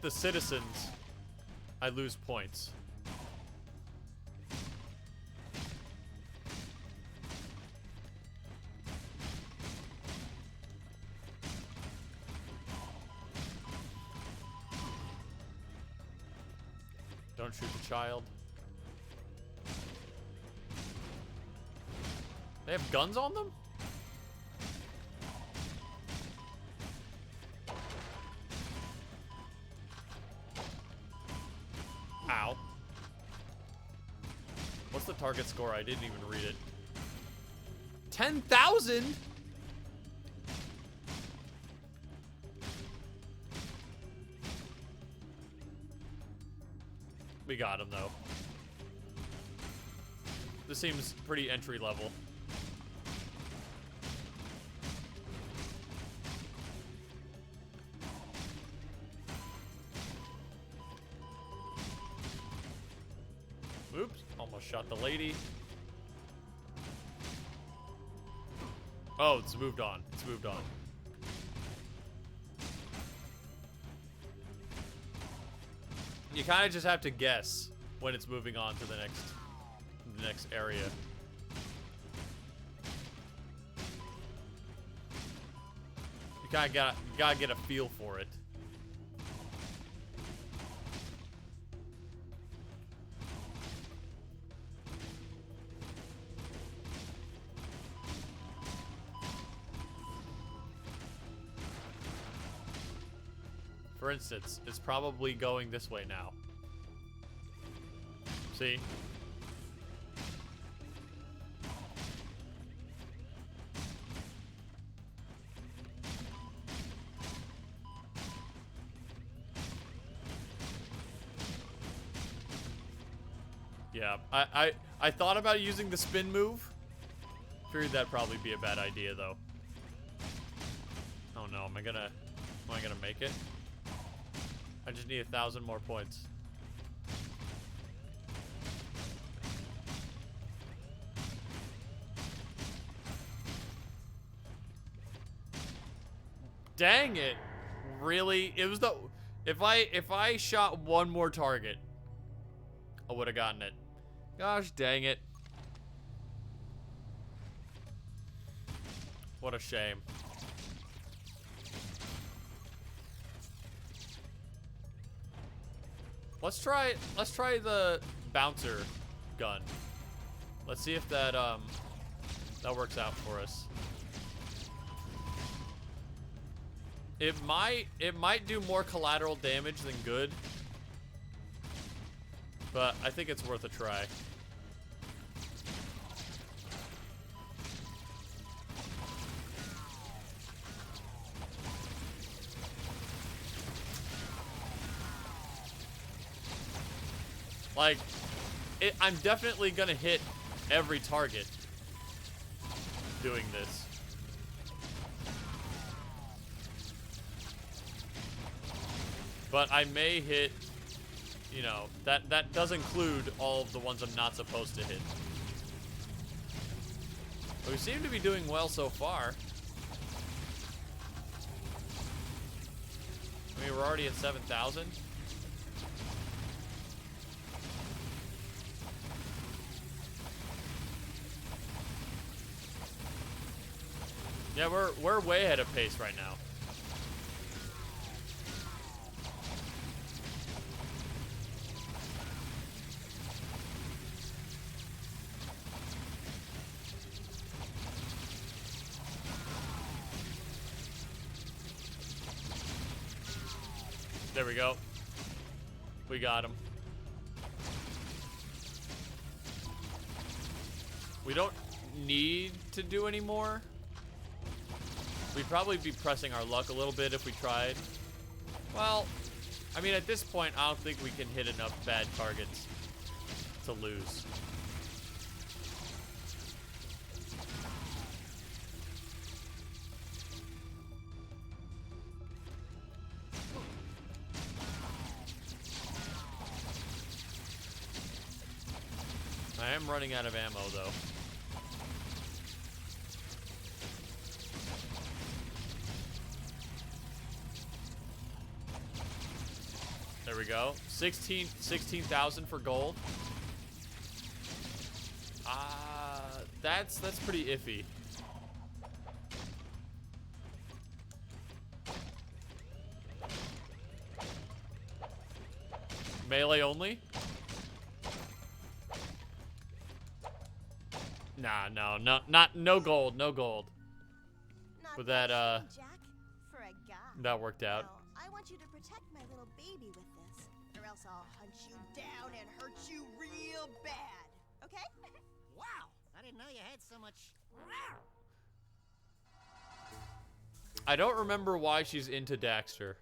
the citizens, I lose points. Don't shoot the child. They have guns on them? Ow. What's the target score? I didn't even read it. 10,000? We got him, though. This seems pretty entry level. Oops, almost shot the lady. Oh, it's moved on. It's moved on. You kind of just have to guess when it's moving on to the next area. You kind of gotta get a feel for it. For instance, it's probably going this way now. See? Yeah, I thought about using the spin move. Figured that'd probably be a bad idea though. Oh no, am I gonna make it? I just need 1,000 more points. Dang it. Really? It was the if I shot one more target, I would have gotten it. Gosh dang it. What a shame. Let's try the bouncer gun. Let's see if that works out for us. It might do more collateral damage than good, but I think it's worth a try. Like, I'm definitely gonna hit every target doing this. But I may hit, you know, that does include all of the ones I'm not supposed to hit. But we seem to be doing well so far. I mean, we're already at 7,000. Yeah, we're way ahead of pace right now. There we go. We got him. We don't need to do any more. We'd probably be pressing our luck a little bit if we tried. Well, I mean, at this point, I don't think we can hit enough bad targets to lose. I am running out of ammo, though. There we go. 16,000 for gold. That's pretty iffy. Melee only? Nah, no gold, no gold. But that, Jack, for a guy. that worked out. No, I want you to protect my little baby with this, or else I'll hunt you down and hurt you real bad. Okay? Wow, I didn't know you had so much. I don't remember why she's into Daxter.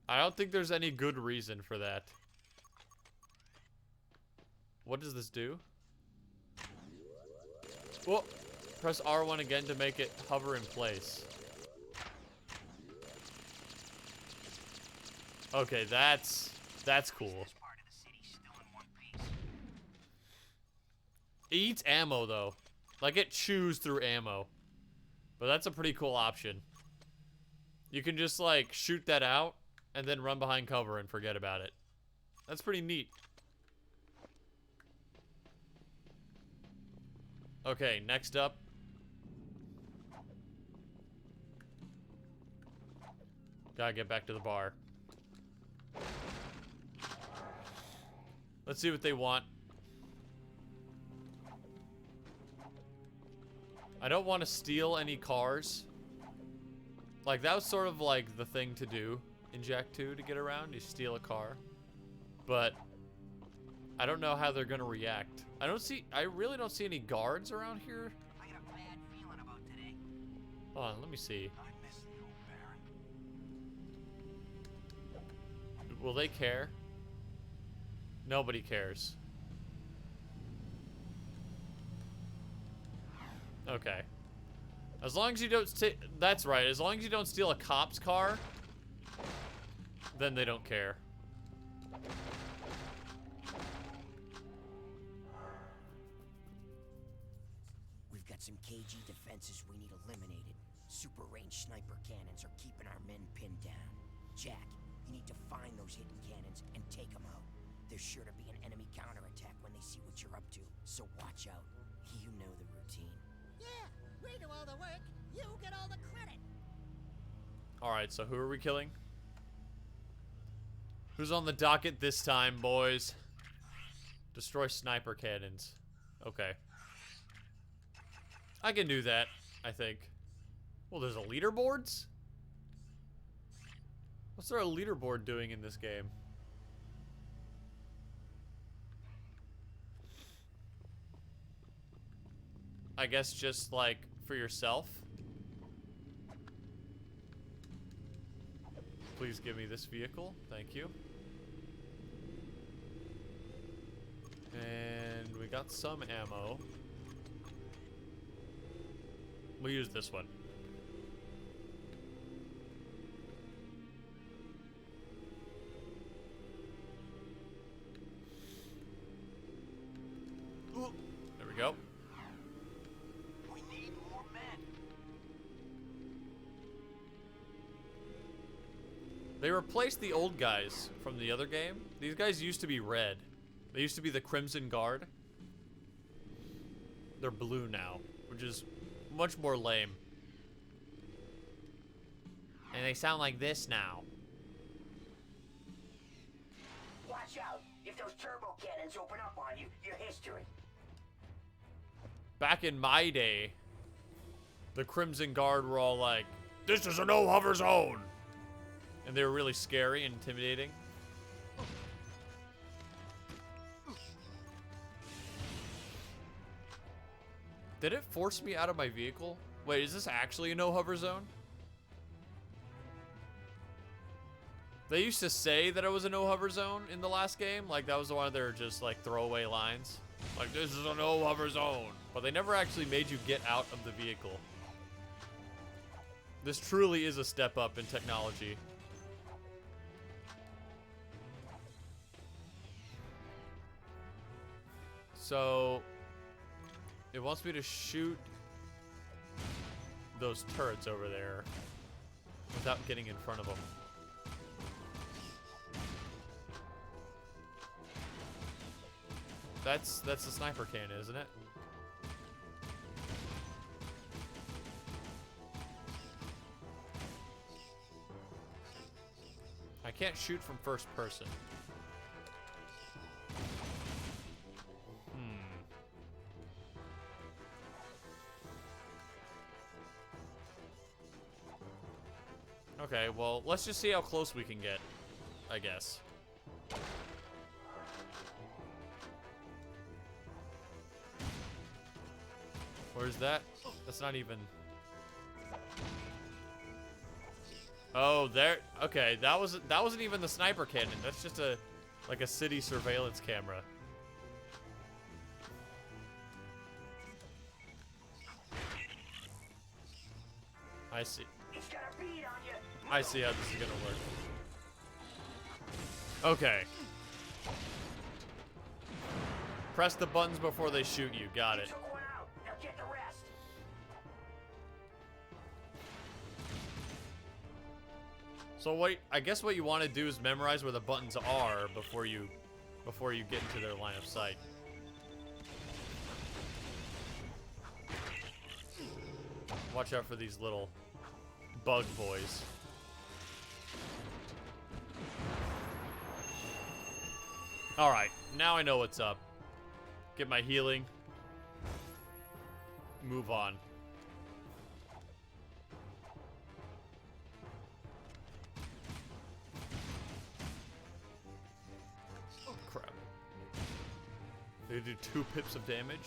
I don't think there's any good reason for that. What does this do? Well, press R1 again to make it hover in place. Okay, that's cool. It eats ammo though. Like it chews through ammo. But that's a pretty cool option. You can just like shoot that out and then run behind cover and forget about it. That's pretty neat. Okay, next up. Gotta get back to the bar. Let's see what they want. I don't want to steal any cars. Like, that was sort of like the thing to do in Jak 2 to get around. You steal a car. But I don't know how they're gonna react. I really don't see any guards around here. I got a bad feeling about today. Hold on, let me see. I miss the old Baron. Will they care? Nobody cares. Okay. As long as you don't that's right. As long as you don't steal a cop's car, then they don't care. We've got some KG defenses we need eliminated. Super range sniper cannons are keeping our men pinned down. Jack, you need to find those hidden cannons and take them out. There's sure to be an enemy counterattack when they see what you're up to, so watch out. You know the routine. Yeah, we do all the work. You get all the credit. Alright, so who are we killing? Who's on the docket this time, boys? Destroy sniper cannons. Okay. I can do that, I think. Well, there's a leaderboards? What's there a leaderboard doing in this game? I guess just, like, for yourself? Please give me this vehicle. Thank you. And we got some ammo. We'll use this one. Ooh, there we go. We need more men. They replaced the old guys from the other game. These guys used to be red. They used to be the Crimson Guard. They're blue now, which is much more lame. And they sound like this now. Watch out! If those turbo cannons open up on you, you're history. Back in my day, the Crimson Guard were all like, "This is a no-hover zone!" And they were really scary and intimidating. Did it force me out of my vehicle? Wait, is this actually a no-hover zone? They used to say that it was a no-hover zone in the last game. Like, that was one of their just, like, throwaway lines. Like, this is a no-hover zone. But they never actually made you get out of the vehicle. This truly is a step up in technology. So, it wants me to shoot those turrets over there. without getting in front of them. That's the sniper cannon, isn't it? I can't shoot from first person. Okay, well, let's just see how close we can get, I guess. Where's that? That's not even... Oh, there. Okay, that wasn't even the sniper cannon. That's just like a city surveillance camera. I see. I see how this is gonna work. Okay. Press the buttons before they shoot you. Got it. So what I guess what you want to do is memorize where the buttons are before you get into their line of sight. Watch out for these little bug boys. Alright, now I know what's up. Get my healing. Move on. Oh, crap. They do 2 pips of damage.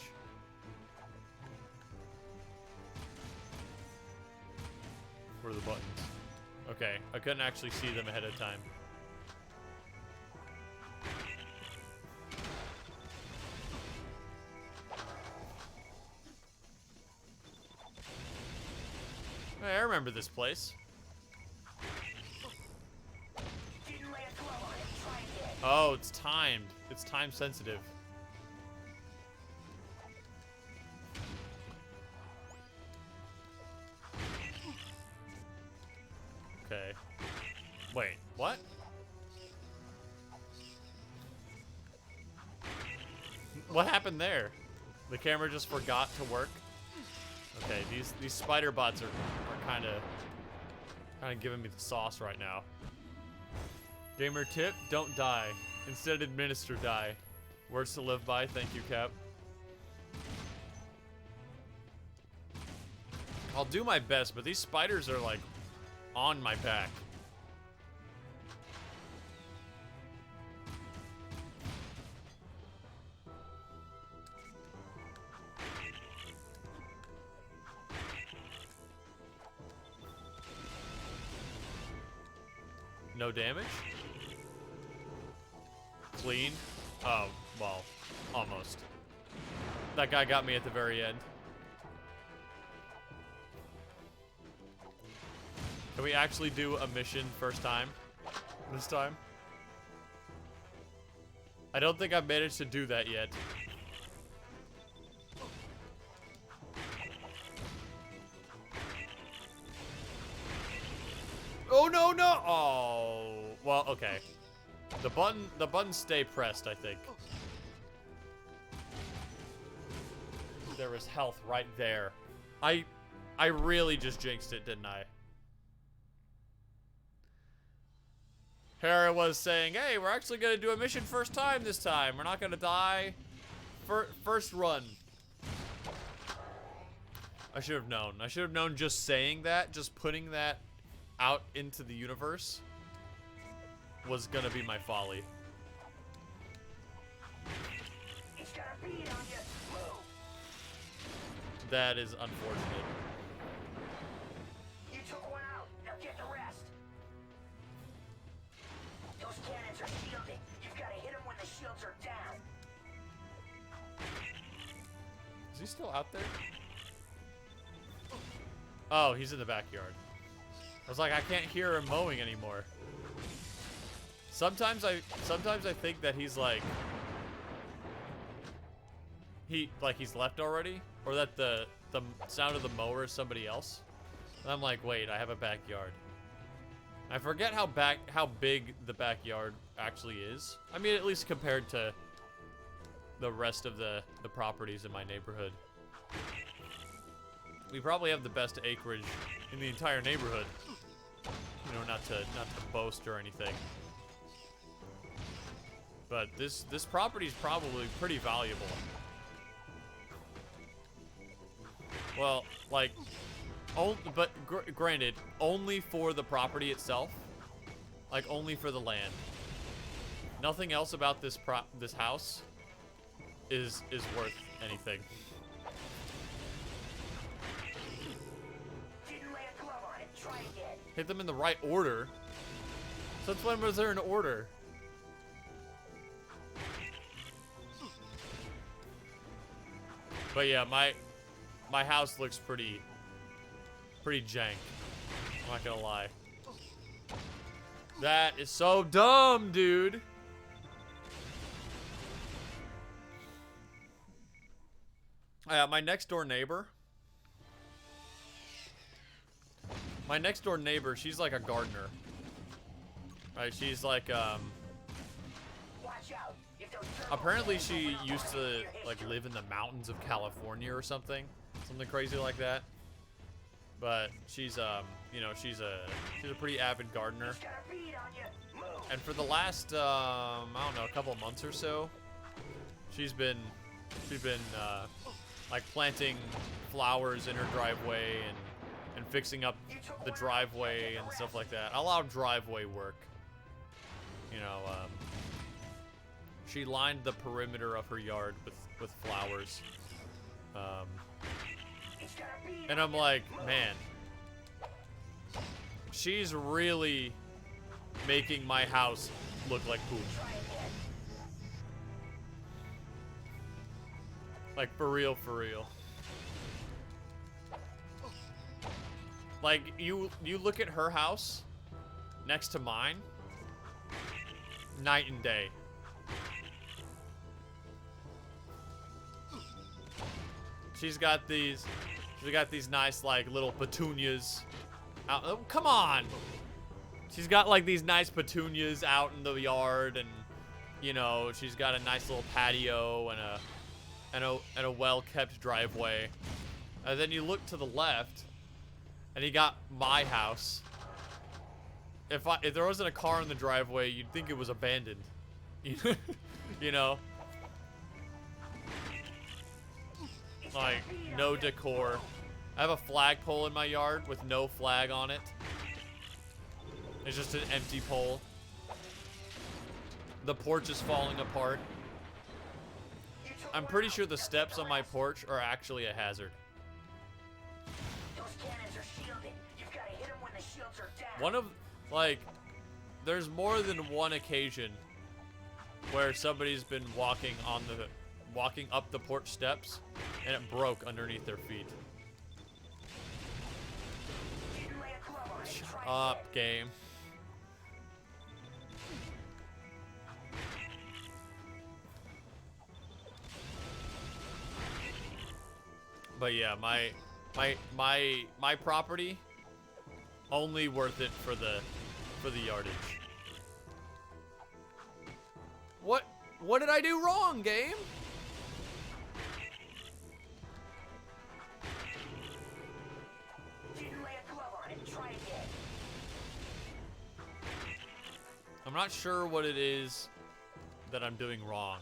Where are the buttons? Okay, I couldn't actually see them ahead of time. Hey, I remember this place. Oh, it's timed. It's time sensitive. Okay. Wait, what? What happened there? The camera just forgot to work? Okay, these spider bots are kind of giving me the sauce right now. Gamer tip, don't die. Instead administer die. Words to live by, thank you, Cap. I'll do my best, but these spiders are like on my back. No damage? Clean? Oh, well, almost. That guy got me at the very end. Can we actually do a mission first time? This time? I don't think I've managed to do that yet. Oh no no! Oh, well, okay. The buttons stay pressed, I think. There was health right there. I really just jinxed it, didn't I? Hera was saying, hey, we're actually gonna do a mission first time this time. We're not gonna die. First run. I should have known. I should have known just saying that, just putting that out into the universe was gonna be my folly. It's got a bead on you. That is unfortunate. You took one out. Now get the rest. Those cannons are shielding. You've got to hit them when the shields are down. Is he still out there? Oh, he's in the backyard. I was like, I can't hear him mowing anymore. Sometimes I think that he's like he's left already, or that the sound of the mower is somebody else. And I'm like, wait, I have a backyard. I forget how big the backyard actually is. I mean, at least compared to the rest of the properties in my neighborhood. We probably have the best acreage in the entire neighborhood. You know, not to boast or anything. But this property is probably pretty valuable. Well, like, but granted, only for the property itself. Like, only for the land. Nothing else about this house is worth anything. Didn't lay a glove on it. Try again. Hit them in the right order. Since when was there an order? But yeah, my house looks pretty jank. I'm not gonna lie. That is so dumb, dude. My next door neighbor. She's like a gardener. Right, she's like, Watch out. If those apparently she used to like live in the mountains of California or something crazy like that. But she's you know, she's a pretty avid gardener. got a bead on you. Move. And for the last I don't know, a couple months or so, she's been like planting flowers in her driveway and fixing up the driveway and stuff like that. A lot of driveway work. You know, she lined the perimeter of her yard with flowers. And I'm like, man, she's really making my house look like poop. Like, for real, for real. Like, you look at her house next to mine, night and day. She's got these nice, like, little petunias out. Oh, come on! She's got, like, these nice petunias out in the yard, and, you know, she's got a nice little patio and a well-kept driveway. And then you look to the left, and you got my house. If there wasn't a car in the driveway, you'd think it was abandoned. You know? Like, no decor. I have a flagpole in my yard with no flag on it. It's just an empty pole. The porch is falling apart. I'm pretty sure the steps on my porch are actually a hazard. Those cannons are shielded. You've got to hit them when the shields are down. One of, like, there's more than one occasion where somebody's been walking up the porch steps and it broke underneath their feet. Didn't lay a glove on it. Shut Try up, game. But yeah, my property only worth it for the yardage. What did I do wrong, game? Didn't lay a glove on it. Try again. I'm not sure what it is that I'm doing wrong.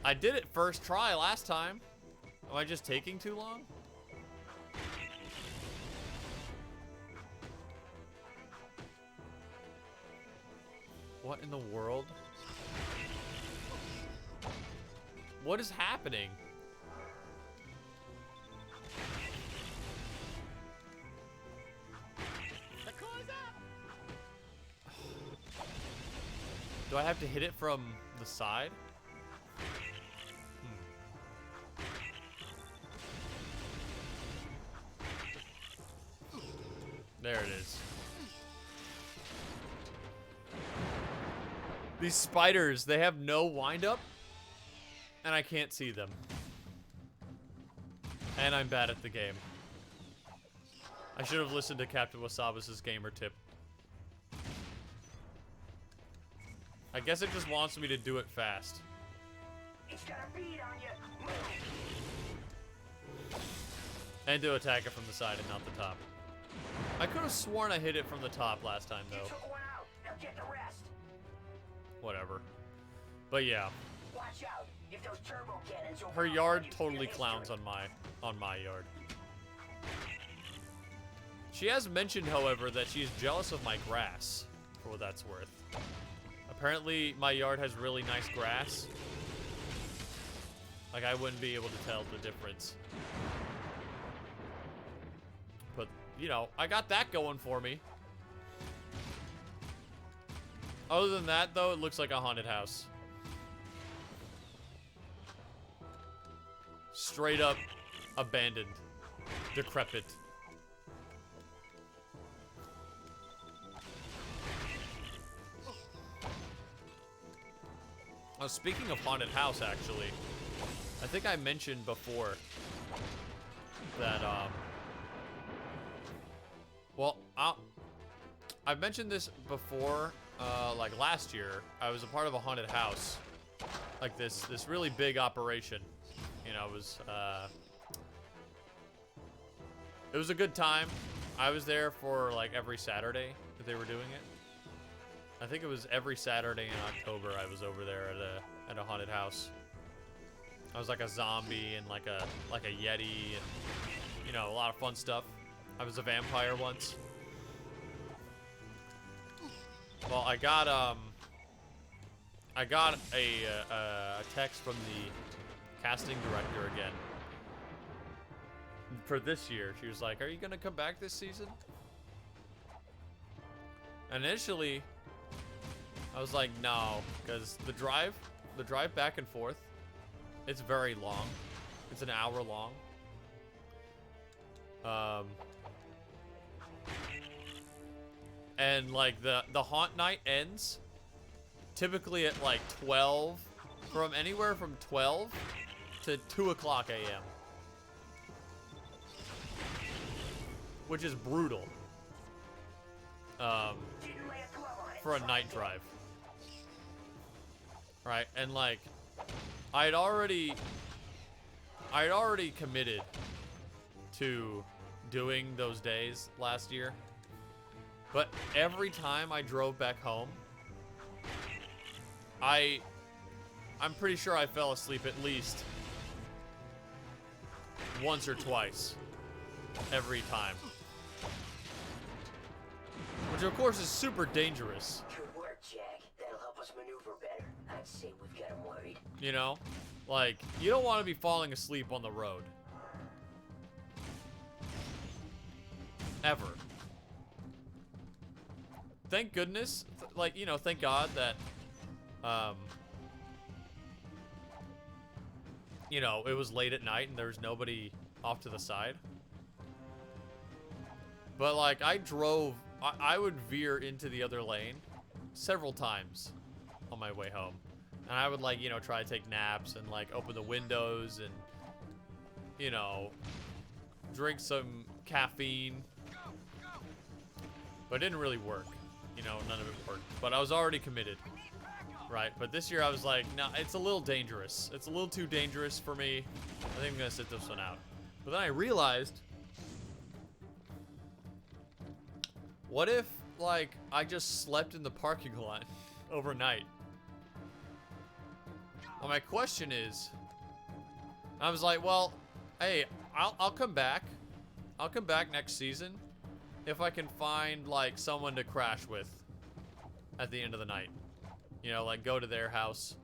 I did it first try last time. Am I just taking too long? What in the world? What is happening? The core's up. Do I have to hit it from the side? There it is. These spiders, they have no wind-up, and I can't see them. And I'm bad at the game. I should have listened to Captain Wasabas' gamer tip I guess it just wants me to do it fast. It's got a bead on you. And to attack it from the side and not the top. I could have sworn I hit it from the top last time, though. You took one out. Now get the rest. Whatever. But yeah. Watch out. If those turbo cannons Her yard totally clowns on my yard. She has mentioned, however, that she is jealous of my grass, for what that's worth. Apparently, my yard has really nice grass. Like, I wouldn't be able to tell the difference. But, you know, I got that going for me. Other than that, though, it looks like a haunted house. Straight up abandoned. Decrepit. Oh, speaking of haunted house, actually, I think I mentioned before that, well, I've mentioned this before, like last year, I was a part of a haunted house, like this really big operation. You know, it was a good time. I was there for like every Saturday that they were doing it. I think it was every Saturday in October I was over there at a haunted house. I was like a zombie and like a yeti and, you know, a lot of fun stuff. I was a vampire once. Well, I got a text from the casting director again for this year. She was like, "Are you gonna come back this season?" Initially, I was like, no, because the drive back and forth, it's very long. It's an hour long. And like the haunt night ends typically at like 12, from anywhere from 12 to 2 o'clock a.m. Which is brutal. For a night drive. Right, and like, I'd already committed to doing those days last year. But every time I drove back home, I'm pretty sure I fell asleep at least once or twice every time. Which of course is super dangerous. Good work, Jack. That'll help us maneuver better. I'd say we've got him worried. You know? Like, you don't want to be falling asleep on the road. Ever. Thank goodness, like, you know, thank God that, you know, it was late at night and there was nobody off to the side. But, like, I would veer into the other lane several times on my way home. And I would, like, you know, try to take naps and, like, open the windows and, you know, drink some caffeine. But it didn't really work. You know, none of it worked. But I was already committed. Right? But this year I was like, no, it's a little dangerous. It's a little too dangerous for me. I think I'm going to sit this one out. But then I realized, what if, like, I just slept in the parking lot overnight? Well, my question is, I was like, well, hey, I'll come back. I'll come back next season if I can find, like, someone to crash with at the end of the night. You know, like, go to their house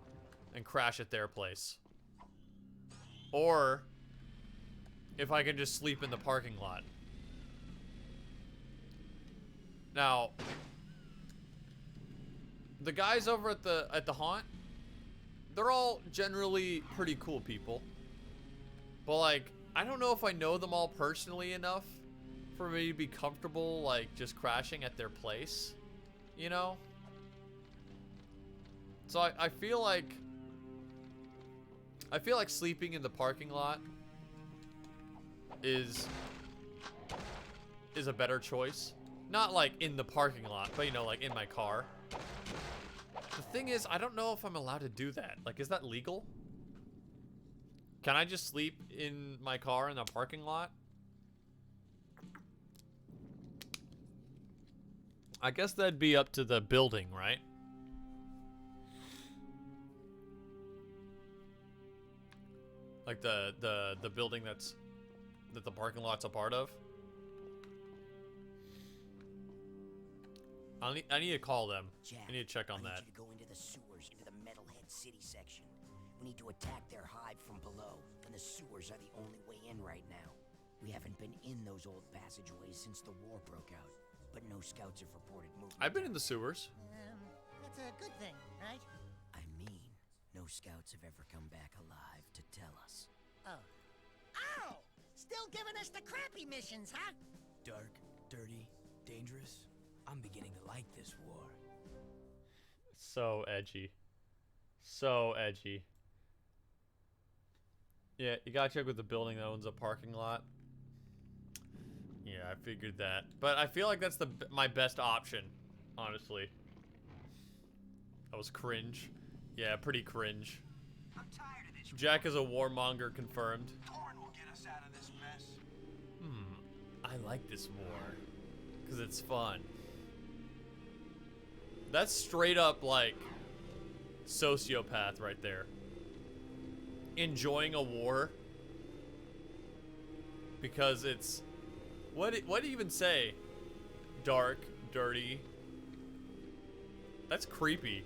and crash at their place. Or if I can just sleep in the parking lot. Now, the guys over at the haunt, they're all generally pretty cool people. But, like, I don't know if I know them all personally enough for me to be comfortable, like, just crashing at their place, you know? So I feel like sleeping in the parking lot is a better choice. Not like in the parking lot, but, you know, like in my car. The thing is, I don't know if I'm allowed to do that. Like, is that legal? Can I just sleep in my car in the parking lot? I guess that'd be up to the building, right? Like the building that the parking lot's a part of. I need to call them. Jack, I need to check on that. I need you to go into the sewers, into the Metalhead City section. We need to attack their hive from below, and the sewers are the only way in right now. We haven't been in those old passageways since the war broke out, but no scouts have reported movement. I've been in the sewers. That's a good thing, right? I mean, no scouts have ever come back alive to tell us. Oh. Ow! Still giving us the crappy missions, huh? Dark, dirty, dangerous. I'm beginning to like this war. So edgy. So edgy. Yeah, you gotta check with the building that owns a parking lot. Yeah, I figured that. But I feel like that's my best option, honestly. That was cringe. Yeah, pretty cringe. I'm tired of this. Jack is a warmonger confirmed. Torn will get us out of this mess. I like this war. Because it's fun. That's straight up, like, sociopath right there. Enjoying a war. Because it's... What do you even say? Dark, dirty. That's creepy.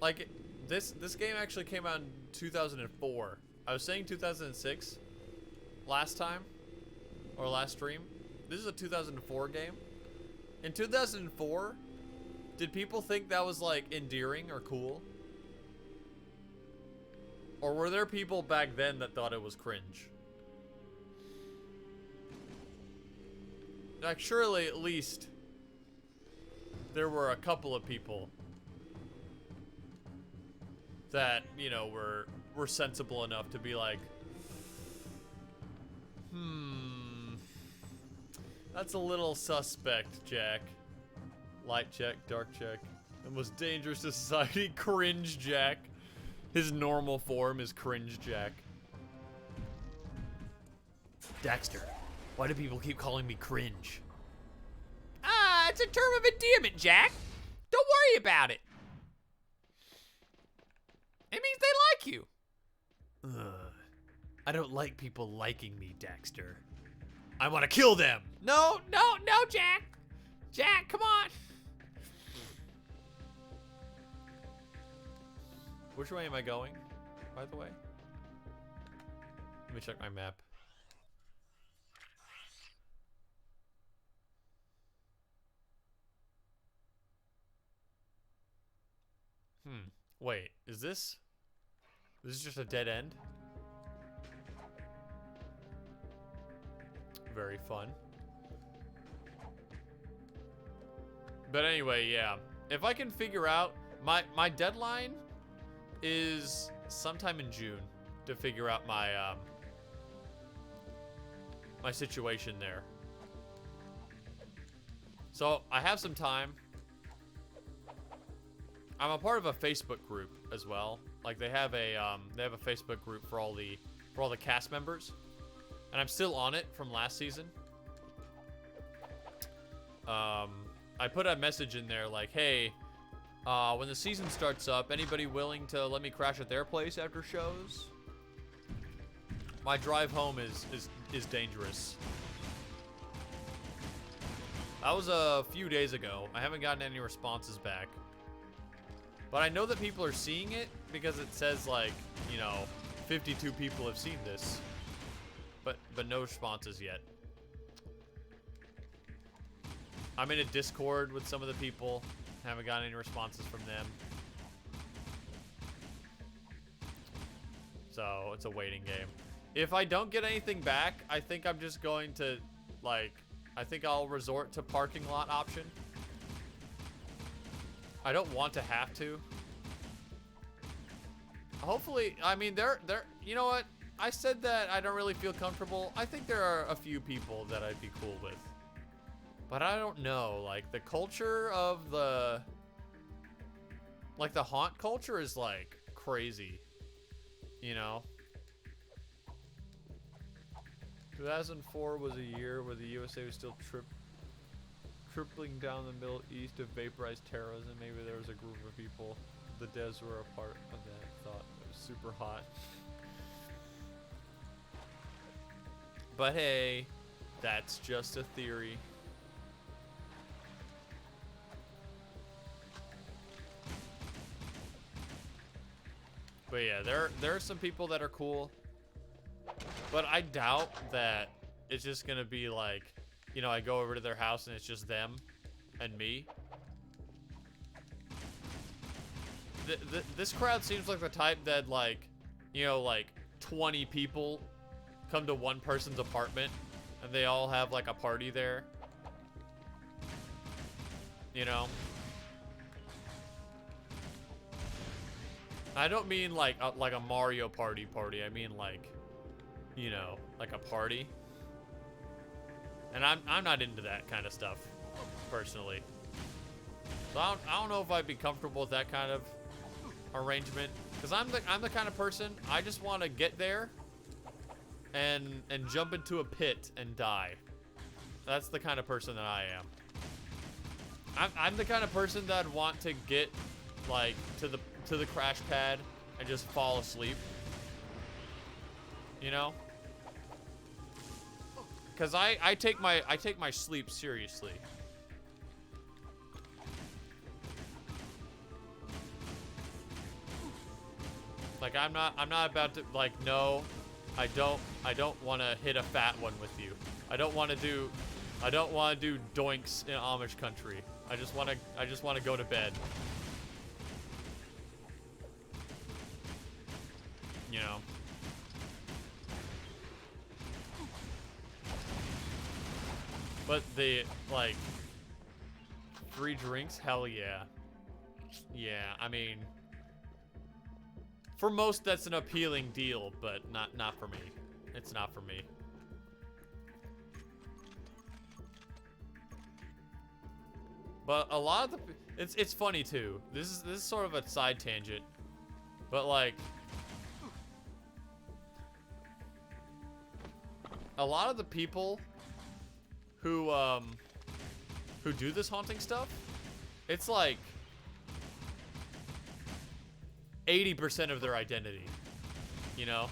Like, this game actually came out in 2004. I was saying 2006 last time, or last stream. This is a 2004 game. In 2004, did people think that was, like, endearing or cool? Or were there people back then that thought it was cringe? Like, surely at least there were a couple of people that, you know, were sensible enough to be like, that's a little suspect, Jack. Light check, dark check. The most dangerous to society, cringe Jack. His normal form is cringe Jack. Daxter, why do people keep calling me cringe? It's a term of endearment, Jack. Don't worry about it. It means they like you. I don't like people liking me, Daxter. I want to kill them. No, Jack. Jack, come on. Which way am I going, by the way? Let me check my map. Wait, is this just a dead end? Very fun. But anyway, yeah. If I can figure out, my deadline is sometime in June to figure out my my situation there. So I have some time. I'm a part of a Facebook group as well. Like they have a Facebook group for all the cast members, and I'm still on it from last season. I put a message in there like, hey, when the season starts up, anybody willing to let me crash at their place after shows? My drive home is dangerous. That was a few days ago. I haven't gotten any responses back. But I know that people are seeing it because it says, like, you know, 52 people have seen this. But no responses yet. I'm in a Discord with some of the people. Haven't gotten any responses from them. So, it's a waiting game. If I don't get anything back, I think I'm just going to, like, I think I'll resort to parking lot option. I don't want to have to. Hopefully, I mean, you know what? I said that I don't really feel comfortable. I think there are a few people that I'd be cool with. But I don't know, like the culture of the haunt culture is like crazy, you know? 2004 was a year where the USA was still tripling down the Middle East of vaporized terrorism. Maybe there was a group of people, the devs were a part of that, thought it was super hot. But hey, that's just a theory. But yeah, there are some people that are cool. But I doubt that it's just gonna be like, you know, I go over to their house and it's just them and me. This crowd seems like the type that, like, you know, like 20 people come to one person's apartment and they all have like a party there. You know? I don't mean like a Mario party. I mean like, you know, like a party. And I'm not into that kind of stuff, personally. So I don't know if I'd be comfortable with that kind of arrangement, because I'm the kind of person, I just want to get there and jump into a pit and die. That's the kind of person that I am. I'm the kind of person that would want to get like to the crash pad and just fall asleep. You know? Cause I take my sleep seriously. Like I'm not about to, like, no, I don't want to hit a fat one with you. I don't want to do doinks in Amish country. I just want to go to bed. You know. But the, like, free drinks, hell yeah. Yeah, I mean, for most that's an appealing deal, but not for me. It's not for me. But a lot of the, it's funny too. This is sort of a side tangent, but like, a lot of the people who do this haunting stuff, it's like 80% of their identity, you know?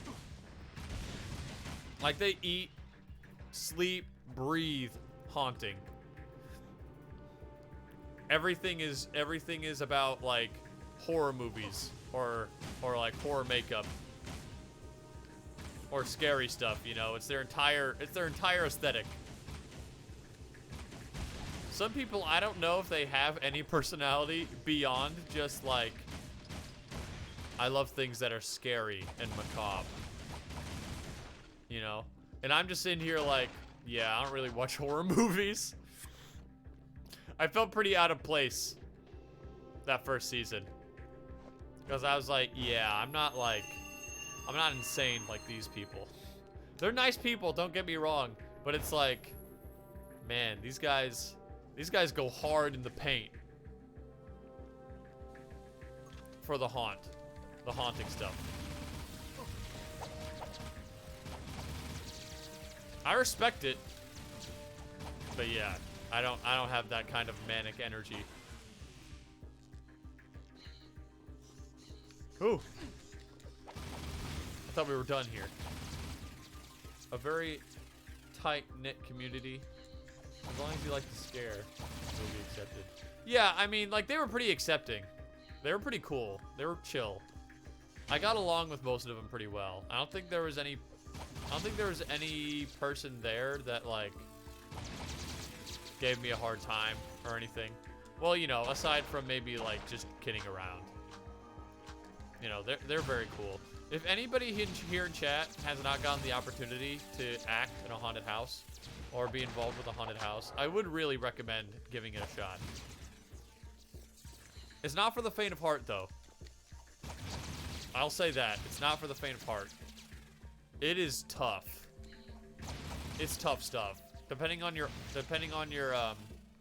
Like they eat, sleep, breathe haunting. Everything is about like horror movies or like horror makeup or scary stuff, you know? It's their entire aesthetic. Some people, I don't know if they have any personality beyond just like, I love things that are scary and macabre. You know? And I'm just in here like, yeah, I don't really watch horror movies. I felt pretty out of place that first season. Because I was like, yeah, I'm not insane like these people. They're nice people, don't get me wrong. But it's like, man, these guys go hard in the paint. For the haunting stuff. I respect it. But yeah, I don't have that kind of manic energy. Ooh. I thought we were done here. A very tight-knit community. As long as you like to scare, you'll be accepted. Yeah, I mean, like, they were pretty accepting. They were pretty cool. They were chill. I got along with most of them pretty well. I don't think there was any person there that, like, gave me a hard time or anything. Well, you know, aside from maybe, like, just kidding around. You know, they're very cool. If anybody here in chat has not gotten the opportunity to act in a haunted house or be involved with a haunted house, I would really recommend giving it a shot. It's not for the faint of heart, though. I'll say that. It's not for the faint of heart. It is tough. It's tough stuff. Depending on your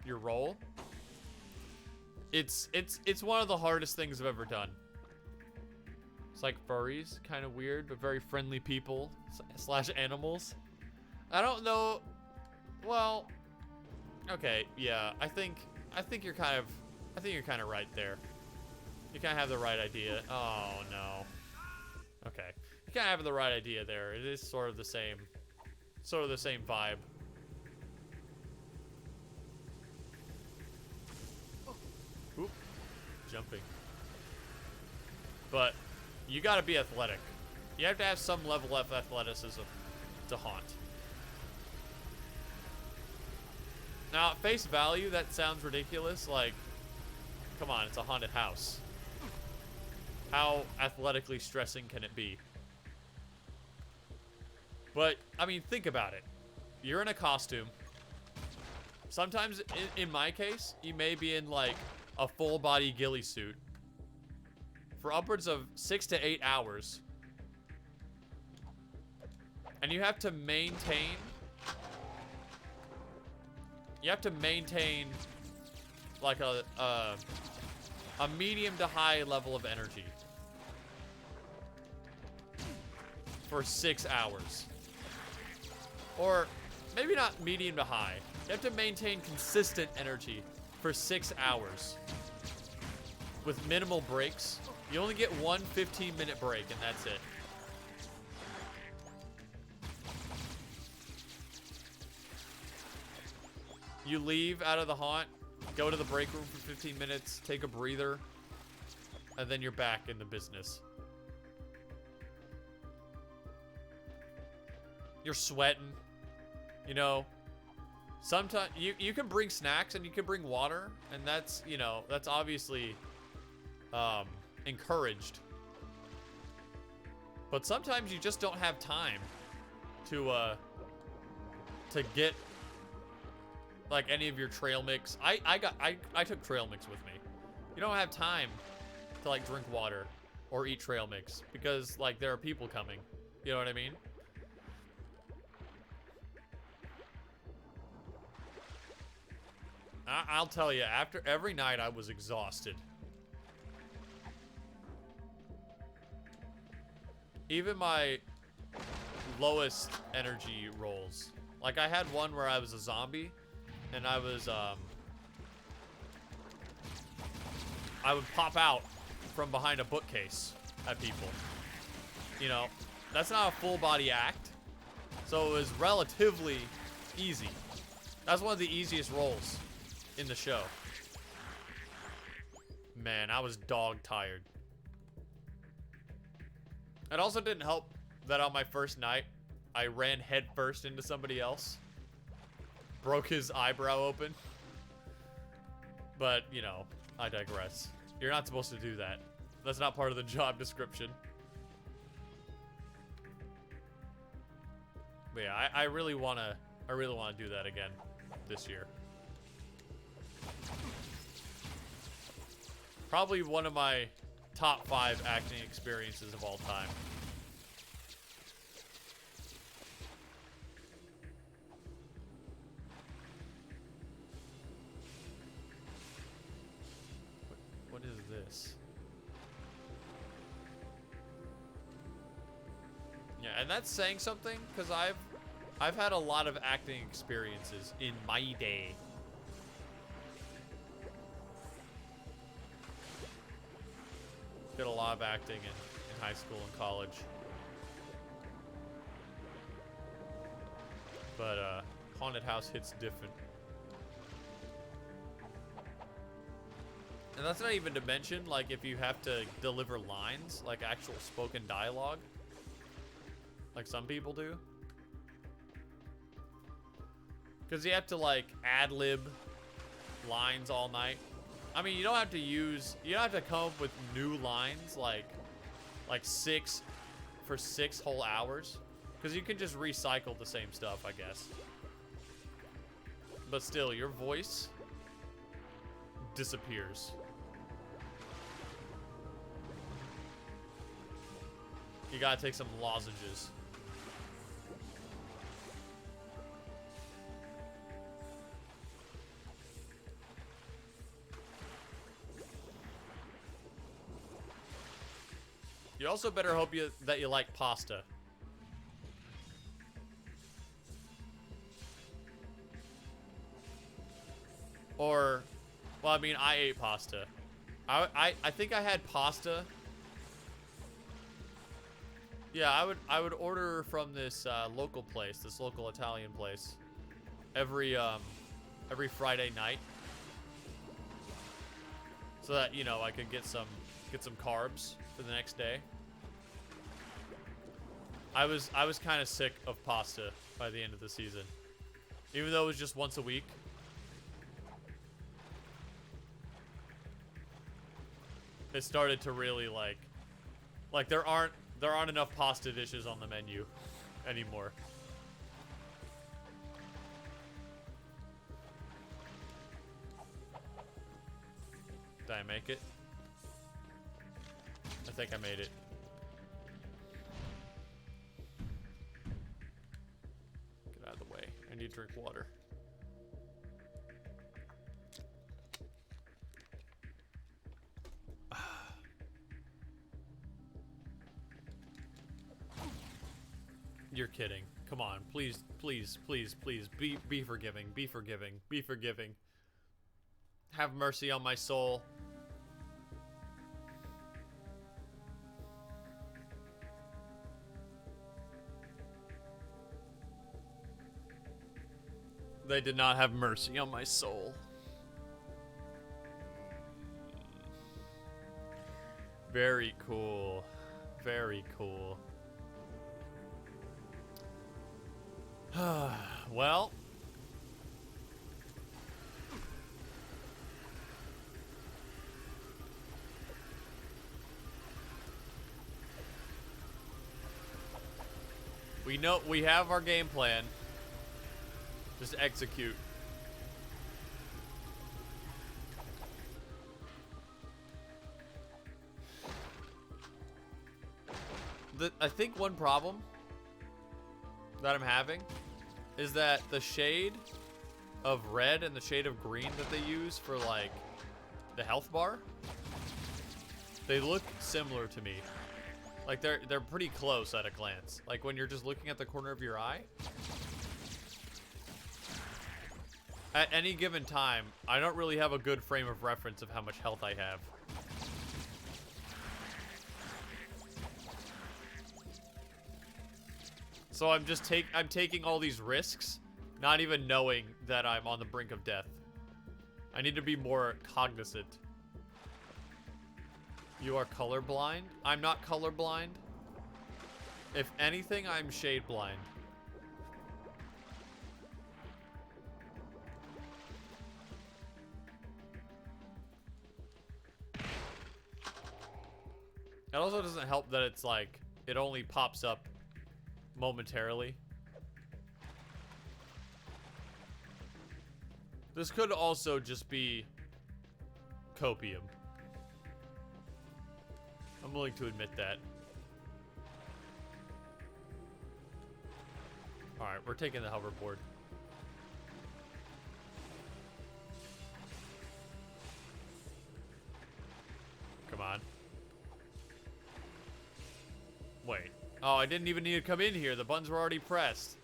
your role. It's one of the hardest things I've ever done. It's like furries, kind of weird, but very friendly people slash animals. I don't know. Well, okay, yeah. I think you're kind of right there. You kind of have the right idea. Oh no. Okay, you kind of have the right idea there. It is sort of the same vibe. Oop, jumping. But you gotta be athletic. You have to have some level of athleticism to haunt. Now, at face value, that sounds ridiculous. Like, come on, it's a haunted house. How athletically stressing can it be? But, I mean, think about it. You're in a costume. Sometimes, in my case, you may be in, like, a full-body ghillie suit for upwards of 6 to 8 hours. And you have to maintain... like a medium to high level of energy for 6 hours. Or maybe not medium to high. You have to maintain consistent energy for 6 hours with minimal breaks. You only get one 15-minute break, and that's it. You leave out of the haunt, go to the break room for 15 minutes, take a breather, and then you're back in the business. You're sweating, you know. Sometimes you can bring snacks and you can bring water, and that's, you know, that's obviously encouraged. But sometimes you just don't have time to get like any of your trail mix. I took trail mix with me. You don't have time to like drink water or eat trail mix because like there are people coming. You know what I mean? I'll tell you, after every night I was exhausted. Even my lowest energy rolls. Like I had one where I was a zombie and I was I would pop out from behind a bookcase at people. You know, that's not a full body act. So it was relatively easy. That's one of the easiest rolls in the show. Man, I was dog tired. It also didn't help that on my first night, I ran headfirst into somebody else. Broke his eyebrow open. But, you know, I digress. You're not supposed to do that. That's not part of the job description. But yeah, I really wanna do that again this year. Probably one of my top 5 acting experiences of all time. What is this? Yeah, and that's saying something because I've had a lot of acting experiences in my day. Did a lot of acting in high school and college. But haunted house hits different. And that's not even to mention, like, if you have to deliver lines, like actual spoken dialogue, like some people do. Because you have to, like, ad-lib lines all night. I mean, you don't have to come up with new lines, like 6 for 6 whole hours. Because you can just recycle the same stuff, I guess. But still, your voice disappears. You gotta take some lozenges. You also better hope that you like pasta. Or, well, I mean, I ate pasta. I think I had pasta. Yeah, I would order from this local place, this local Italian place, every Friday night, so that, you know, I could get some carbs for the next day. I was kind of sick of pasta by the end of the season, even though it was just once a week. It started to really like there aren't enough pasta dishes on the menu anymore. Did I make it? I think I made it. Get out of the way. I need to drink water. You're kidding. Come on. Please, please, please, please. Be forgiving. Be forgiving. Be forgiving. Have mercy on my soul. They did not have mercy on my soul. Very cool. Very cool. Well, we have our game plan. Just execute. I think one problem that I'm having is that the shade of red and the shade of green that they use for, like, the health bar, they look similar to me. Like, they're pretty close at a glance. Like, when you're just looking at the corner of your eye. At any given time, I don't really have a good frame of reference of how much health I have. So I'm taking all these risks, not even knowing that I'm on the brink of death. I need to be more cognizant. You are colorblind? I'm not colorblind. If anything, I'm shade blind. It also doesn't help that it's like, it only pops up momentarily. This could also just be copium. I'm willing to admit that. Alright, we're taking the hoverboard. Come on. Wait. Oh, I didn't even need to come in here. The buttons were already pressed.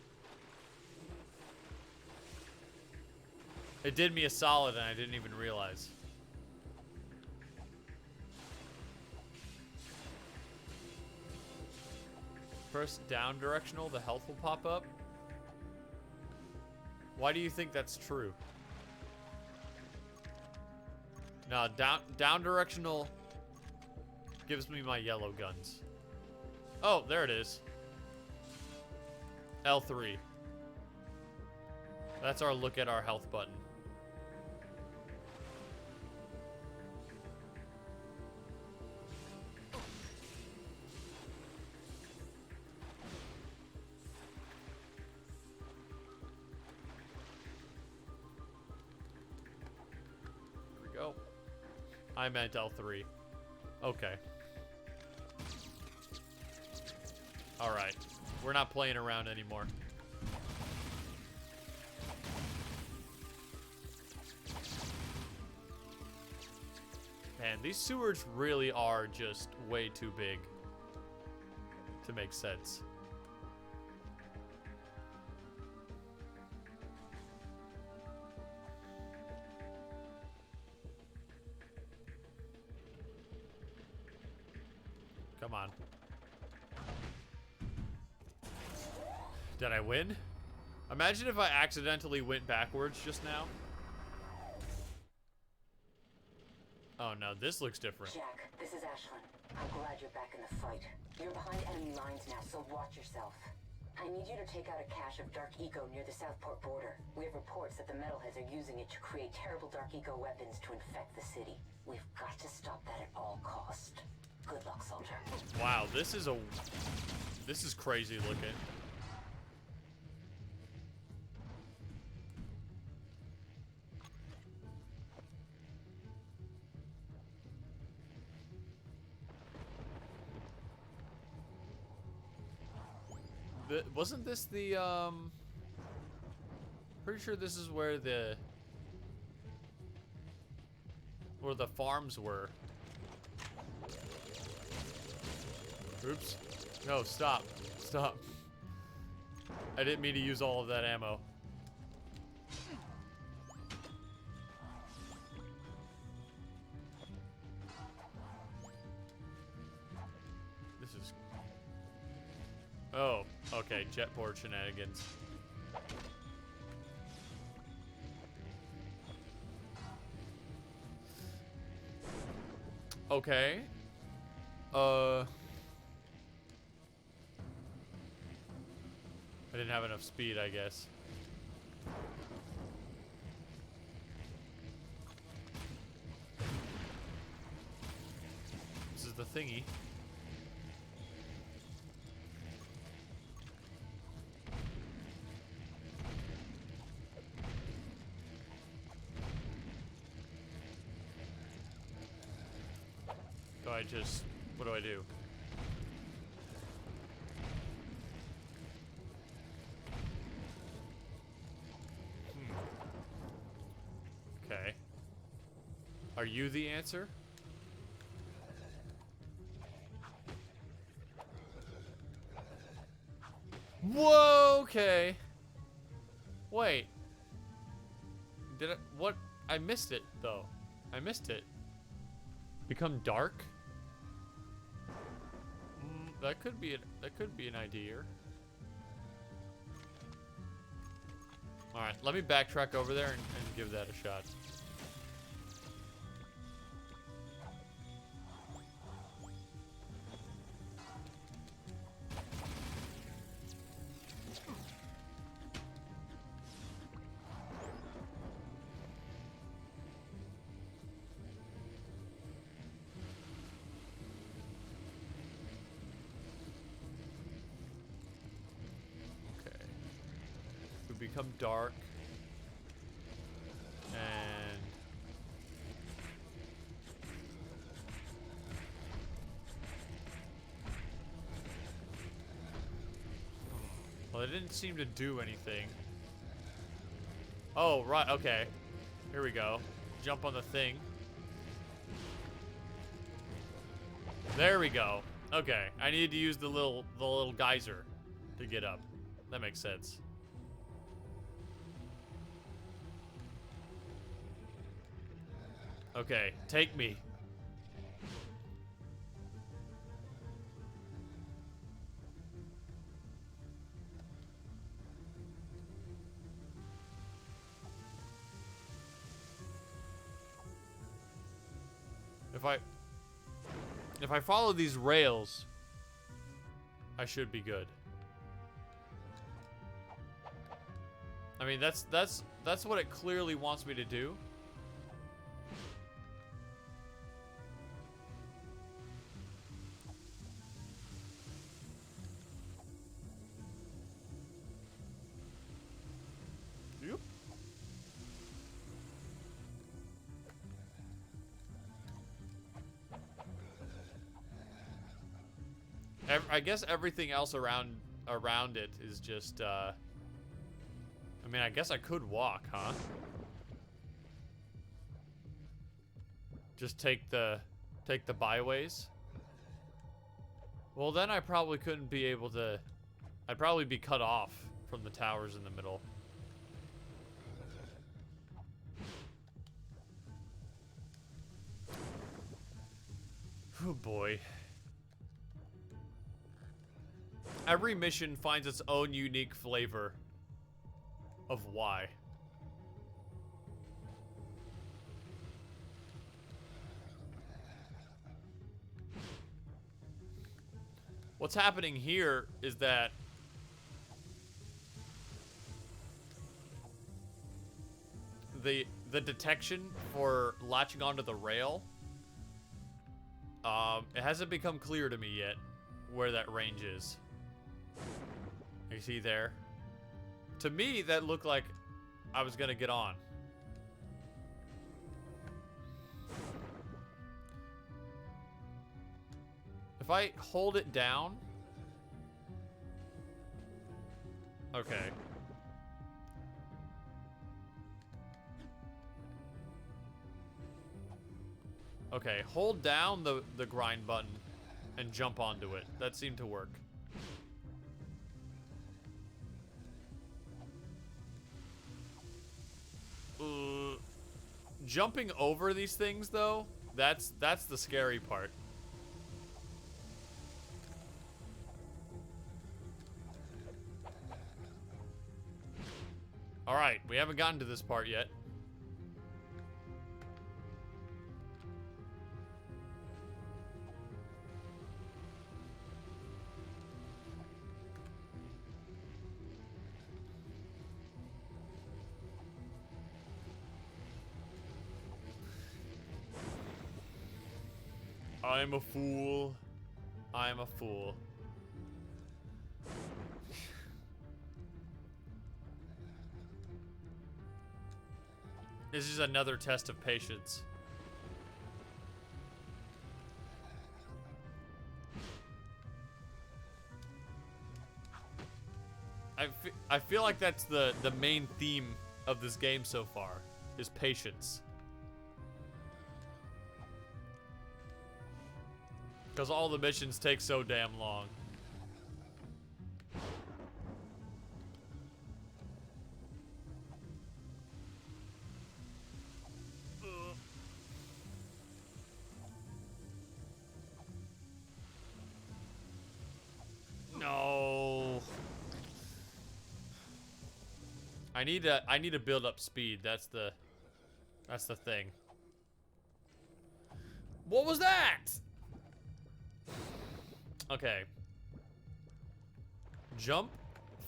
It did me a solid and I didn't even realize. Press down directional, the health will pop up. Why do you think that's true? No, down directional gives me my yellow guns. Oh, there it is. L3. That's our look at our health button. There we go. I meant L3. Okay. Alright. We're not playing around anymore. Man, these sewers really are just way too big. to make sense. Come on. Did I win? Imagine if I accidentally went backwards just now. Oh no, this looks different. Jack, this is Ashlyn. I'm glad you're back in the fight. You're behind enemy lines now, so watch yourself. I need you to take out a cache of Dark Eco near the Southport border. We have reports that the metalheads are using it to create terrible Dark Eco weapons to infect the city. We've got to stop that at all costs. Good luck, soldier. Wow, this is crazy looking. Wasn't this the, pretty sure this is where the farms were. Oops. No, stop. Stop. I didn't mean to use all of that ammo. This is... Oh, okay. Jetboard shenanigans. Okay. I didn't have enough speed, I guess. This is the thingy. Do I just... what do I do? Okay. Are you the answer? Whoa, okay. Wait. Did I... what? I missed it, though. I missed it. Become dark? That could be an idea. Alright, let me backtrack over there and give that a shot. Become dark and well, it didn't seem to do anything. Oh, right, okay. Here we go. Jump on the thing. There we go. Okay, I needed to use the little geyser to get up. That makes sense. Okay, take me. If I follow these rails, I should be good. I mean, that's what it clearly wants me to do. I guess everything else around it is just, I mean, I guess I could walk, huh? Just take the byways. Well, then I probably couldn't be able to... I'd probably be cut off from the towers in the middle. Oh boy. Every mission finds its own unique flavor of why. What's happening here is that the detection for latching onto the rail, it hasn't become clear to me yet where that range is. You see there? To me, that looked like I was gonna get on. If I hold it down... Okay. Okay, hold down the grind button and jump onto it. That seemed to work. Jumping over these things, though, that's the scary part. Alright, we haven't gotten to this part yet. I'm a fool. I'm a fool. This is another test of patience. I feel like that's the main theme of this game so far, is patience. Because all the missions take so damn long. No. I need to build up speed. That's the thing. What was that? Okay. Jump,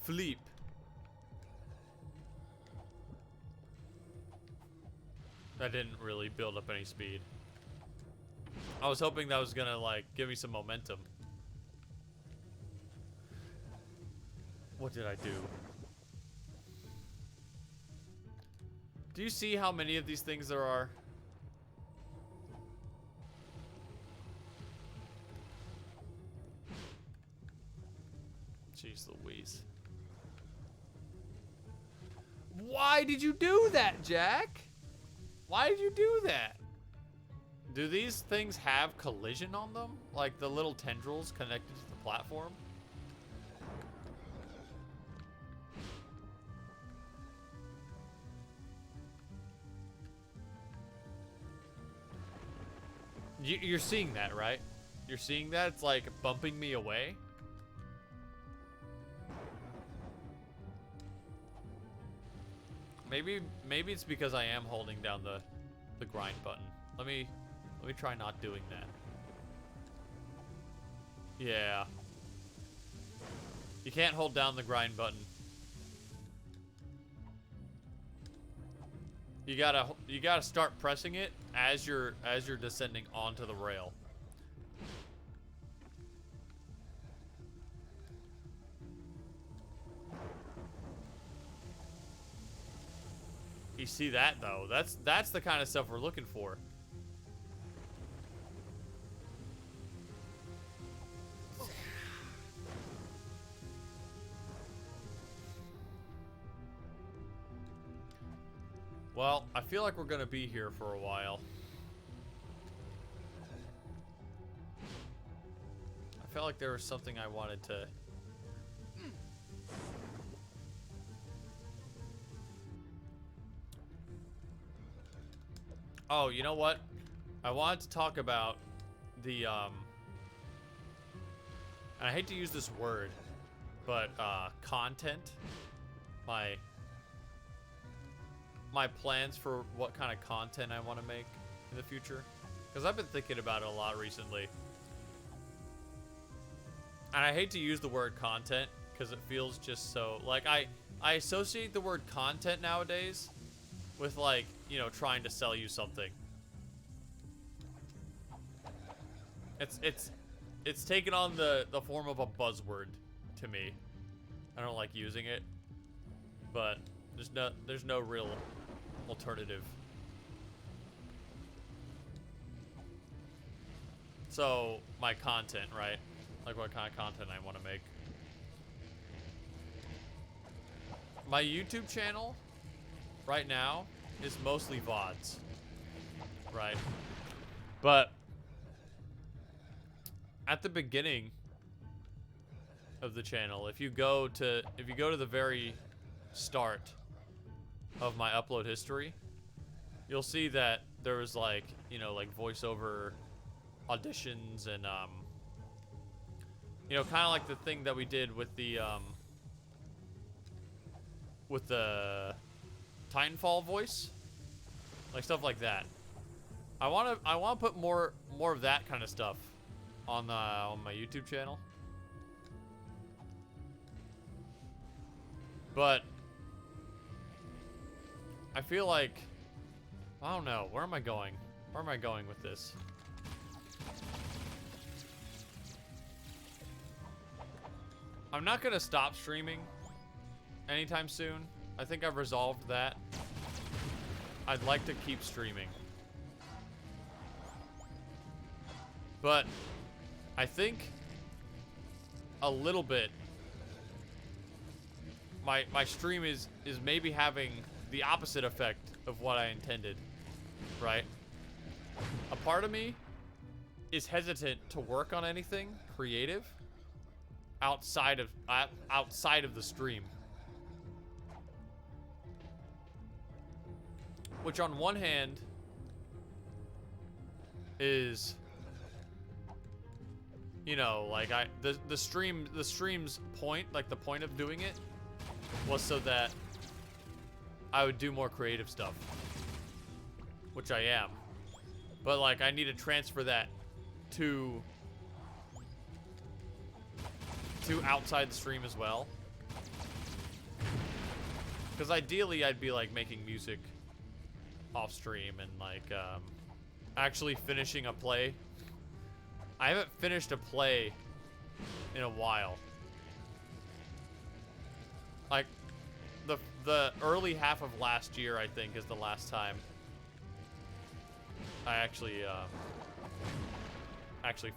flip. That didn't really build up any speed. I was hoping that was gonna, like, give me some momentum. What did I do? Do you see how many of these things there are? Jeez Louise. Why did you do that, Jack? Why did you do that? Do these things have collision on them? Like the little tendrils connected to the platform? You're seeing that, right? You're seeing that? It's like bumping me away. Maybe it's because I am holding down the grind button. Let me try not doing that. Yeah. You can't hold down the grind button. You gotta start pressing it as you're descending onto the rail. You see that though? That's the kind of stuff we're looking for. Well, I feel like we're gonna be here for a while. I I felt like there was something I wanted to... Oh, you know what? I wanted to talk about the, and I hate to use this word, but, content. My plans for what kind of content I want to make in the future. Because I've been thinking about it a lot recently. And I hate to use the word content, because it feels just so, like, I associate the word content nowadays with, like, you know, trying to sell you something. It's taken on the form of a buzzword to me. I don't like using it, but there's no real alternative. So my content, right? Like what kind of content I want to make. My YouTube channel right now is mostly VODs, right? But at the beginning of the channel, if you go to the very start of my upload history, you'll see that there was, like, you know, like voiceover auditions and you know, kind of like the thing that we did with the Titanfall voice, like stuff like that. I want to put more of that kind of stuff on my YouTube channel. But I feel like, I don't know, where am I going? Where am I going with this? I'm not gonna stop streaming anytime soon. I think I've resolved that. I'd like to keep streaming. But I think a little bit my stream is maybe having the opposite effect of what I intended, right? A part of me is hesitant to work on anything creative outside of the stream. Which on one hand is, you know, like the stream's point, like the point of doing it was so that I would do more creative stuff, which I am. But like I need to transfer that to outside the stream as well. Because ideally I'd be like making music off stream and like actually finishing a play. I haven't finished a play in a while. Like the early half of last year, I think, is the last time I actually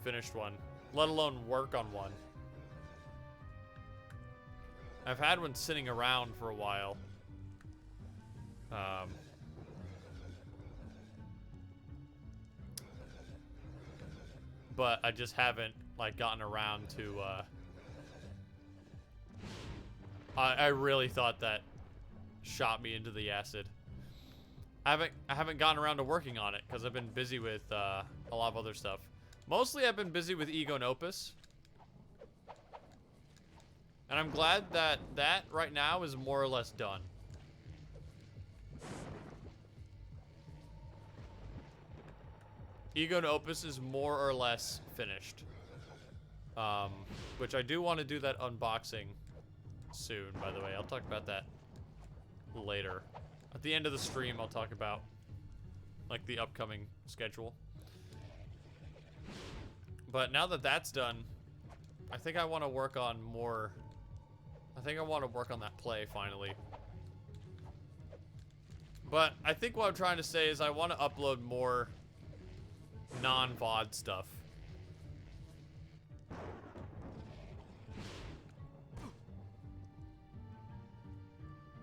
finished one, let alone work on one. I've had one sitting around for a while. But I just haven't like gotten around to I really thought that shot me into the acid. I haven't gotten around to working on it because I've been busy with a lot of other stuff. Mostly I've been busy with Ego and Opus. And I'm glad that that right now is more or less done. Ego and Opus is more or less finished. Which I do want to do that unboxing soon, by the way. I'll talk about that later. At the end of the stream, I'll talk about like the upcoming schedule. But now that that's done, I think I want to work on more. I think I want to work on that play finally. But I think what I'm trying to say is I want to upload more non-VOD stuff.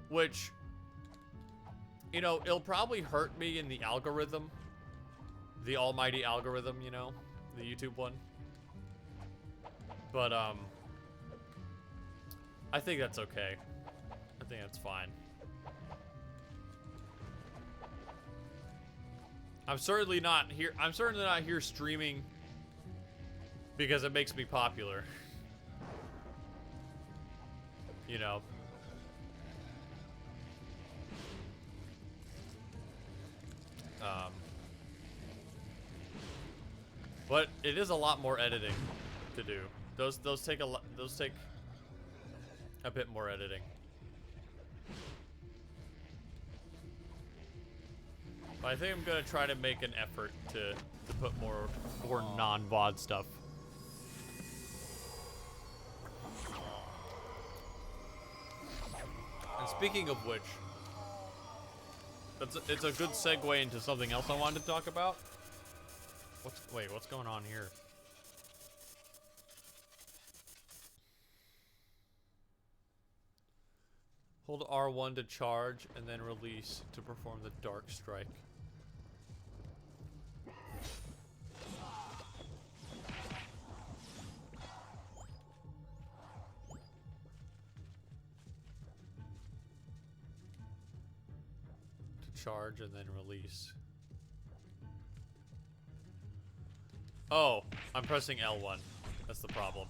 Which, you know, it'll probably hurt me in the algorithm. The almighty algorithm, you know? The YouTube one. But, I think that's okay. I think that's fine. I'm certainly not here streaming because it makes me popular. You know. But it is a lot more editing to do. Those take a bit more editing. But I think I'm gonna try to make an effort to put more non-VOD stuff. And speaking of which, it's a good segue into something else I wanted to talk about. What's going on here? Hold R1 to charge and then release to perform the Dark Strike. To charge and then release. Oh, I'm pressing L1. That's the problem.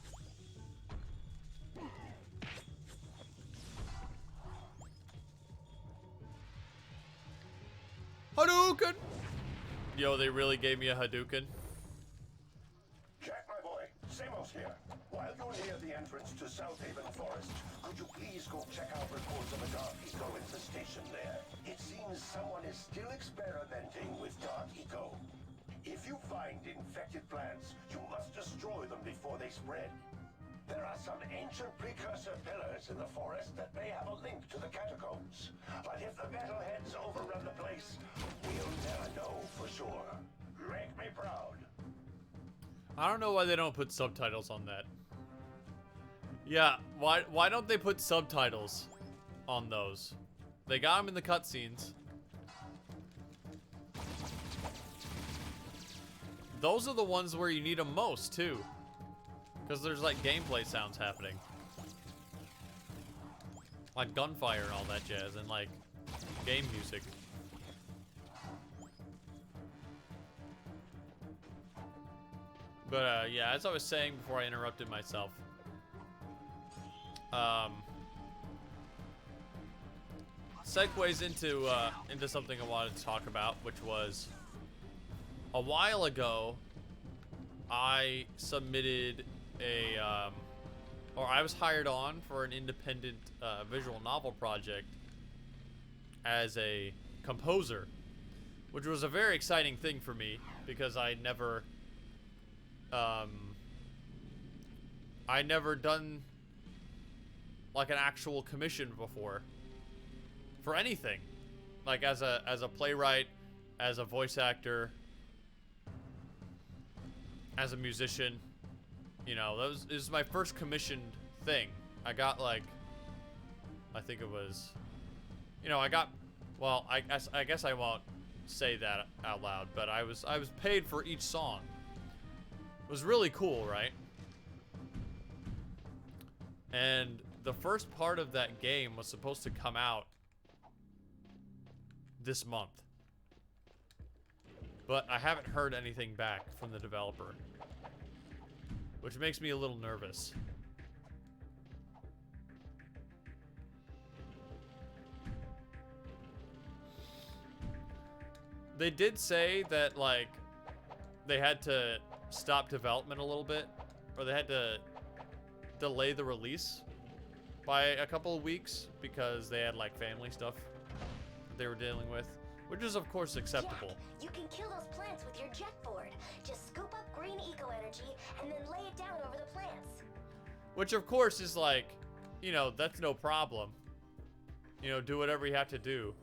Hadouken! Yo, they really gave me a Hadouken. Jack, my boy, Samos here. While you're near the entrance to South Haven Forest, could you please go check out reports of a dark eco infestation there? It seems someone is still experimenting with dark eco. If you find infected plants, you must destroy them before they spread. There are some ancient precursor pillars in the forest that may have a link to the catacombs. But if the metalheads overrun the place, we'll never know for sure. Make me proud. I don't know why they don't put subtitles on that. Yeah, why don't they put subtitles on those? They got them in the cutscenes. Those are the ones where you need them most, too. Because there's, like, gameplay sounds happening. Like gunfire and all that jazz, and, like, game music. But, yeah, as I was saying before I interrupted myself. Segues into something I wanted to talk about, which was... A while ago, I submitted or I was hired on for an independent visual novel project as a composer, which was a very exciting thing for me because I never done like an actual commission before for anything, like as a playwright, as a voice actor, as a musician. You know, this is my first commissioned thing. I got like, I think it was, you know, I got, well, I guess I won't say that out loud, but I was paid for each song. It was really cool, right? And the first part of that game was supposed to come out this month. But I haven't heard anything back from the developer, which makes me a little nervous. They did say that, like, they had to stop development a little bit, or they had to delay the release by a couple of weeks because they had, like, family stuff they were dealing with, which is, of course, acceptable. Jack, you can kill those plants with your jet board. Just scoop up green eco energy and then lay it down over the plants. Which, of course, is like, you know, that's no problem. You know, do whatever you have to do.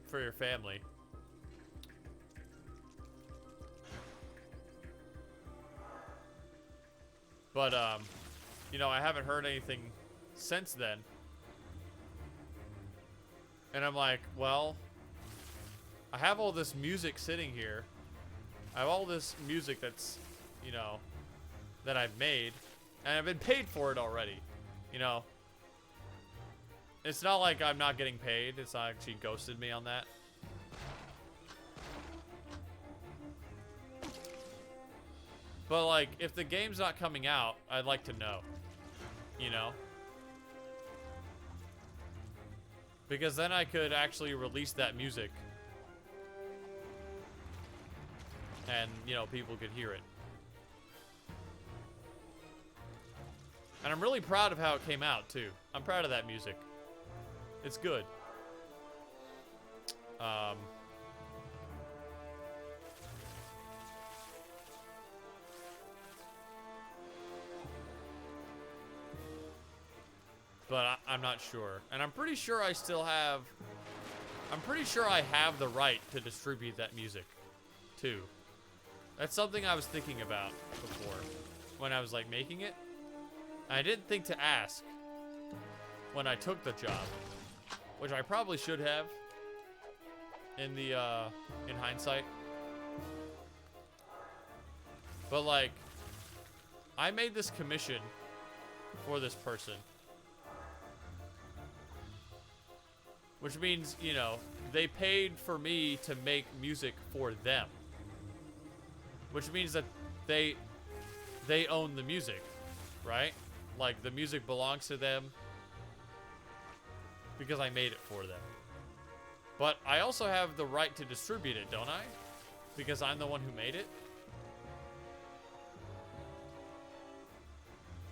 For your family. But, you know, I haven't heard anything since then. And I'm like, well, I have all this music sitting here I have all this music that's, you know, that I've made, and I've been paid for it already. You know, it's not like I'm not getting paid. It's not like she ghosted me on that. But like, if the game's not coming out, I'd like to know, you know? Because then I could actually release that music. And, you know, people could hear it. And I'm really proud of how it came out, too. I'm proud of that music. It's good. But I'm not sure. And I'm pretty sure I still have... I'm pretty sure I have the right to distribute that music, too. That's something I was thinking about before, when I was, like, making it. I didn't think to ask when I took the job, which I probably should have in the, in hindsight. But, like, I made this commission for this person. Which means, you know, they paid for me to make music for them. Which means that they own the music, right? Like, the music belongs to them because I made it for them. But I also have the right to distribute it, don't I? Because I'm the one who made it.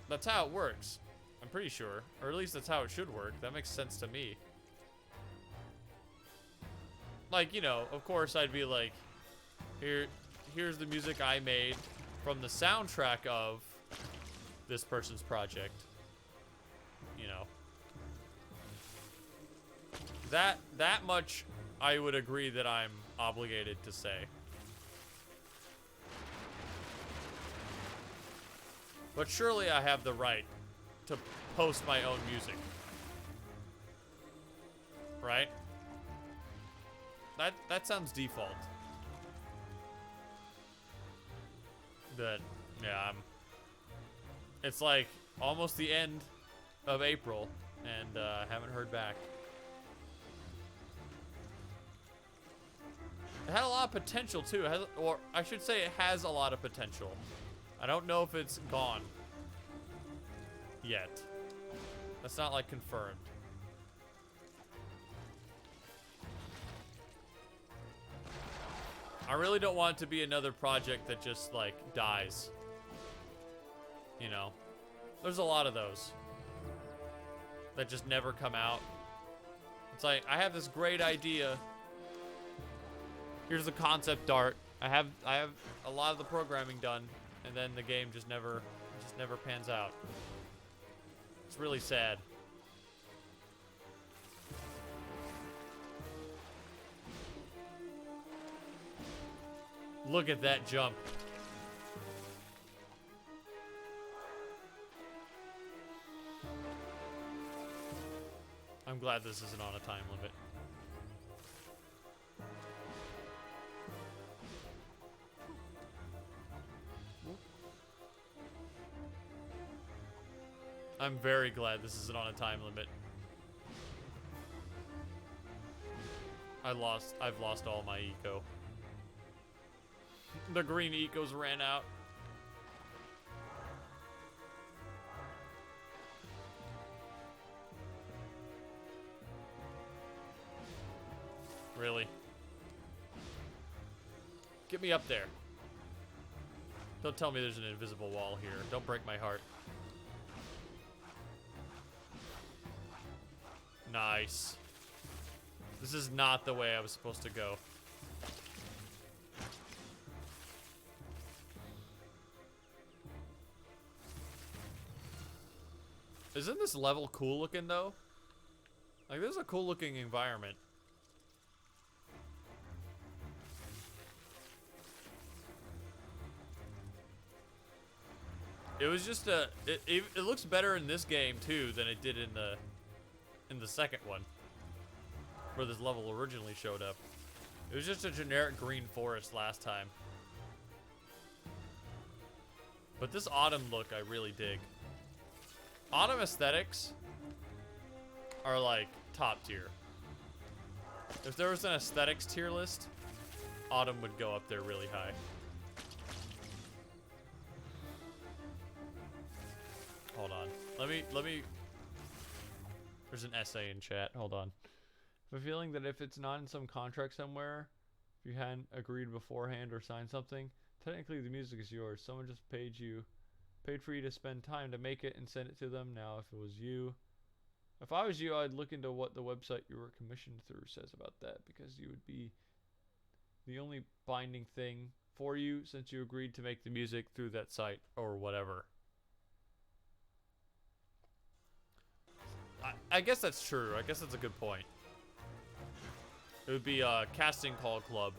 That's how it works. I'm pretty sure. Or at least that's how it should work. That makes sense to me. Like, you know, of course I'd be like, here's the music I made from the soundtrack of this person's project. You know. That much I would agree that I'm obligated to say. But surely I have the right to post my own music. Right? That sounds default. But yeah, it's like almost the end of April and haven't heard back. It had a lot of potential too, or I should say it has a lot of potential. I don't know if it's gone yet. That's not like confirmed. I really don't want it to be another project that just, like, dies. You know? There's a lot of those that just never come out. It's like, I have this great idea. Here's the concept art. I have a lot of the programming done, and then the game just never pans out. It's really sad. Look at that jump. I'm glad this isn't on a time limit. I'm very glad this isn't on a time limit. I've lost all my eco. The green ecos ran out. Really? Get me up there. Don't tell me there's an invisible wall here. Don't break my heart. Nice. This is not the way I was supposed to go. Isn't this level cool looking though? Like, this is a cool looking environment. It was just it looks better in this game too than it did in the second one, where this level originally showed up. It was just a generic green forest last time. But this autumn look, I really dig. Autumn aesthetics are like top tier. If there was an aesthetics tier list, autumn would go up there really high. Hold on. Let me. There's an essay in chat. Hold on. I have a feeling that if it's not in some contract somewhere, if you hadn't agreed beforehand or signed something, technically the music is yours. Someone just paid for you to spend time to make it and send it to them. Now, if I was you, I'd look into what the website you were commissioned through says about that, because you would be the only binding thing for you since you agreed to make the music through that site or whatever. I guess that's true. I guess that's a good point. It would be a casting call club.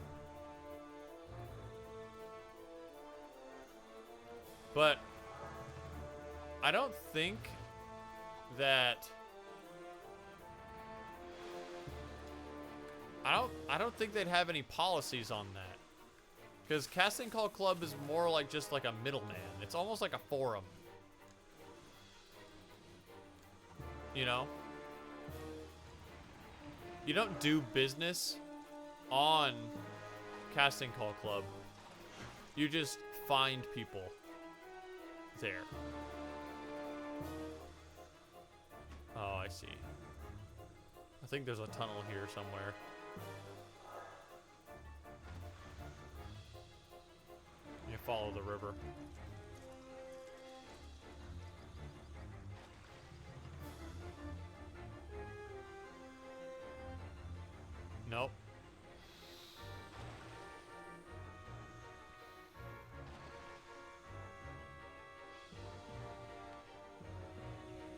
But I don't think that I don't think they'd have any policies on that. Because casting call club is more like just like a middleman. It's almost like a forum. You know? You don't do business on casting call club. You just find people there. Oh, I see. I think there's a tunnel here somewhere. You follow the river. Nope.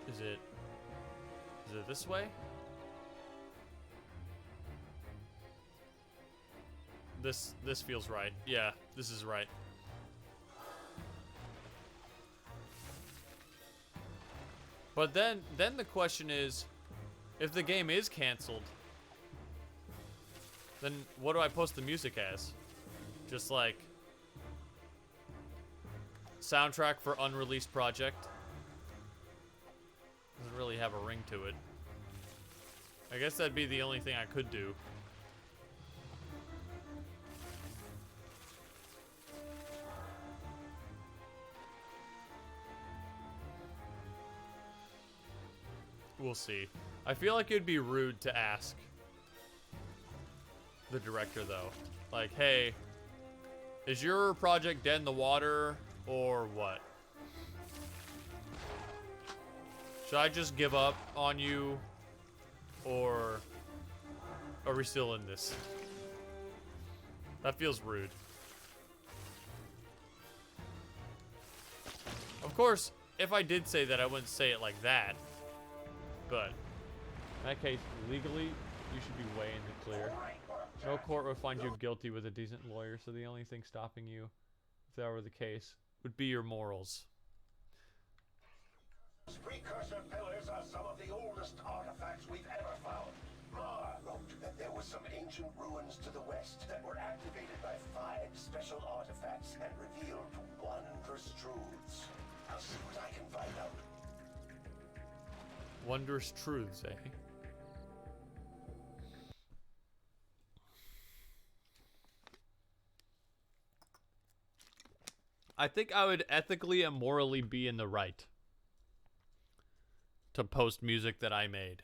Is it this way? This feels right. Yeah, this is right. But then the question is, if the game is canceled, then what do I post the music as? Just like soundtrack for unreleased project? Doesn't really have a ring to it. I guess that'd be the only thing I could do. We'll see. I feel like it'd be rude to ask the director, though. Like, hey, is your project dead in the water, or what? Should I just give up on you, or are we still in this? That feels rude. Of course, if I did say that, I wouldn't say it like that. But in that case, legally, you should be way in the clear. No court would find you guilty with a decent lawyer, so the only thing stopping you, if that were the case, would be your morals. Precursor pillars are some of the oldest artifacts we've ever found. Mar wrote that there were some ancient ruins to the west that were activated by 5 special artifacts and revealed wondrous truths. I'll see what I can find out. Wondrous truths, eh? I think I would ethically and morally be in the right to post music that I made.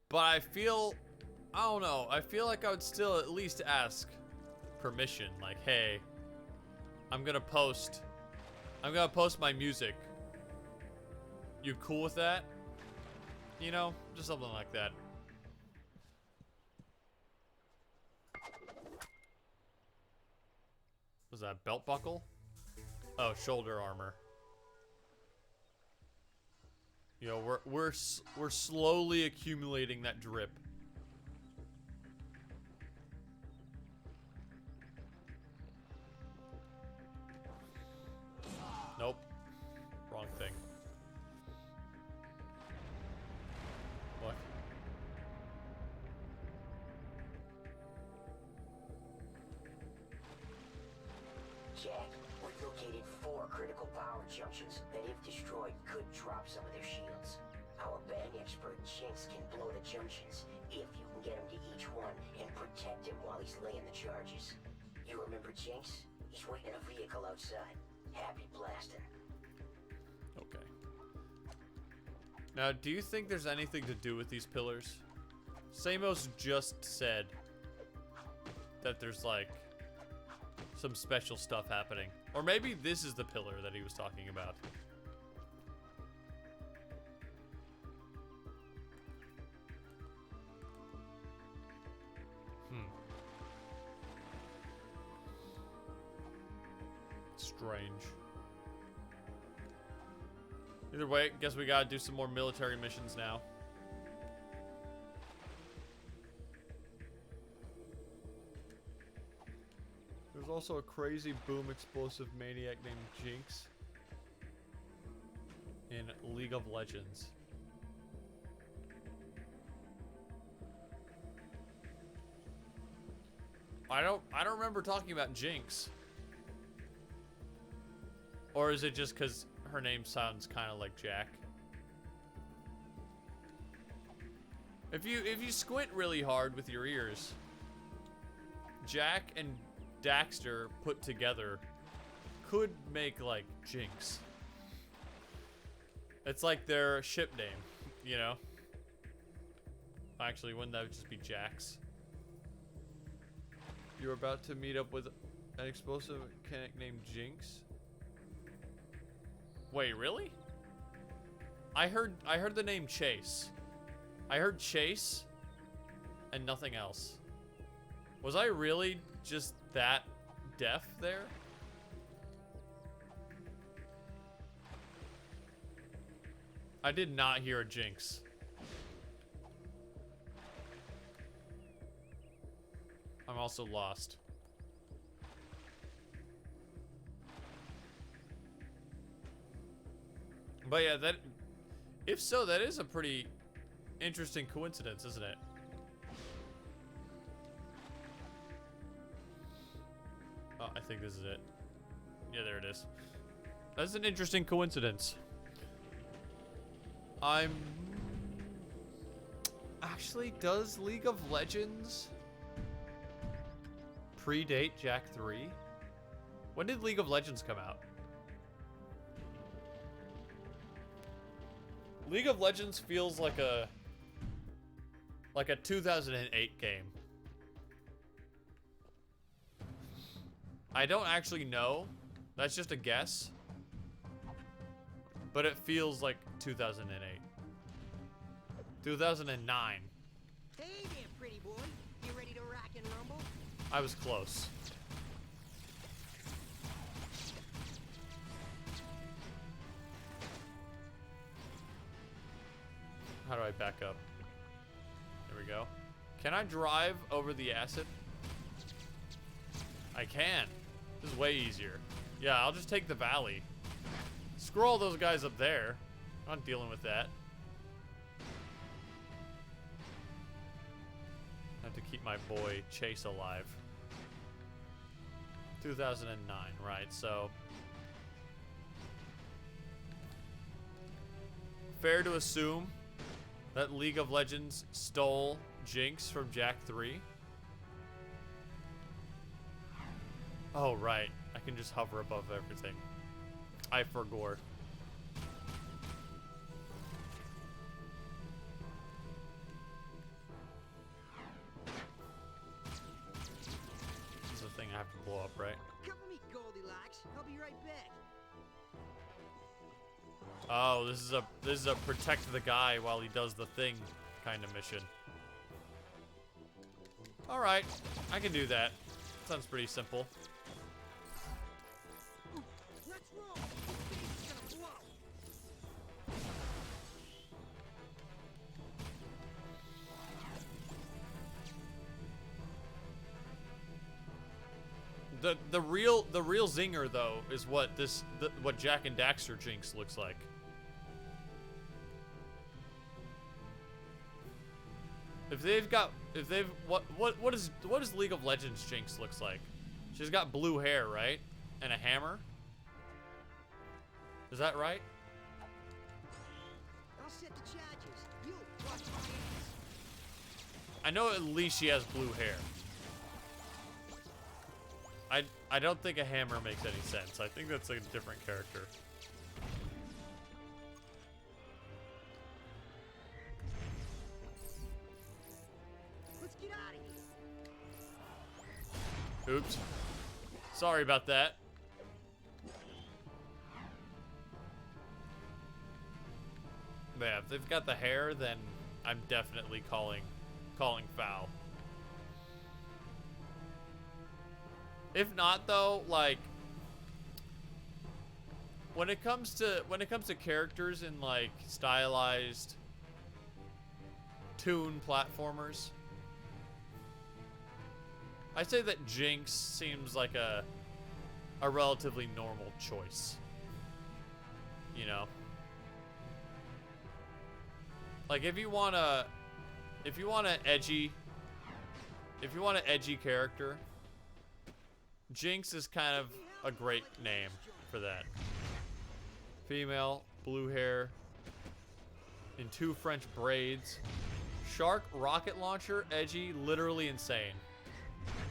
But I don't know, I feel like I would still at least ask permission. Like, hey, I'm gonna post my music. You cool with that? You know, just something like that. Was that belt buckle? Oh, shoulder armor. Yo, we're slowly accumulating that drip. Nope. Wrong thing. What? critical power junctions that, if destroyed, could drop some of their shields. Our bang expert Jinx can blow the junctions if you can get him to each one and protect him while he's laying the charges. You remember Jinx? He's waiting in a vehicle outside. Happy blasting. Okay. Now, do you think there's anything to do with these pillars? Samos just said that there's like some special stuff happening. Or maybe this is the pillar that he was talking about. Strange. Either way, guess we gotta do some more military missions now. There's also a crazy boom explosive maniac named Jinx in League of Legends. I don't remember talking about Jinx. Or is it just because her name sounds kind of like Jack? If you squint really hard with your ears, Jack and Daxter put together could make like Jinx. It's like their ship name, you know? Actually, wouldn't that just be Jax? You're about to meet up with an explosive mechanic named Jinx? Wait, really? I heard the name Chase. I heard Chase and nothing else. Was I really just that deaf there? I did not hear a Jinx. I'm also lost. But yeah, that, if so, that is a pretty interesting coincidence, isn't it? Oh, I think this is it. Yeah, there it is. That's an interesting coincidence. Actually, does League of Legends predate Jak 3? When did League of Legends come out? League of Legends feels like a 2008 game. I don't actually know. That's just a guess. But it feels like 2008. 2009. Hey there, pretty boy. You ready to rock and rumble? I was close. How do I back up? There we go. Can I drive over the acid? I can. This is way easier. Yeah, I'll just take the valley. Screw all those guys up there. I'm not dealing with that. I have to keep my boy Chase alive. 2009, right, so. Fair to assume that League of Legends stole Jinx from Jak 3. Oh, right. I can just hover above everything. I forgot. This is the thing I have to blow up, right? Come with me, Goldilocks. I'll be right back. Oh, this is a protect the guy while he does the thing kind of mission. All right, I can do that. Sounds pretty simple. Let's roll. This baby's gonna blow. The real zinger though is what what Jak and Daxter Jinx looks like. What does League of Legends Jinx looks like? She's got blue hair, right? And a hammer. Is that right? I'll set the charges. You watch my ass. I know at least she has blue hair. I don't think a hammer makes any sense. I think that's a different character. Let's get out of here. Oops. Sorry about that. But yeah, if they've got the hair, then I'm definitely calling foul. If not, though, like when it comes to characters in like stylized toon platformers, I'd say that Jinx seems like a relatively normal choice. You know? Like if you want an edgy character, Jinx is kind of a great name for that. Female, blue hair, in 2 French braids. Shark rocket launcher, edgy, literally insane.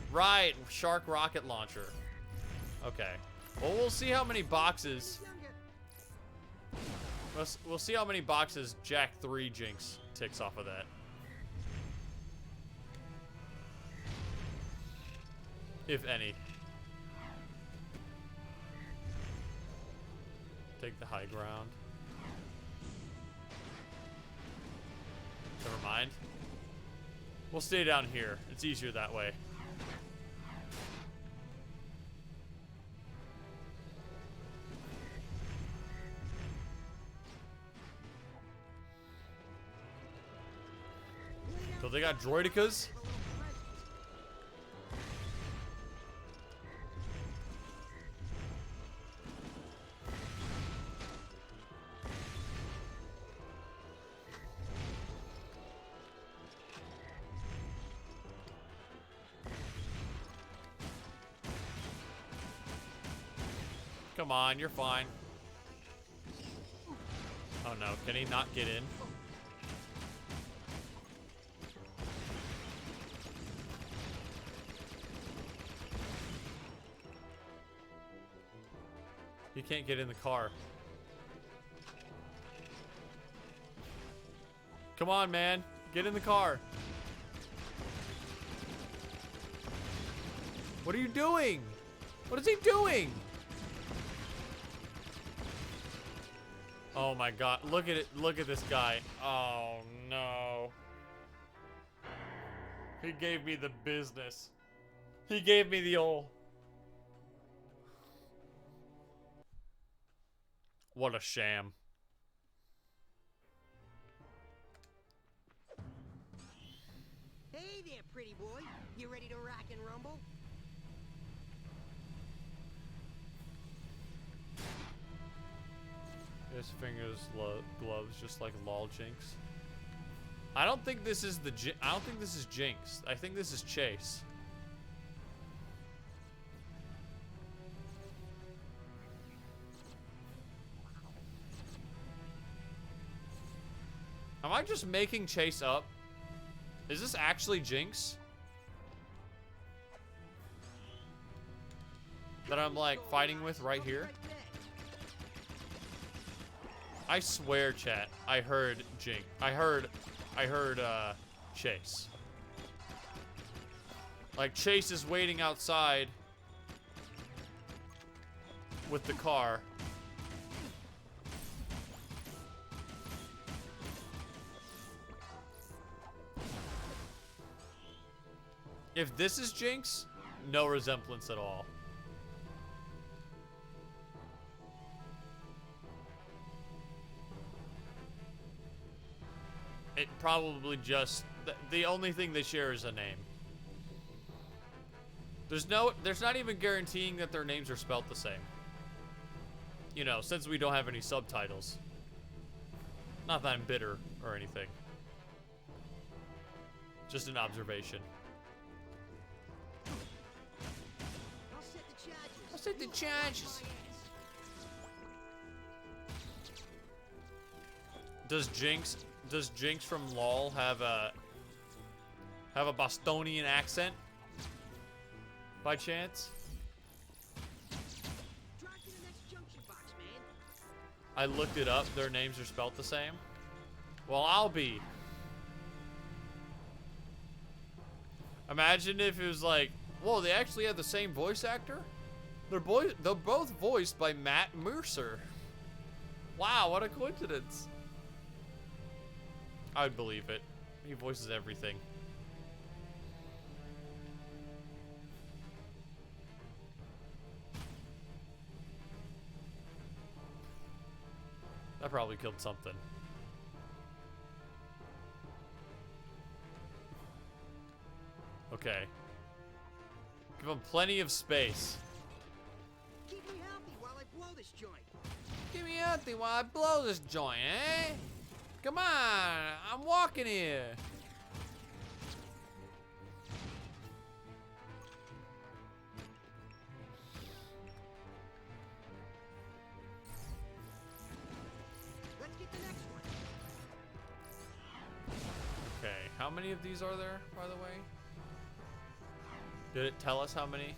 Right, shark rocket launcher. Okay. Well, we'll see how many boxes. We'll see how many boxes Jack 3 Jinx ticks off of that. If any. Take the high ground. Never mind. We'll stay down here. It's easier that way. So they got droidicas? Come on, you're fine. Oh no, can he not get in? He can't get in the car. Come on, man. Get in the car. What are you doing? What is he doing? Oh my god, look at it, look at this guy. Oh no. He gave me the business. He gave me the old. What a sham. Hey there, pretty boy. You ready to rock and rumble? His fingers, gloves, just like lol Jinx. I don't think this is I don't think this is Jinx. I think this is Chase. Am I just making Chase up? Is this actually Jinx? That I'm like fighting with right here? I swear, chat, I heard Jinx. I heard Chase. Like Chase is waiting outside with the car. If this is Jinx, no resemblance at all. It probably just, the only thing they share is a name. There's not even guaranteeing that their names are spelt the same. You know, since we don't have any subtitles. Not that I'm bitter or anything. Just an observation. I'll set the charges. I'll set the charges. Does Jinx from LOL have a Bostonian accent? By chance? Drive to the next junction box, man. I looked it up. Their names are spelt the same. Well, I'll be. Imagine if it was like, whoa, they actually have the same voice actor? They're both voiced by Matt Mercer. Wow, what a coincidence. I'd believe it. He voices everything. That probably killed something. Okay. Give him plenty of space. Keep me healthy while I blow this joint. Give me healthy while I blow this joint, eh? Come on, I'm walking here. Let's get the next one. Okay, how many of these are there, by the way? Did it tell us how many?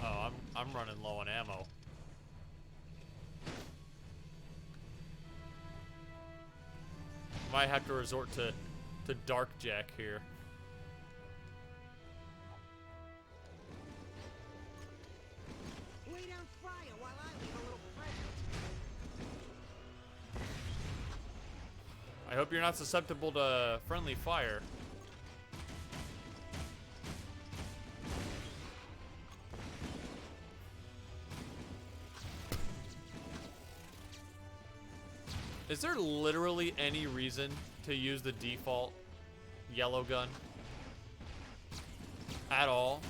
Oh, I'm running low on ammo. Might have to resort to Dark Jack here. Lay down fire while I leave a little present. I hope you're not susceptible to friendly fire. Is there literally any reason to use the default yellow gun? At all?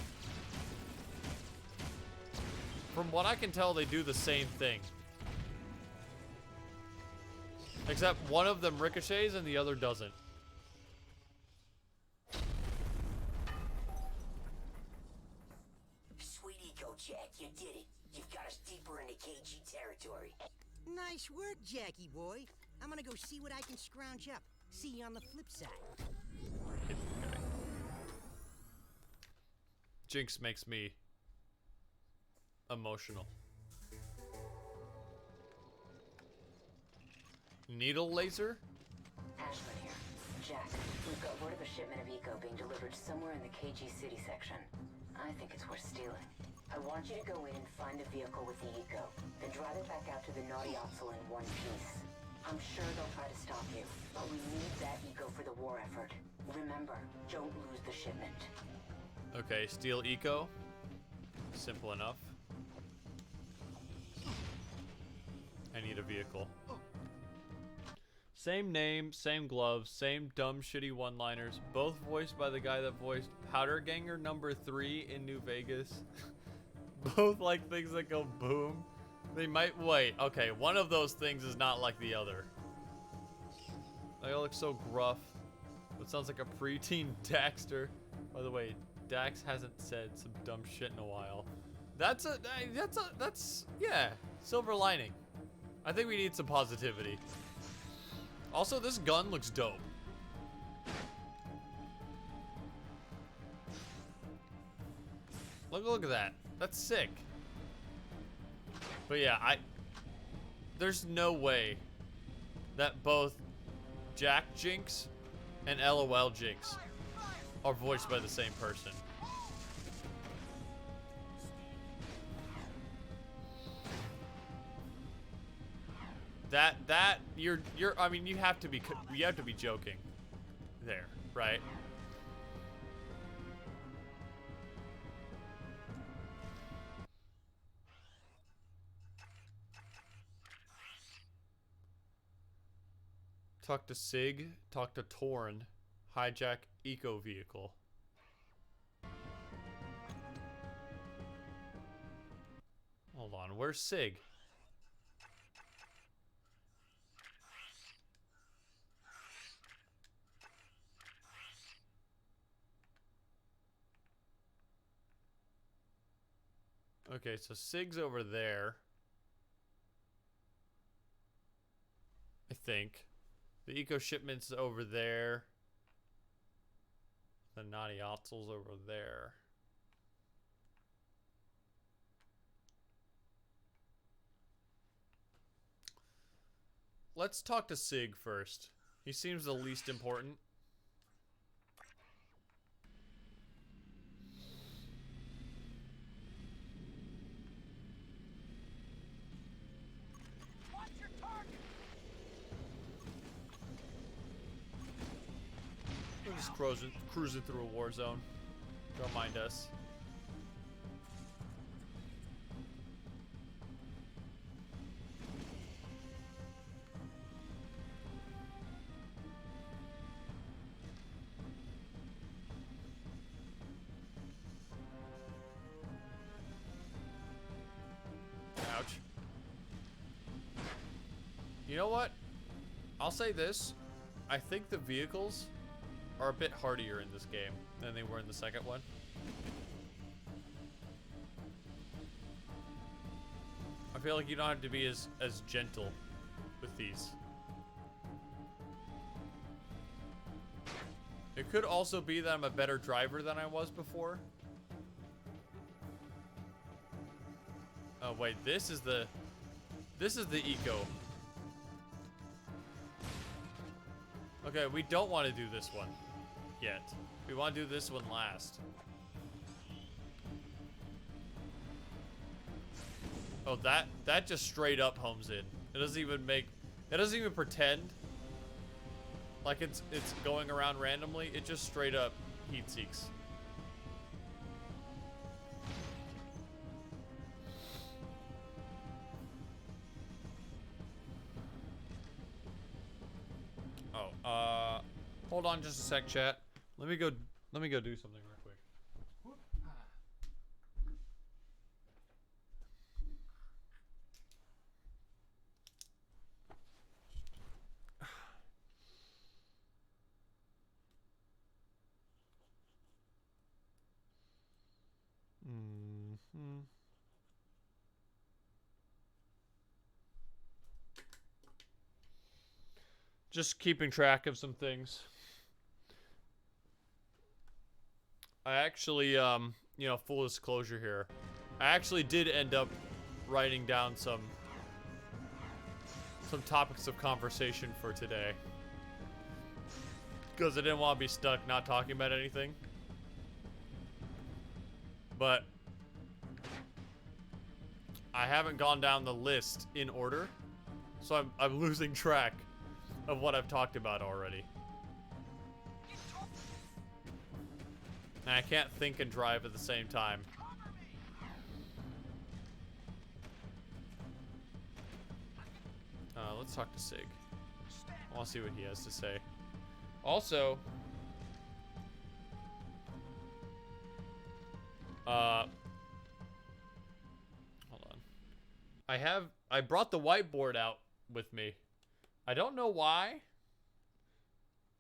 From what I can tell, they do the same thing. Except one of them ricochets and the other doesn't. Sweet eco, Jack, you did it. You've got us deeper into KG territory. Nice work, Jackie boy. I'm gonna go see what I can scrounge up. See you on the flip side. Okay. Jinx makes me emotional. Needle laser? Ashland here. Jack, we've got word of a shipment of eco being delivered somewhere in the KG City section. I think it's worth stealing. I want you to go in and find the vehicle with the eco, then drive it back out to the Naughty Oxel in one piece. I'm sure they'll try to stop you, but we need that eco for the war effort. Remember, don't lose the shipment. Okay, steal eco. Simple enough. I need a vehicle. Same name, same gloves, same dumb shitty one-liners, both voiced by the guy that voiced Powder Ganger #3 in New Vegas. Both like things that go boom. They might wait. Okay, one of those things is not like the other. They all look so gruff. It sounds like a preteen Daxter. By the way, Dax hasn't said some dumb shit in a while. That's yeah, silver lining. I think we need some positivity. Also, this gun looks dope. Look at that. That's sick. But yeah, there's no way that both Jack Jinx and LOL Jinx are voiced by the same person. I mean, you have to be joking there, right? Talk to Sig, talk to Torn, hijack eco vehicle. Hold on, where's Sig? Okay, so Sig's over there. think. The eco shipment's over there. The naughty Otzel's over there. Let's talk to Sig first. He seems the least important. Watch your target. We're just cruising through a war zone. Don't mind us. Ouch. You know what? I'll say this. I think the vehicles are a bit hardier in this game than they were in the second one. I feel like you don't have to be as gentle with these. It could also be that I'm a better driver than I was before. Oh wait, this is the eco. Okay, we don't want to do this one yet. We want to do this one last. Oh, that just straight up homes in. It doesn't even pretend like it's going around randomly. It just straight up heat seeks. Oh, hold on just a sec, chat. Let me go do something real quick. Just keeping track of some things. I actually, you know, full disclosure here. I actually did end up writing down some topics of conversation for today. Because I didn't want to be stuck not talking about anything. But I haven't gone down the list in order. So I'm losing track of what I've talked about already. And I can't think and drive at the same time. Let's talk to Sig. I want to see what he has to say. Also, hold on. I brought the whiteboard out with me. I don't know why.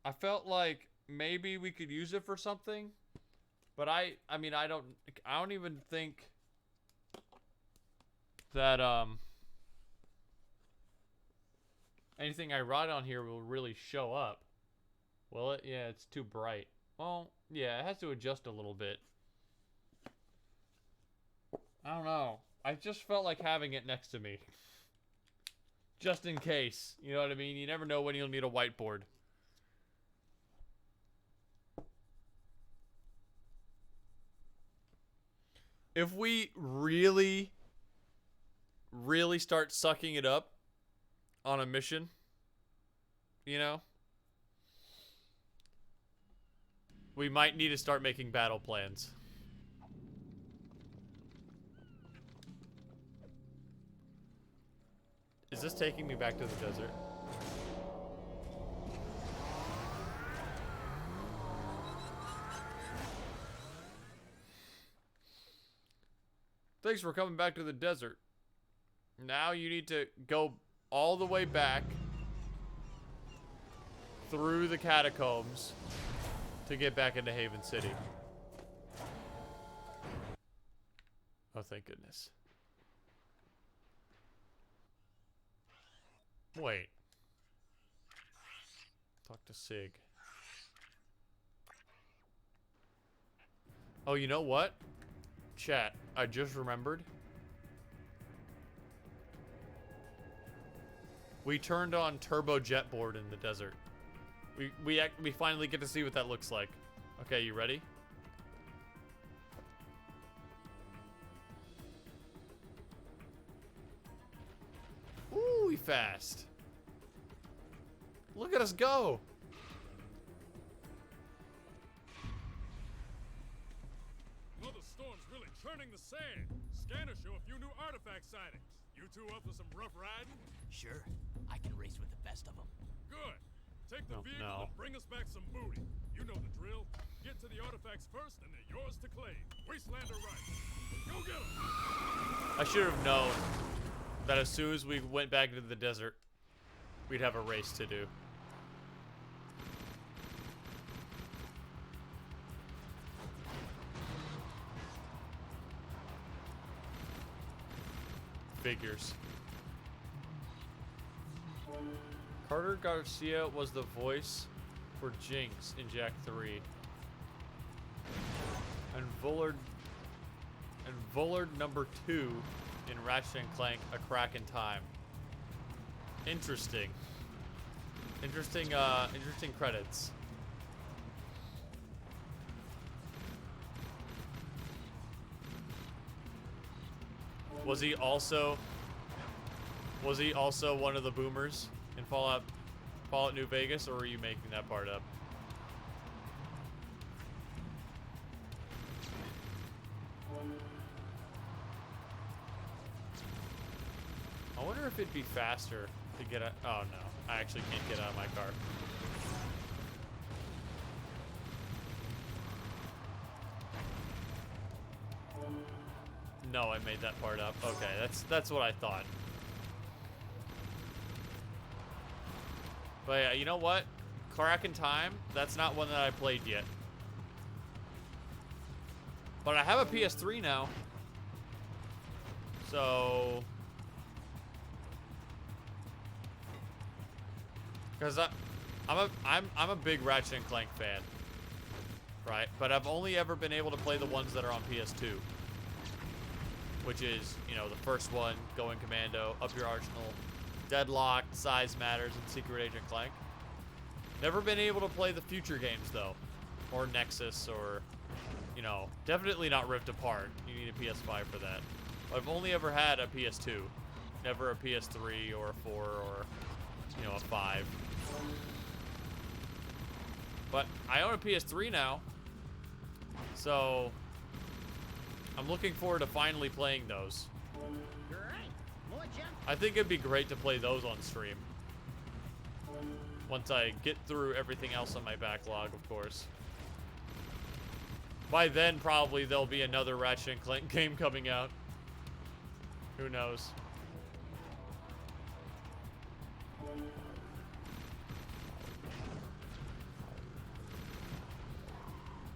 I felt like maybe we could use it for something, but I mean, I don't even think that anything I write on here will really show up. Will it? Yeah, it's too bright. Well, yeah, it has to adjust a little bit. I don't know. I just felt like having it next to me. Just in case. You know what I mean? You never know when you'll need a whiteboard. If we really, really start sucking it up on a mission, you know, we might need to start making battle plans. Is this taking me back to the desert? Thanks for coming back to the desert. Now you need to go all the way back through the catacombs to get back into Haven City. Oh, thank goodness. Wait. Talk to Sig. Oh, you know what? Chat, I just remembered. We turned on turbo jetboard in the desert. We finally get to see what that looks like. Okay, you ready? Ooh, we fast. Look at us go. Mother Storm's really churning the sand. Scanners show a few new artifact sightings. You two up for some rough riding? Sure. I can race with the best of them. Good. Take the Oh, vehicle no. and bring us back some booty. You know the drill. Get to the artifacts first, and they're yours to claim. Wasteland or right. Go get them! I should have known that as soon as we went back into the desert, we'd have a race to do. Figures. Carter Garcia was the voice for Jinx in Jak 3. And Vullard number 2 in Ratchet and Clank: A Crack in Time. Interesting. Interesting credits. Was he also one of the boomers in Fallout New Vegas, or are you making that part up? I wonder if it'd be faster to get out. Oh no, I actually can't get out of my car. No, I made that part up. Okay, that's what I thought. But yeah, you know what? Crack in Time, that's not one that I played yet. But I have a PS3 now. So, because I'm a big Ratchet and Clank fan, right? But I've only ever been able to play the ones that are on PS2, which is, you know, the first one, Going Commando, Up Your Arsenal, Deadlocked, Size Matters, and Secret Agent Clank. Never been able to play the future games though, or Nexus, or, you know, definitely not Rift Apart. You need a PS5 for that. I've only ever had a PS2, never a PS3 or a 4 or, you know, a 5. But I own a PS3 now, so I'm looking forward to finally playing those. I think it'd be great to play those on stream. Once I get through everything else on my backlog, of course. By then, probably there'll be another Ratchet and Clank game coming out. Who knows?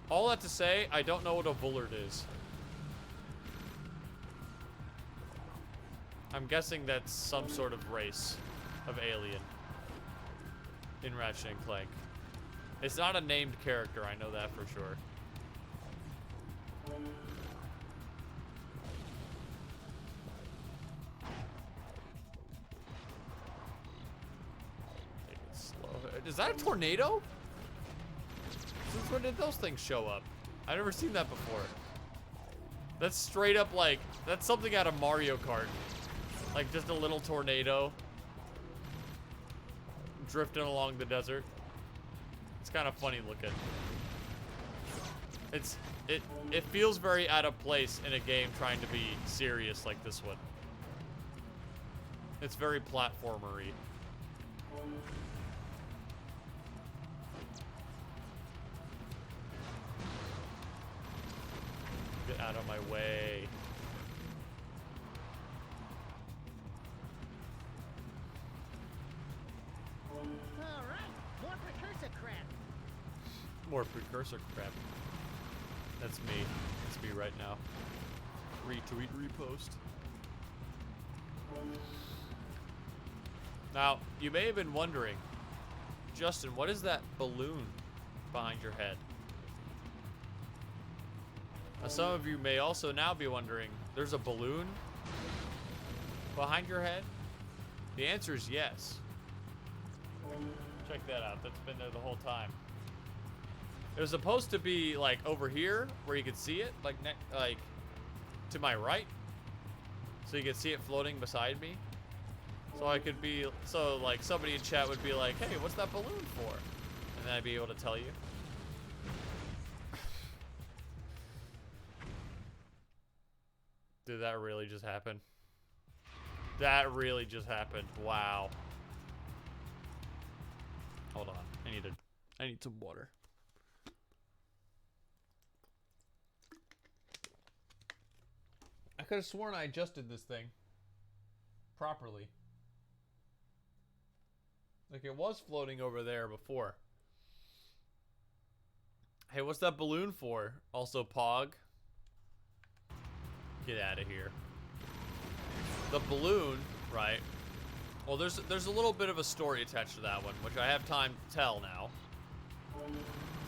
All that to say, I don't know what a Vullard is. I'm guessing that's some sort of race of alien in Ratchet and Clank. It's not a named character, I know that for sure. Take it slow. Is that a tornado? Since when did those things show up? I've never seen that before. That's straight up like, that's something out of Mario Kart. Like just a little tornado drifting along the desert. It's kind of funny looking. It feels very out of place in a game trying to be serious like this one. It's very platformery. Get out of my way. More precursor crap. That's me. That's me right now. Retweet, repost. Now, you may have been wondering, Justin, what is that balloon behind your head? Now, some of you may also now be wondering, there's a balloon behind your head? The answer is yes. Check that out. That's been there the whole time. It was supposed to be like over here where you could see it, like to my right. So you could see it floating beside me. So I could be, so like somebody in chat would be like, hey, what's that balloon for? And then I'd be able to tell you. Did that really just happen? That really just happened. Wow. Hold on. I need some water. I could have sworn I adjusted this thing properly. Like it was floating over there before. Hey, what's that balloon for? Also, Pog. Get out of here. The balloon, right? Well, there's a little bit of a story attached to that one, which I have time to tell now.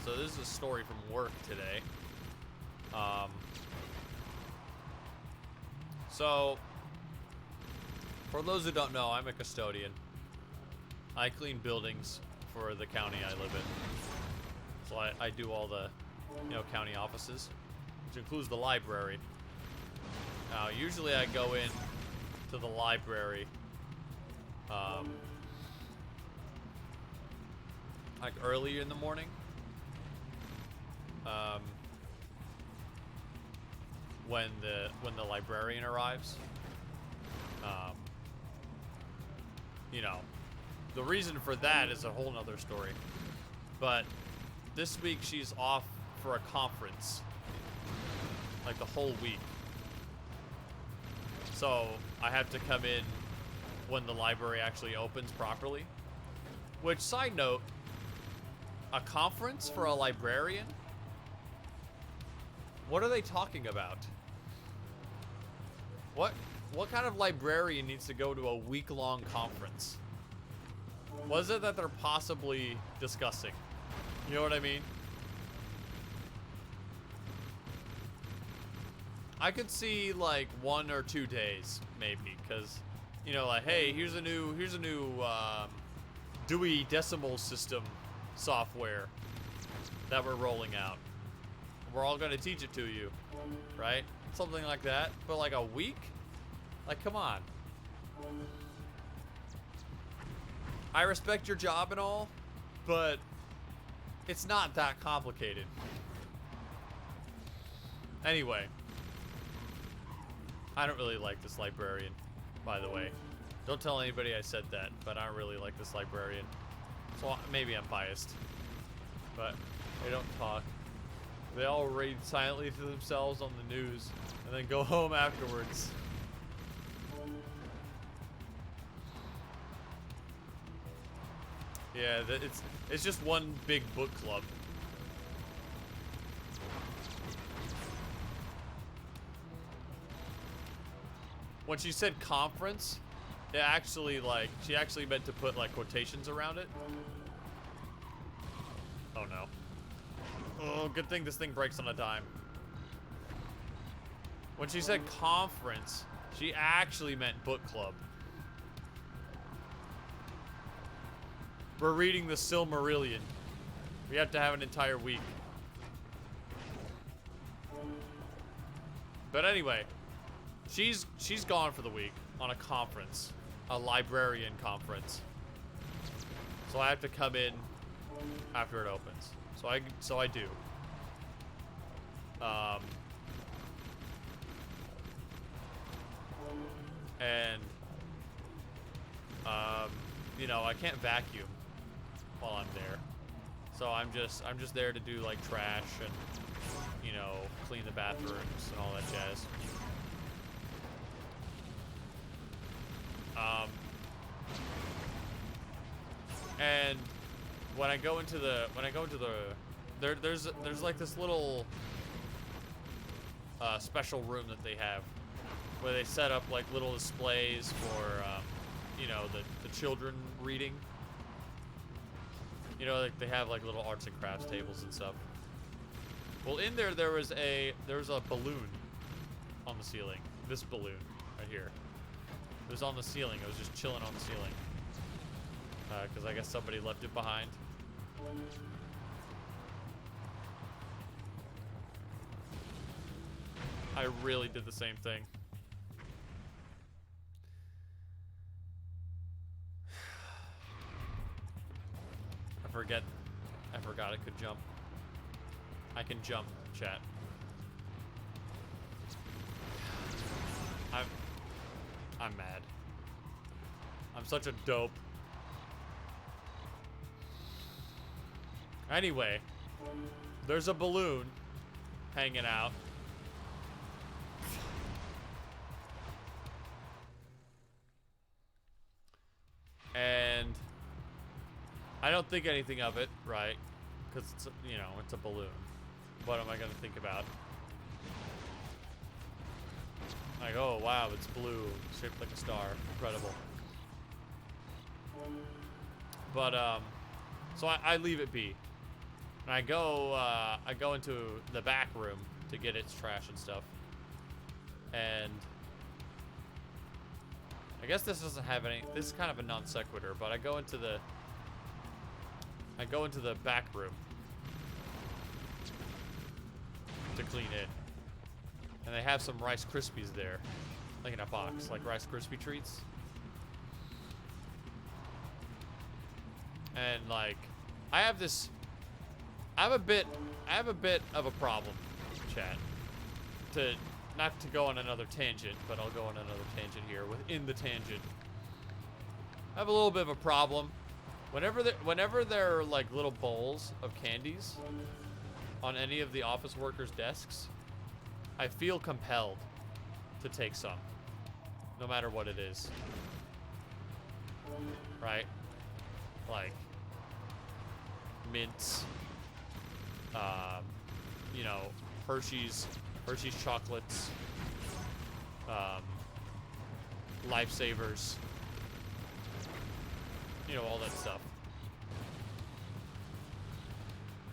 So this is a story from work today. So, for those who don't know, I'm a custodian. I clean buildings for the county I live in. So I do all the, county offices, which includes the library. Now, usually I go in to the library, like early in the morning. When the librarian arrives. The reason for that is a whole nother story. But this week she's off for a conference. Like the whole week. So I have to come in when the library actually opens properly. Which, side note, a conference for a librarian? What are they talking about? What kind of librarian needs to go to a week-long conference? What is it that they're possibly discussing? You know what I mean? I could see like 1 or 2 days, maybe, because, like, hey, here's a new Dewey Decimal System software that we're rolling out. We're all gonna teach it to you, right? Something like that. But like a week? Like, come on. I respect your job and all, but it's not that complicated. Anyway, I don't really like this librarian, by the way. Don't tell anybody I said that, but I don't really like this librarian. So maybe I'm biased, but they don't talk. They all read silently to themselves on the news and then go home afterwards. Yeah, it's just one big book club. When she said conference, it actually, she actually meant to put like quotations around it. Oh no. Oh, good thing this thing breaks on a dime. When she said conference, she actually meant book club. We're reading the Silmarillion. We have to have an entire week. But anyway, she's gone for the week on a conference, a librarian conference. So I have to come in after it opens. So I do. I can't vacuum while I'm there. So I'm just there to do like trash and clean the bathrooms and all that jazz. And when I go into the there's like this little special room that they have where they set up like little displays for the children reading. You know, like they have like little arts and crafts tables and stuff. Well, in there, there was a balloon on the ceiling. This balloon right here. It was on the ceiling. It was just chilling on the ceiling. Because I guess somebody left it behind. I really did the same thing. I forgot it could jump. I can jump, chat. I'm mad. I'm such a dope. Anyway, there's a balloon hanging out. And I don't think anything of it, right? Because it's, you know, it's a balloon. What am I gonna think about? Like, oh wow, it's blue, shaped like a star, incredible. But so I leave it be, and I go into the back room to get its trash and stuff, and I guess this doesn't have any. This is kind of a non sequitur, but I go into the back room to clean it, and they have some Rice Krispies there, like in a box, like Rice Krispie treats. And like, I have a bit of a problem, chat. Not to go on another tangent, but I'll go on another tangent here within the tangent. I have a little bit of a problem. Whenever there are like little bowls of candies on any of the office workers' desks, I feel compelled to take some, no matter what it is. Right? Like mints, you know, Hershey's chocolates, Lifesavers, you know, all that stuff.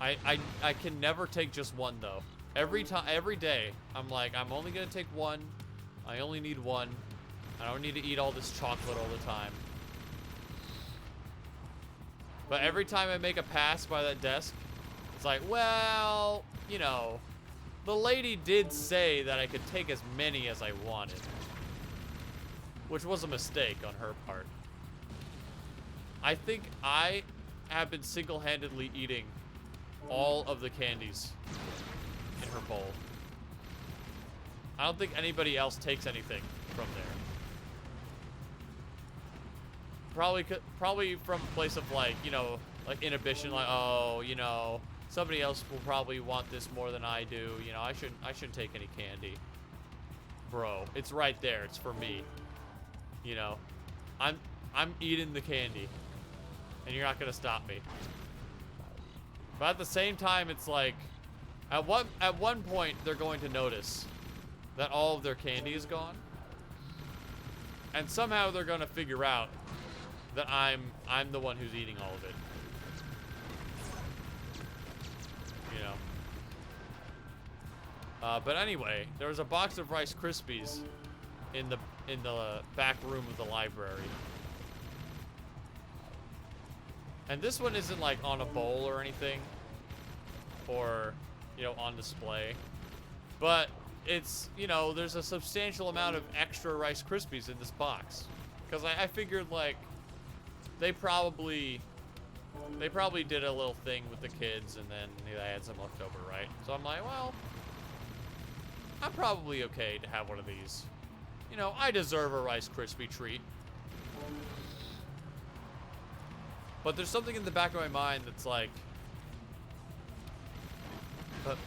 I can never take just one though. Every day, I'm like, I'm only gonna take one. I only need one. I don't need to eat all this chocolate all the time. But every time I make a pass by that desk, it's like, well, you know, the lady did say that I could take as many as I wanted, which was a mistake on her part. I think I have been single-handedly eating all of the candies in her bowl. I don't think anybody else takes anything from there. Probably from a place of like, you know, like inhibition, like, oh, you know, somebody else will probably want this more than I do. You know, I shouldn't take any candy. Bro, it's right there. It's for me. You know, I'm eating the candy, and you're not gonna stop me. But at the same time, it's like, at one point they're going to notice that all of their candy is gone, and somehow they're gonna figure out that I'm the one who's eating all of it. You know. But anyway, there was a box of Rice Krispies in the back room of the library. And this one isn't like on a bowl or anything, or, you know, on display. But it's, you know, there's a substantial amount of extra Rice Krispies in this box. Because I figured, like, they probably did a little thing with the kids, and then they had some left over, right? So I'm like, well, I'm probably okay to have one of these. You know, I deserve a Rice Krispie treat. But there's something in the back of my mind that's like, but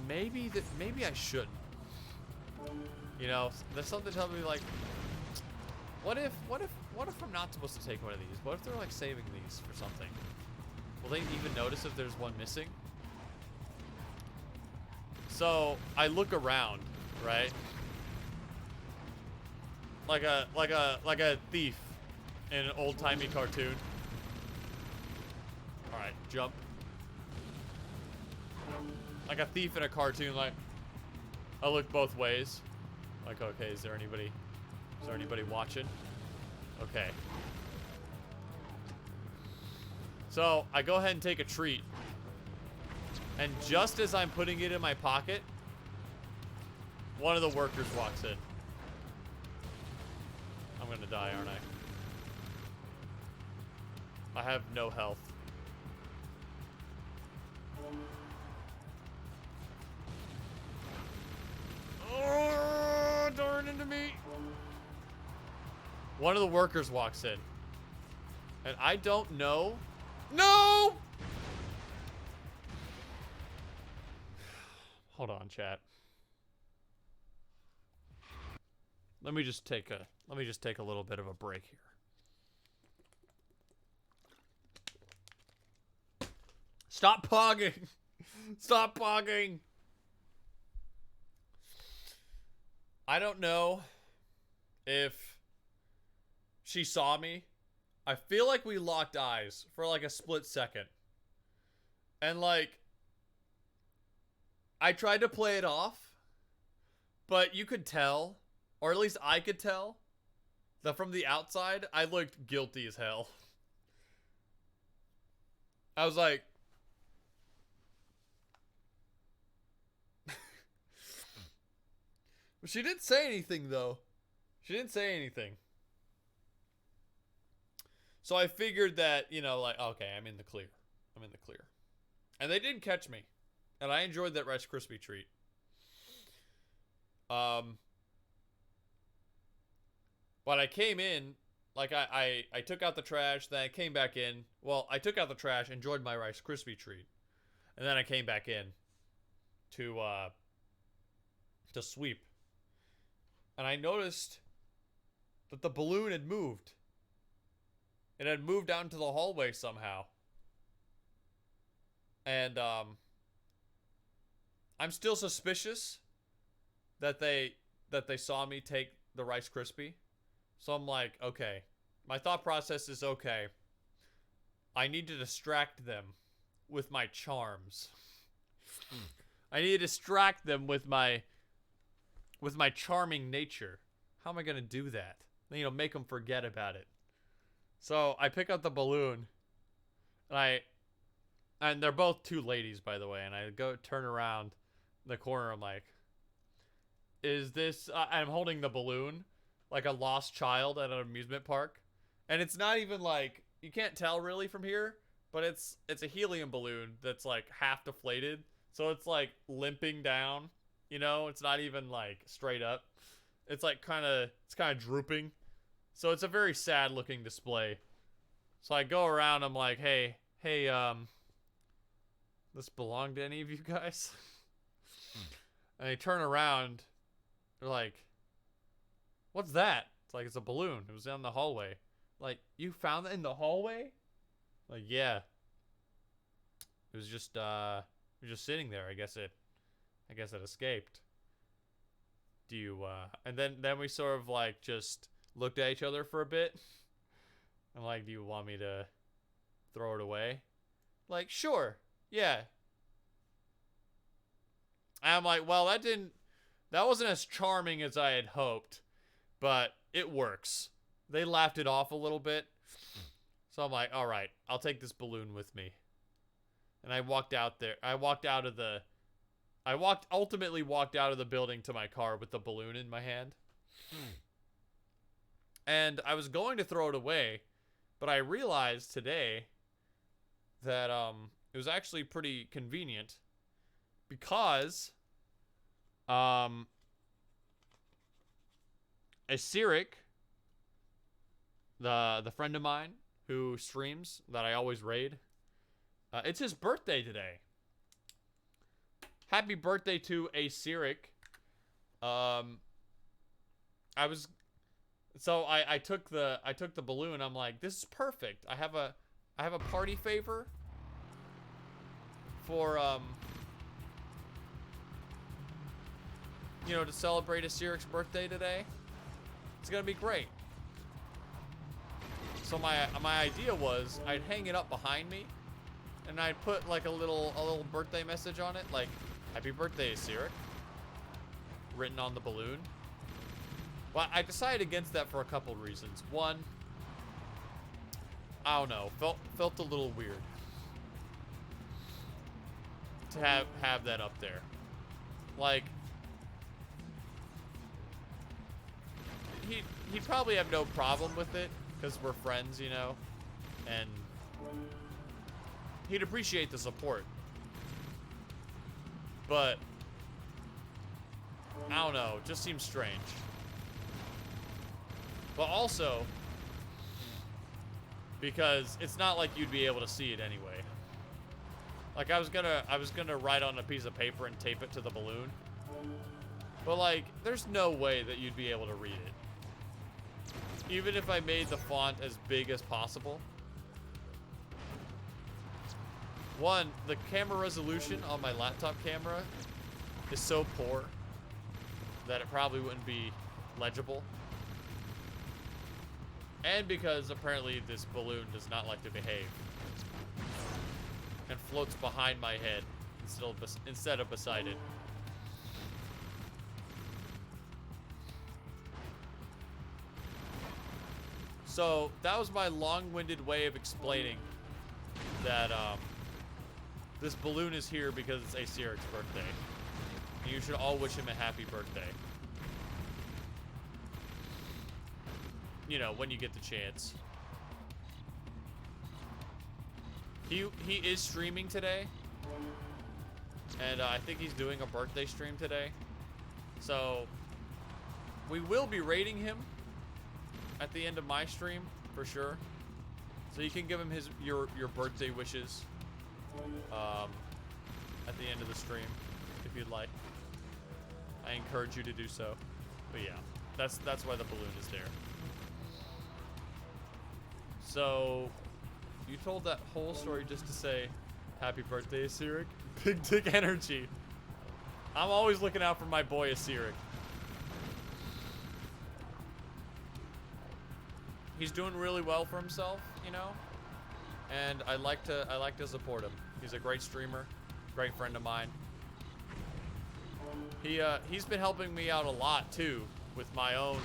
maybe I shouldn't. You know, there's something telling me like, what if I'm not supposed to take one of these? What if they're like saving these for something? Will they even notice if there's one missing? So I look around, right? Like a thief in an old-timey cartoon. All Alright, jump. Like a thief in a cartoon, like, I look both ways. Like, okay, is there anybody watching? Okay. So, I go ahead and take a treat. And just as I'm putting it in my pocket, one of the workers walks in. I'm gonna die, aren't I? I have no health. Oh, darn into me. One of the workers walks in. And I don't know. No! Hold on, chat. Let me just take a little bit of a break here. Stop pogging. Stop pogging. I don't know if she saw me. I feel like we locked eyes for like a split second. And like, I tried to play it off, but you could tell, or at least I could tell, that from the outside, I looked guilty as hell. I was like, she didn't say anything though. She didn't say anything. So I figured that, you know, like, okay, I'm in the clear. I'm in the clear. And they didn't catch me. And I enjoyed that Rice Krispie treat. But I came in, like, I took out the trash, then I came back in. Well, I took out the trash, enjoyed my Rice Krispie treat. And then I came back in to sweep. And I noticed that the balloon had moved. It had moved out into the hallway somehow. And, I'm still suspicious that they saw me take the Rice Krispie. So I'm like, okay. My thought process is, okay, I need to distract them with my charms. I need to distract them with my charming nature. How am I going to do that? You know, make them forget about it. So I pick up the balloon, and they're both two ladies, by the way, and I go turn around the corner. I'm like, is this, I'm holding the balloon like a lost child at an amusement park. And it's not even like, you can't tell really from here, but it's a helium balloon that's like half deflated. So it's like limping down, you know, it's not even like straight up. It's like it's kind of drooping. So it's a very sad looking display. So I go around, I'm like, hey, this belong to any of you guys? And they turn around, they're like, what's that? It's like, it's a balloon. It was down the hallway. Like, you found it in the hallway? Like, yeah. It was just sitting there. I guess it escaped. Do you, and then we sort of like just looked at each other for a bit. I'm like, do you want me to throw it away? Like, sure. Yeah. And I'm like, well, that wasn't as charming as I had hoped, but it works. They laughed it off a little bit. So I'm like, all right, I'll take this balloon with me. And I walked out there. Ultimately walked out of the building to my car with the balloon in my hand. And I was going to throw it away, but I realized today that it was actually pretty convenient because a Cyric, the friend of mine who streams that I always raid, it's his birthday today. Happy birthday to a Cyric. I took the balloon. I'm like, this is perfect. I have a party favor for to celebrate a Cyric's birthday today. It's gonna be great. So my idea was I'd hang it up behind me, and I put like a little birthday message on it, like "Happy birthday, Sirik," written on the balloon. Well, I decided against that for a couple reasons. One, I don't know, felt a little weird to have that up there. Like, he'd probably have no problem with it because we're friends, you know, and he'd appreciate the support. But I don't know, it just seems strange. But also, because it's not like you'd be able to see it anyway. Like I was gonna write on a piece of paper and tape it to the balloon. But like, there's no way that you'd be able to read it. Even if I made the font as big as possible. One, the camera resolution on my laptop camera is so poor that it probably wouldn't be legible. And because apparently this balloon does not like to behave and floats behind my head instead of beside it. So that was my long-winded way of explaining that this balloon is here because it's Asiric's birthday. And you should all wish him a happy birthday. You know, when you get the chance. He is streaming today. And I think he's doing a birthday stream today. So we will be rating him at the end of my stream for sure. So you can give him your birthday wishes at the end of the stream if you'd like. I encourage you to do so. But yeah, that's why the balloon is there. So, you told that whole story just to say, happy birthday, Asirik? Big dick energy. I'm always looking out for my boy, Asirik. He's doing really well for himself, you know? And I like to support him. He's a great streamer, great friend of mine. He's been helping me out a lot, too, with my own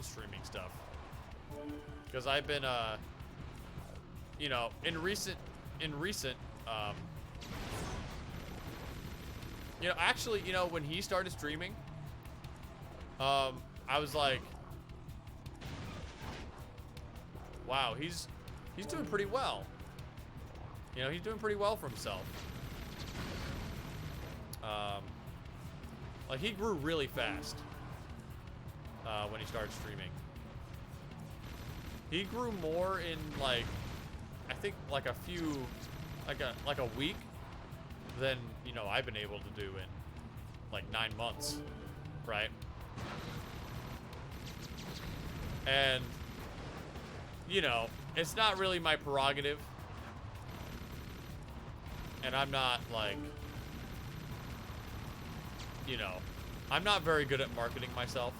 streaming stuff. Because I've been, you know, in recent, you know, actually, you know, when he started streaming, I was like, wow, he's doing pretty well. You know, he's doing pretty well for himself. Like, he grew really fast when he started streaming. He grew more in, like, I think, like a few, like a week than, you know, I've been able to do in, like, 9 months, right? And, you know, it's not really my prerogative. And I'm not, like, you know, I'm not very good at marketing myself.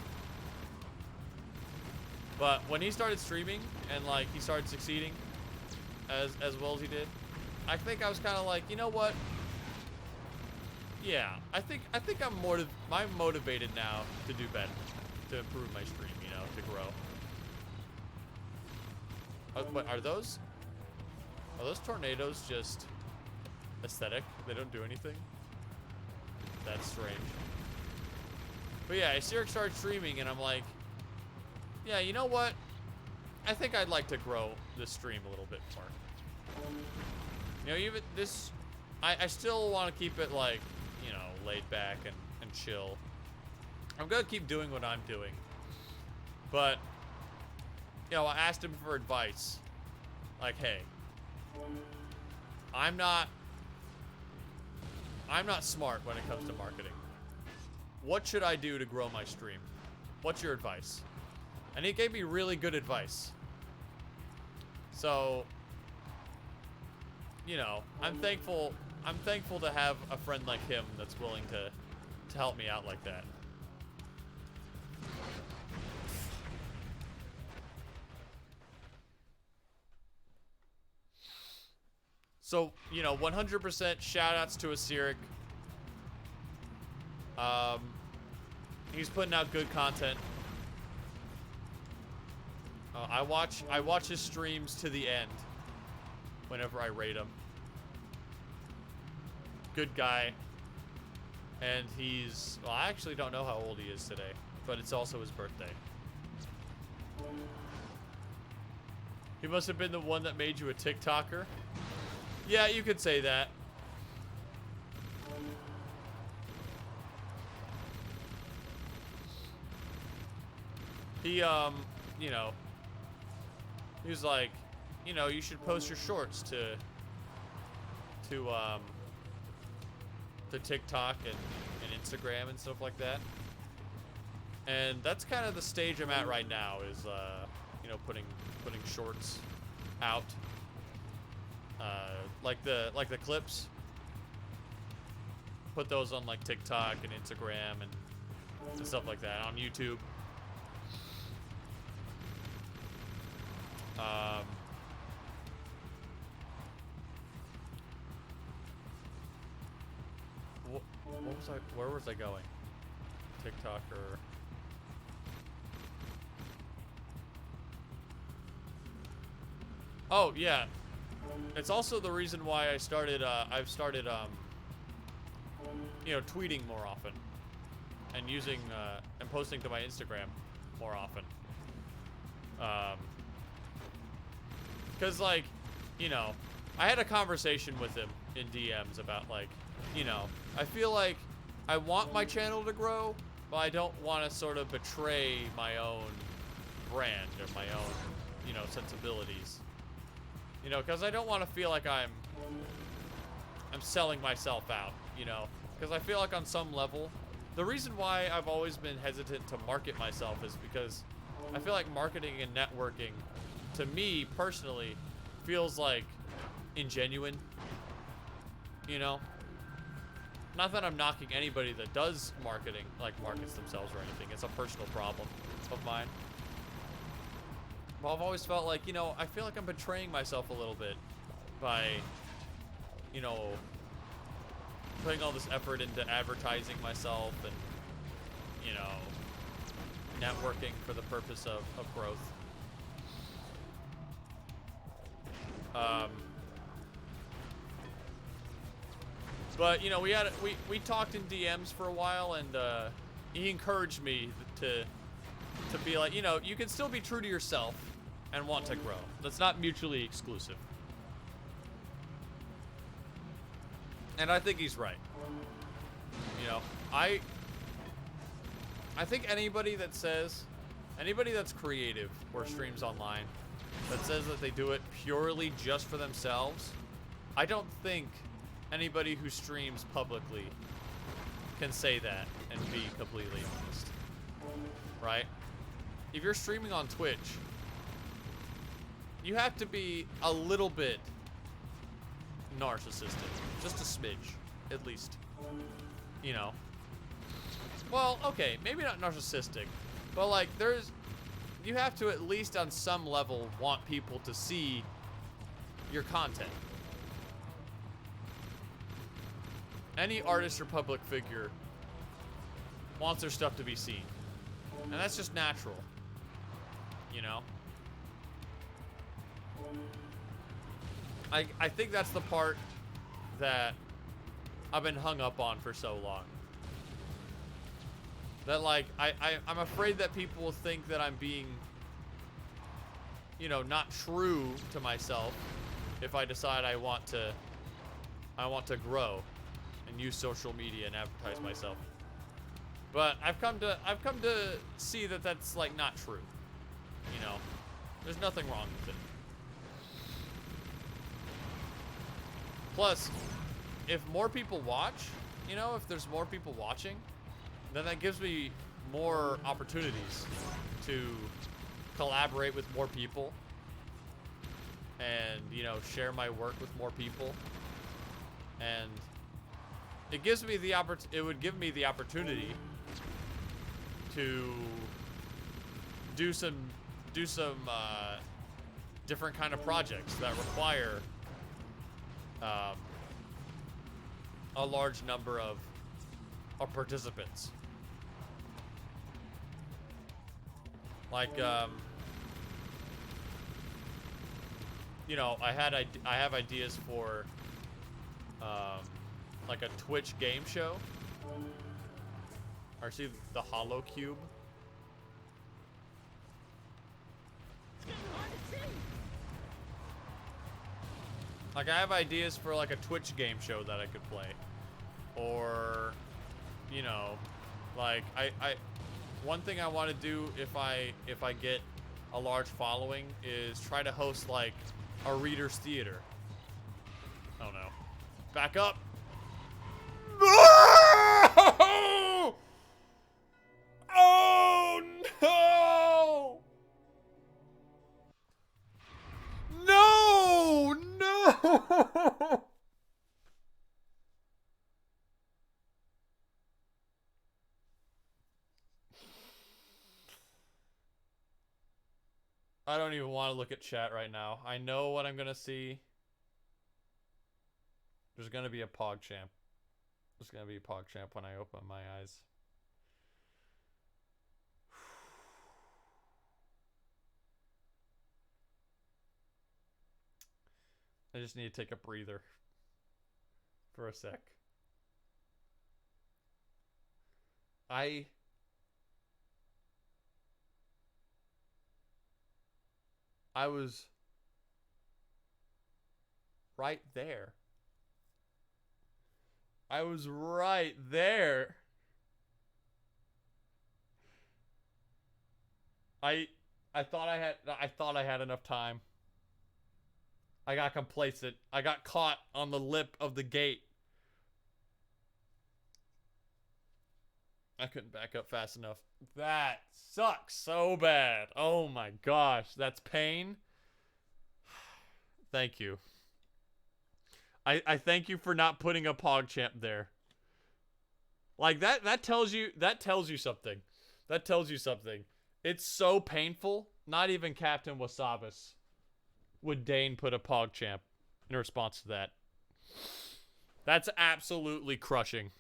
But when he started streaming and, like, he started succeeding as well as he did, I think I was kind of like, you know what? Yeah, I think I'm motivated now to do better, to improve my stream, you know, to grow. But are those tornadoes just aesthetic? They don't do anything? That's strange. But yeah, Asirik started streaming and I'm like, yeah, you know what? I think I'd like to grow this stream a little bit more. You know, even this, I still want to keep it, like, you know, laid back and chill. I'm gonna keep doing what I'm doing. But, you know, I asked him for advice. Like, hey, I'm not smart when it comes to marketing. What should I do to grow my stream? What's your advice? And he gave me really good advice. So, you know, I'm thankful to have a friend like him that's willing to help me out like that. So, you know, 100% shout outs to Asirik. He's putting out good content. I watch his streams to the end whenever I rate him. Good guy. And he's, well, I actually don't know how old he is today, but it's also his birthday. He must have been the one that made you a TikToker. Yeah, you could say that. He, you know, he was like, you know, you should post your shorts to TikTok and Instagram and stuff like that. And that's kind of the stage I'm at right now is, you know, putting shorts out. Like the clips. Put those on like TikTok and Instagram and stuff like that on YouTube. Where was I going? TikTok or... Oh, yeah. It's also the reason why I've started, you know, tweeting more often. And using, and posting to my Instagram more often. Because, like, you know, I had a conversation with him in DMs about, like, you know, I feel like I want my channel to grow, but I don't want to sort of betray my own brand or my own, you know, sensibilities. You know, because I don't want to feel like I'm selling myself out, you know. Because I feel like on some level, the reason why I've always been hesitant to market myself is because I feel like marketing and networking, to me personally, feels like ingenuine, you know. Not that I'm knocking anybody that does marketing, like markets themselves or anything. It's a personal problem of mine. But I've always felt like, you know, I feel like I'm betraying myself a little bit by, you know, putting all this effort into advertising myself and, you know, networking for the purpose of growth. But, you know, we talked in DMs for a while, and he encouraged me to be like, you know, you can still be true to yourself and want to grow. That's not mutually exclusive. And I think he's right. You know, I think anybody that's creative or streams online that says that they do it purely just for themselves, I don't think anybody who streams publicly can say that and be completely honest. Right? If you're streaming on Twitch, you have to be a little bit narcissistic. Just a smidge, at least. You know? Well, okay, maybe not narcissistic, but like you have to at least on some level want people to see your content. Any artist or public figure wants their stuff to be seen. And that's just natural. You know? I think that's the part that I've been hung up on for so long. That, like, I'm afraid that people will think that I'm being, you know, not true to myself if I decide I want to grow and use social media and advertise myself. But I've come to see that that's, like, not true. You know, there's nothing wrong with it. Plus, if more people watch, you know, if there's more people watching, then that gives me more opportunities to collaborate with more people and, you know, share my work with more people. And it gives me the it would give me the opportunity to do some different kind of projects that require a large number of participants. Like, you know, I have ideas for, like a Twitch game show. Or see the Hollow Cube. Like, I have ideas for like a Twitch game show that I could play. Or, you know, like one thing I want to do if I get a large following is try to host like a reader's theater. Oh no. Back up. No! Oh no! No! No! I don't even want to look at chat right now. I know what I'm gonna see. There's gonna be a PogChamp. There's gonna be a PogChamp when I open my eyes. I just need to take a breather for a sec. I was right there. I was right there. I thought I had enough time. I got complacent. I got caught on the lip of the gate. I couldn't back up fast enough. That sucks so bad. Oh my gosh, that's pain. Thank you. I thank you for not putting a PogChamp there. Like that tells you something. That tells you something. It's so painful. Not even Captain Wasabis would deign put a PogChamp in response to that. That's absolutely crushing.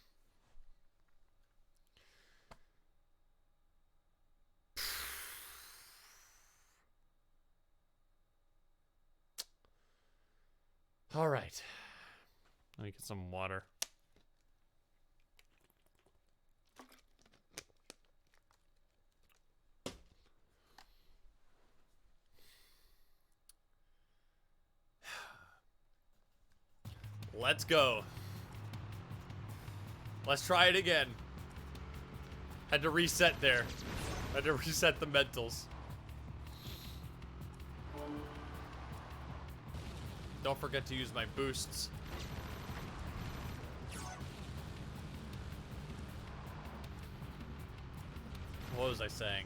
All right. Let me get some water. Let's go. Let's try it again. Had to reset there. Had to reset the mentals. Don't forget to use my boosts. What was I saying?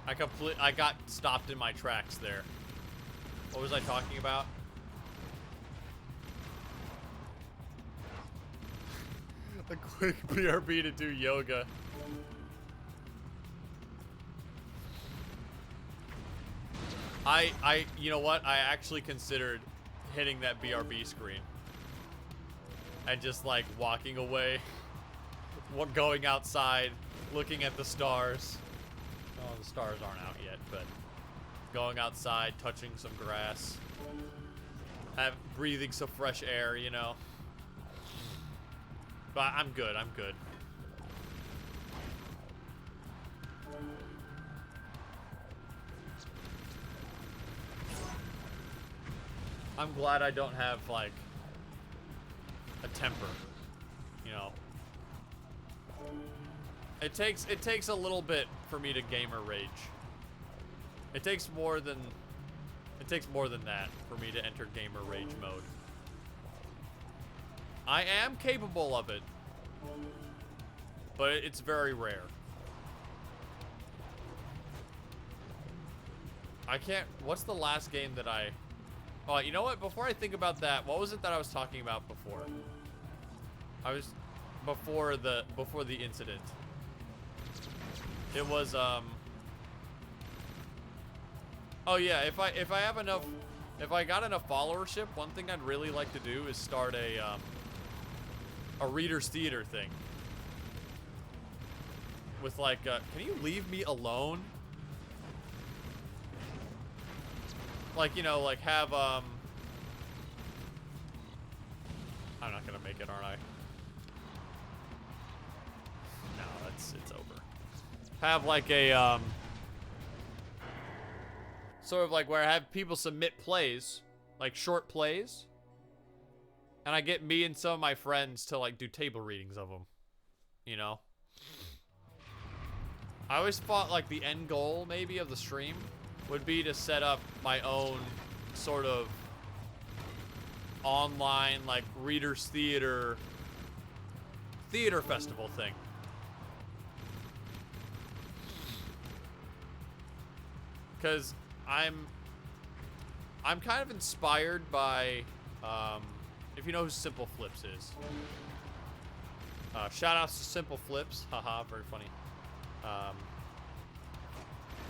I got stopped in my tracks there. What was I talking about? A quick BRB to do yoga. You know what? I actually considered hitting that BRB screen. And just like walking away. Going outside, looking at the stars. Oh, the stars aren't out yet, but going outside, touching some grass. Breathing some fresh air, you know. But I'm good, I'm good. I'm glad I don't have, like, a temper, you know. It takes a little bit for me to gamer rage. It takes more than that for me to enter gamer rage mode. I am capable of it, but it's very rare. I can't. What's the last game that I? Oh, you know what? Before I think about that, what was it that I was talking about before? I was before the incident. It was Oh yeah, if I have enough If I got enough followership, one thing I'd really like to do is start a readers theater thing. With like, can you leave me alone? Like, you know, like have, I'm not gonna make it, aren't I? No, it's over. Have like a, sort of like where I have people submit plays, like short plays, and I get me and some of my friends to like do table readings of them, you know? I always thought like the end goal maybe of the stream would be to set up my own sort of online like readers theater festival thing. Cause I'm kind of inspired by if you know who Simple Flips is. Shout outs to Simple Flips. Haha, very funny.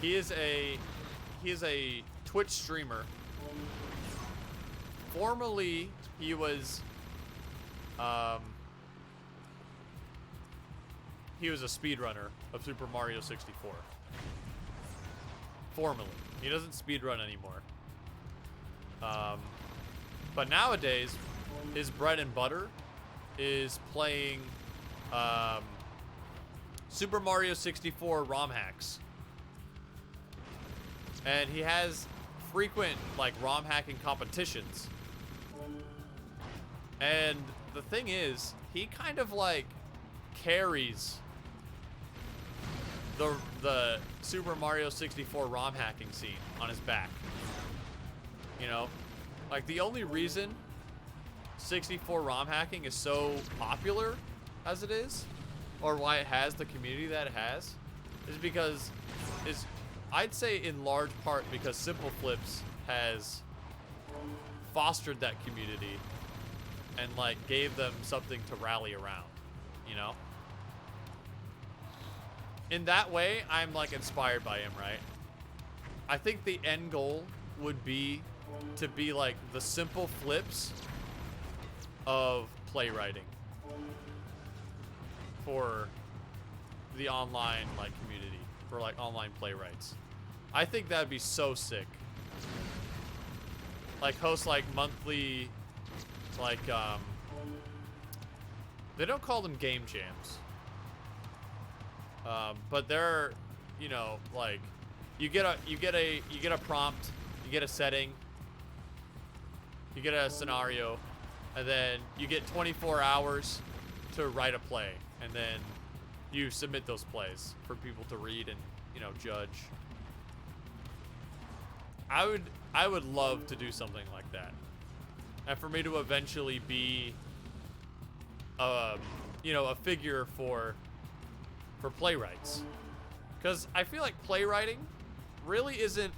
He is a Twitch streamer. Formerly, he was a speedrunner of Super Mario 64. Formerly. He doesn't speedrun anymore. But nowadays, his bread and butter is playing Super Mario 64 ROM hacks. And he has frequent like ROM hacking competitions. And the thing is, he kind of like carries the Super Mario 64 ROM hacking scene on his back. You know? Like the only reason 64 ROM hacking is so popular as it is, or why it has the community that it has, is because I'd say in large part because Simple Flips has fostered that community and like gave them something to rally around, you know? In that way, I'm like inspired by him, right? I think the end goal would be to be like the Simple Flips of playwriting for the online like community, for like online playwrights. I think that'd be so sick. Like host like monthly, like they don't call them game jams. But they're, you know, like you get a prompt, you get a setting, you get a scenario, and then you get 24 hours to write a play, and then you submit those plays for people to read and, you know, judge. I would love to do something like that, and for me to eventually be, you know, a figure for playwrights, because I feel like playwriting really isn't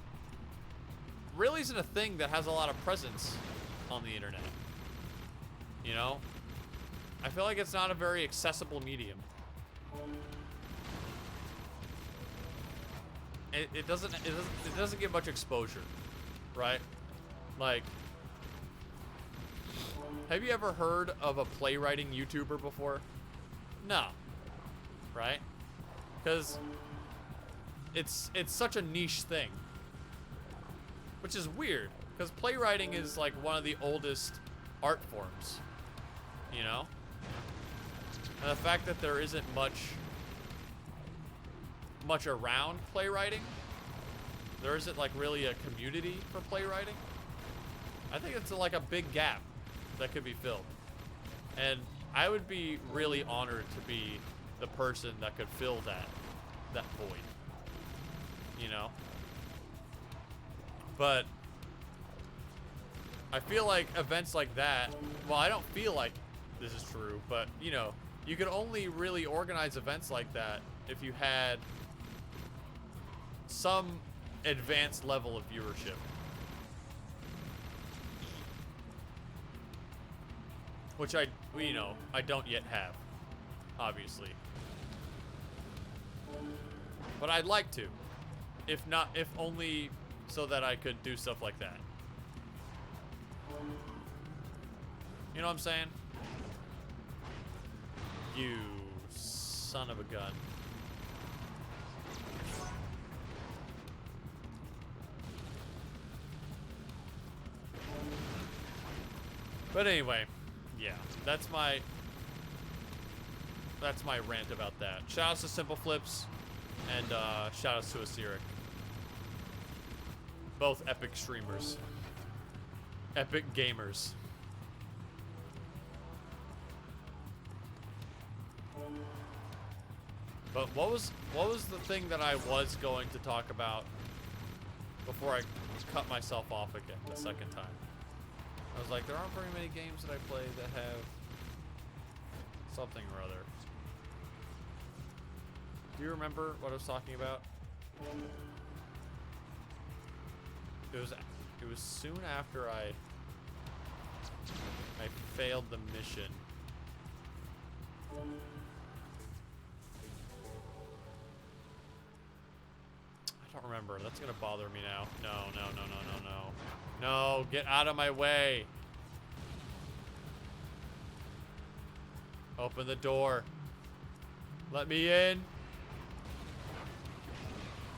a thing that has a lot of presence on the internet. You know, I feel like it's not a very accessible medium. It doesn't get much exposure, right? Like, have you ever heard of a playwriting YouTuber before? No, right? Because it's such a niche thing, which is weird, because playwriting is like one of the oldest art forms, you know? And the fact that there isn't much around playwriting, there isn't like really a community for playwriting, I think it's like a big gap that could be filled. And I would be really honored to be the person that could fill that void, you know? But I feel like events like that, well, I don't feel like this is true, but, you know, you could only really organize events like that if you had some advanced level of viewership. Which I don't yet have, obviously. But I'd like to. If only so that I could do stuff like that. You know what I'm saying? You son of a gun. But anyway, yeah, that's my rant about that. Shout outs to Simple Flips and shout outs to Asiric. Both epic streamers. Epic gamers. But what was the thing that I was going to talk about before I cut myself off again the second time? I was like, there aren't very many games that I play that have something or other. Do you remember what I was talking about? It was soon after I failed the mission. I don't remember. That's gonna bother me now. No. No, get out of my way. Open the door. Let me in.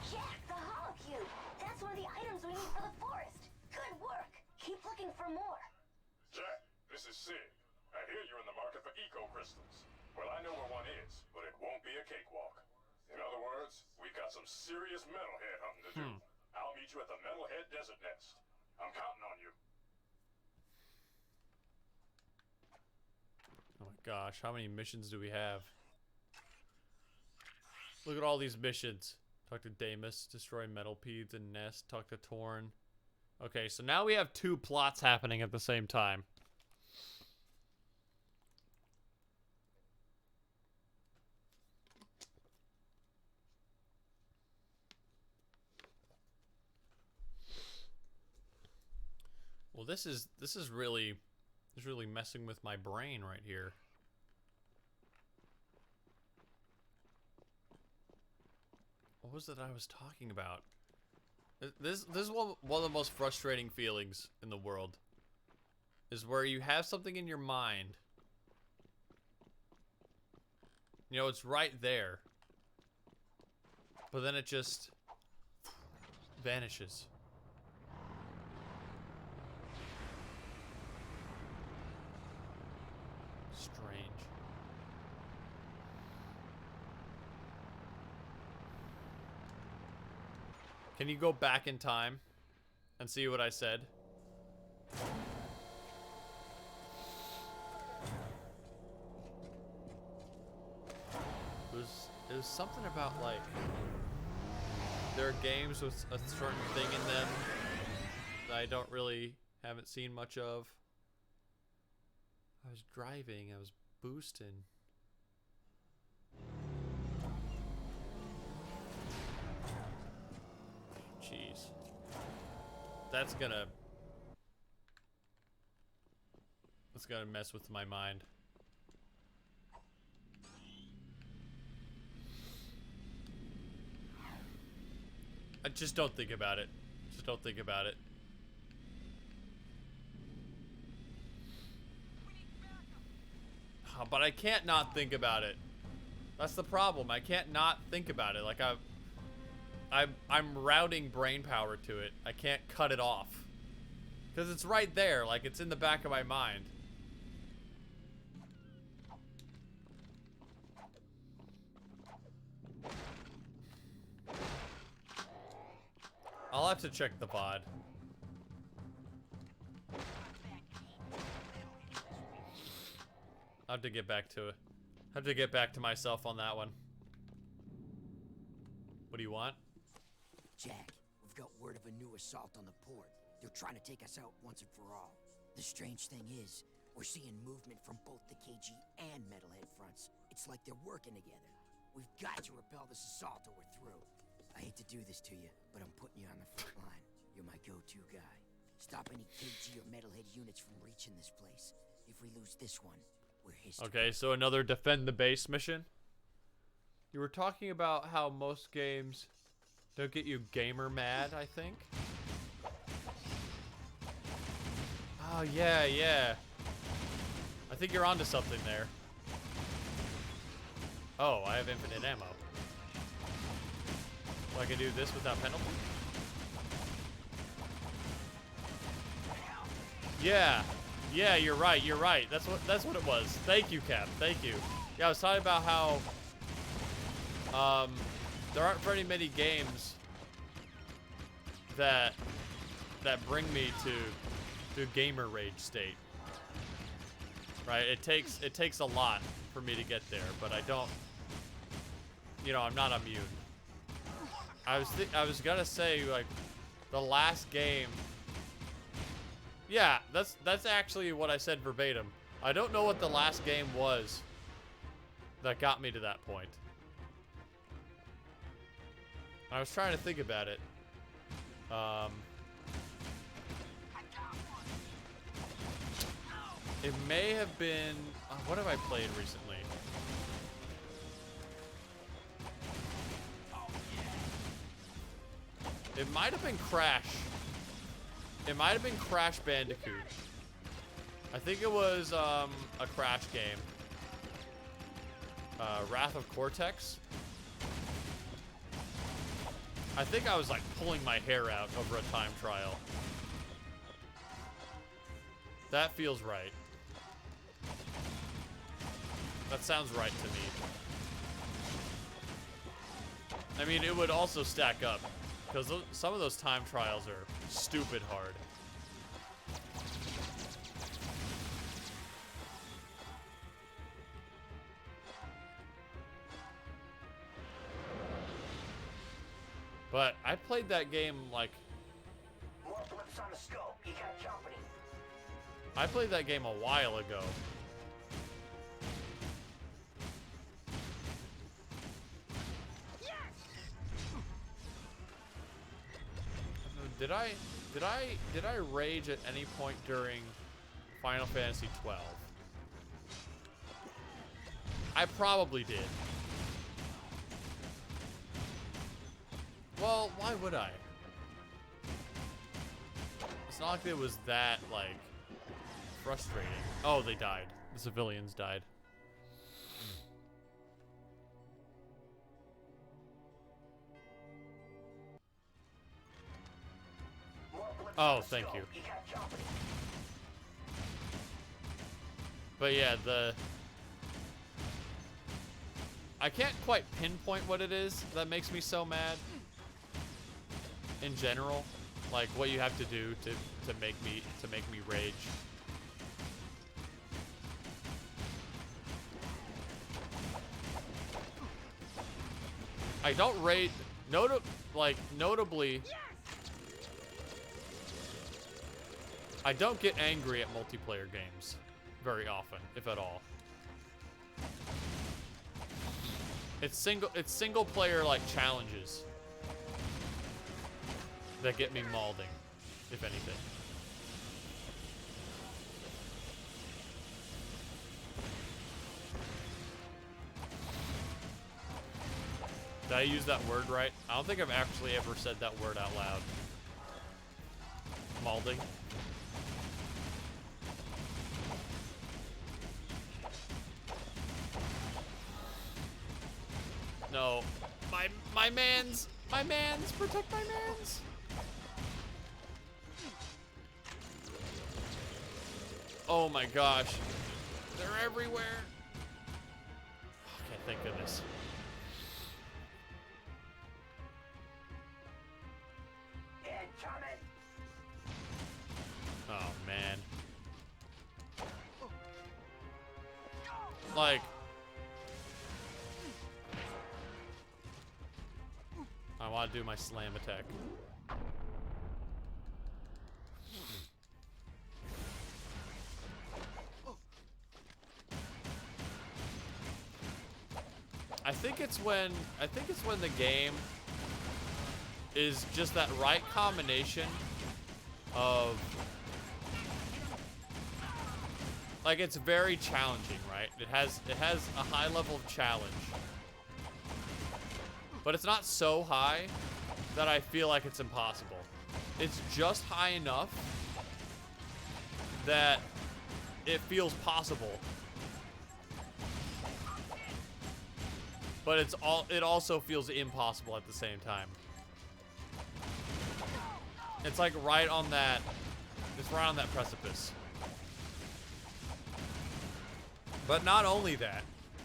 Jack, the holocube. That's one of the items we need for the forest. Good work. Keep looking for more. Jack, this is Sid. I hear you're in the market for eco crystals. Well, I know where one is, but it won't be a cakewalk. In other words, we've got some serious metalhead hunting to do. I'll meet you at the Metalhead Desert Nest. I'm counting on you. Oh my gosh, how many missions do we have? Look at all these missions. Talk to Damus, destroy Metalpedes and Nest, talk to Torn. Okay, so now we have 2 plots happening at the same time. Well, this is really messing with my brain right here. What was it I was talking about? This is one of the most frustrating feelings in the world. Is where you have something in your mind. You know, it's right there. But then it just vanishes. Strange. Can you go back in time and see what I said? It was something about, like, there are games with a certain thing in them that I haven't seen much of. I was driving, I was boosting. Jeez. That's gonna mess with my mind. Just don't think about it. Just don't think about it. But I can't not think about it. That's the problem. I can't not think about it. Like I'm routing brain power to it. I can't cut it off. Because it's right there. Like, it's in the back of my mind. I'll have to check the VOD. I have to get back to it. I have to get back to myself on that one. What do you want? Jack, we've got word of a new assault on the port. They're trying to take us out once and for all. The strange thing is, we're seeing movement from both the KG and Metalhead fronts. It's like they're working together. We've got to repel this assault or we're through. I hate to do this to you, but I'm putting you on the front line. You're my go-to guy. Stop any KG or Metalhead units from reaching this place. If we lose this one, we're history. Okay, so another defend the base mission. You were talking about how most games don't get you gamer mad, I think. Oh, yeah, yeah. I think you're onto something there. Oh, I have infinite ammo. So I can do this without penalty? Yeah. Yeah, you're right, you're right. That's what it was. Thank you, Cap. Thank you. Yeah, I was talking about how there aren't very many games that bring me to gamer rage state. Right? It takes a lot for me to get there, but I don't, you know, I'm not immune. I was gonna say, like, the last game. Yeah, that's actually what I said verbatim. I don't know what the last game was that got me to that point. I was trying to think about it. It may have been... what have I played recently? It might have been Crash. It might have been Crash Bandicoot. I think it was a Crash game. Wrath of Cortex. I think I was like pulling my hair out over a time trial. That feels right. That sounds right to me. I mean, it would also stack up, because some of those time trials are stupid hard. But I played that game like... More blips on the scope. You got company. I played that game a while ago. Did I rage at any point during Final Fantasy 12? I probably did. Well, why would I? It's not like it was that, like, frustrating. Oh, they died. The civilians died. Oh, thank you. But yeah, I can't quite pinpoint what it is that makes me so mad. In general, like what you have to do to make me rage. I don't rage. Notably. I don't get angry at multiplayer games very often, if at all. It's single player like challenges that get me mauling, if anything. Did I use that word right? I don't think I've actually ever said that word out loud. Mauling. No. My mans, protect my mans. Oh my gosh. They're everywhere. Okay, thank goodness. Oh man. Like, I want to do my slam attack. I think it's when the game is just that right combination of, like, it's very challenging, right? It has a high level of challenge. But it's not so high that I feel like it's impossible. It's just high enough that it feels possible. But it also feels impossible at the same time. It's like right on that, it's right on that precipice. But not only that,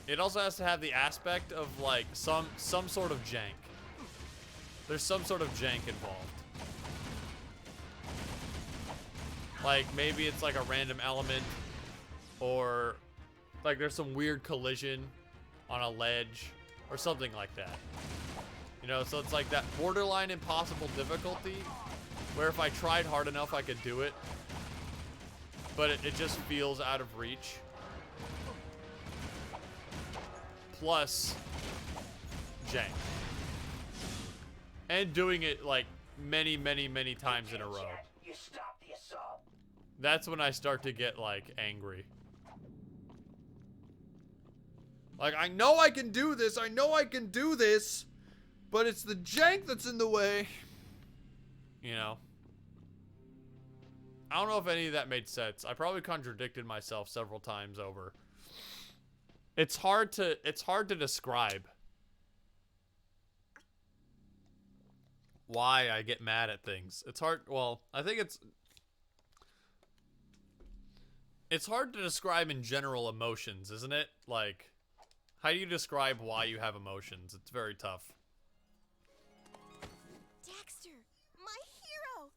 it also has to have the aspect of like some sort of jank. There's some sort of jank involved. Like maybe it's like a random element, or like there's some weird collision on a ledge or something like that. You know, so it's like that borderline impossible difficulty where if I tried hard enough I could do it, but it just feels out of reach. Plus jank. And doing it like many times in a row. You stop the assault. That's when I start to get like angry. Like, I know I can do this, but it's the jank that's in the way. You know? I don't know if any of that made sense. I probably contradicted myself several times over. It's hard to describe why I get mad at things. It's hard, well, I think it's hard to describe in general emotions, isn't it? Like, how do you describe why you have emotions? It's very tough. Daxter, my hero!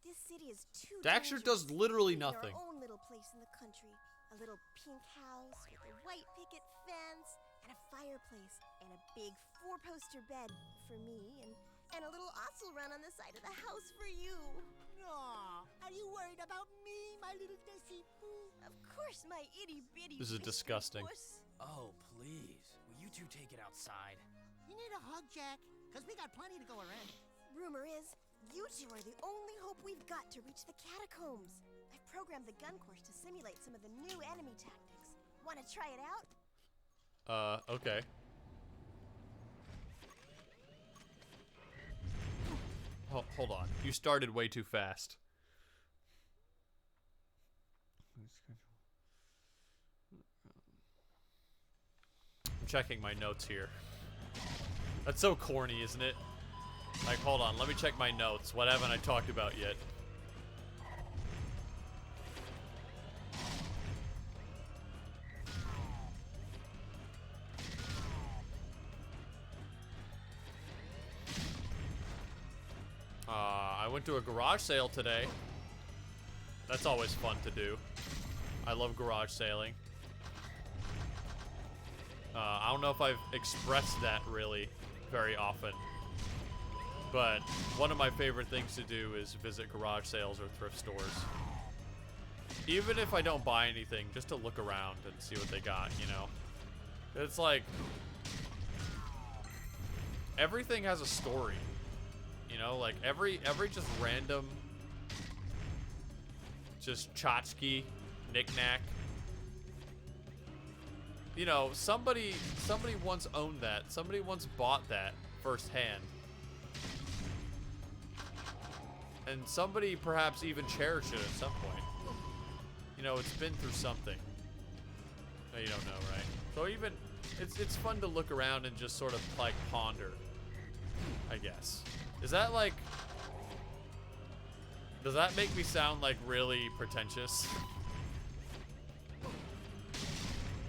This city is too Daxter dangerous. does literally We need nothing. Our own little place in the country. A little pink house with a white picket fence and a fireplace and a big 4-poster bed for me and a little osel run on the side of the house for you. Aw, are you worried about me, my little Desi Poo? Of course, my itty bitty. This is mystery disgusting. puss. Oh, please. Will you two take it outside? You need a hug, Jack, because we got plenty to go around. Rumor is, you two are the only hope we've got to reach the catacombs. I've programmed the gun course to simulate some of the new enemy tactics. Want to try it out? Okay. Hold on. You started way too fast. I'm checking my notes here. That's so corny, isn't it? Like, hold on. Let me check my notes. What haven't I talked about yet? I went to a garage sale today. That's always fun to do. I love garage sailing. I don't know if I've expressed that really very often, but one of my favorite things to do is visit garage sales or thrift stores. Even if I don't buy anything, just to look around and see what they got, you know? It's like, everything has a story. You know, like every just random, just tchotchke, knick-knack. You know, somebody once owned that. Somebody once bought that firsthand. And somebody perhaps even cherished it at some point. You know, it's been through something. No, you don't know, right? So even, it's fun to look around and just sort of like ponder, I guess. Is that like, does that make me sound like really pretentious?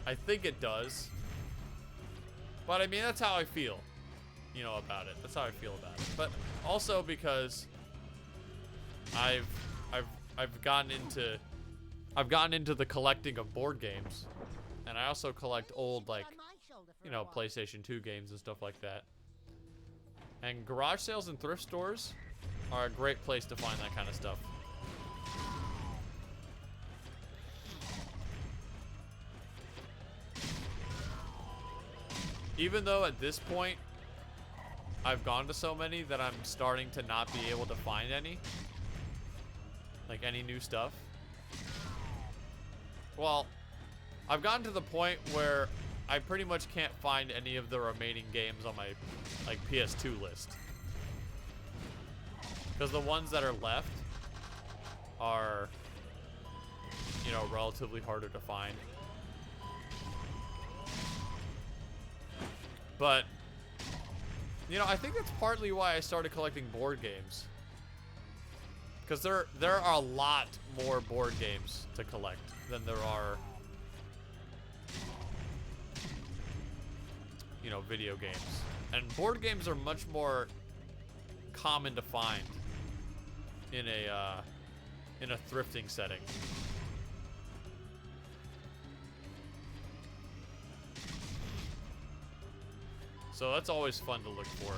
I think it does. But I mean, that's how I feel, you know, about it. That's how I feel about it. But also because I've gotten into the collecting of board games, and I also collect old, like, you know, PlayStation 2 games and stuff like that. And garage sales and thrift stores are a great place to find that kind of stuff. Even though at this point, I've gone to so many that I'm starting to not be able to find any. Like any new stuff. Well, I've gotten to the point where I pretty much can't find any of the remaining games on my like PS2 list. Because the ones that are left are you know, relatively harder to find. But, you know, I think that's partly why I started collecting board games. Because there are a lot more board games to collect than there are, you know, video games. And board games are much more common to find in a thrifting setting. So that's always fun to look for.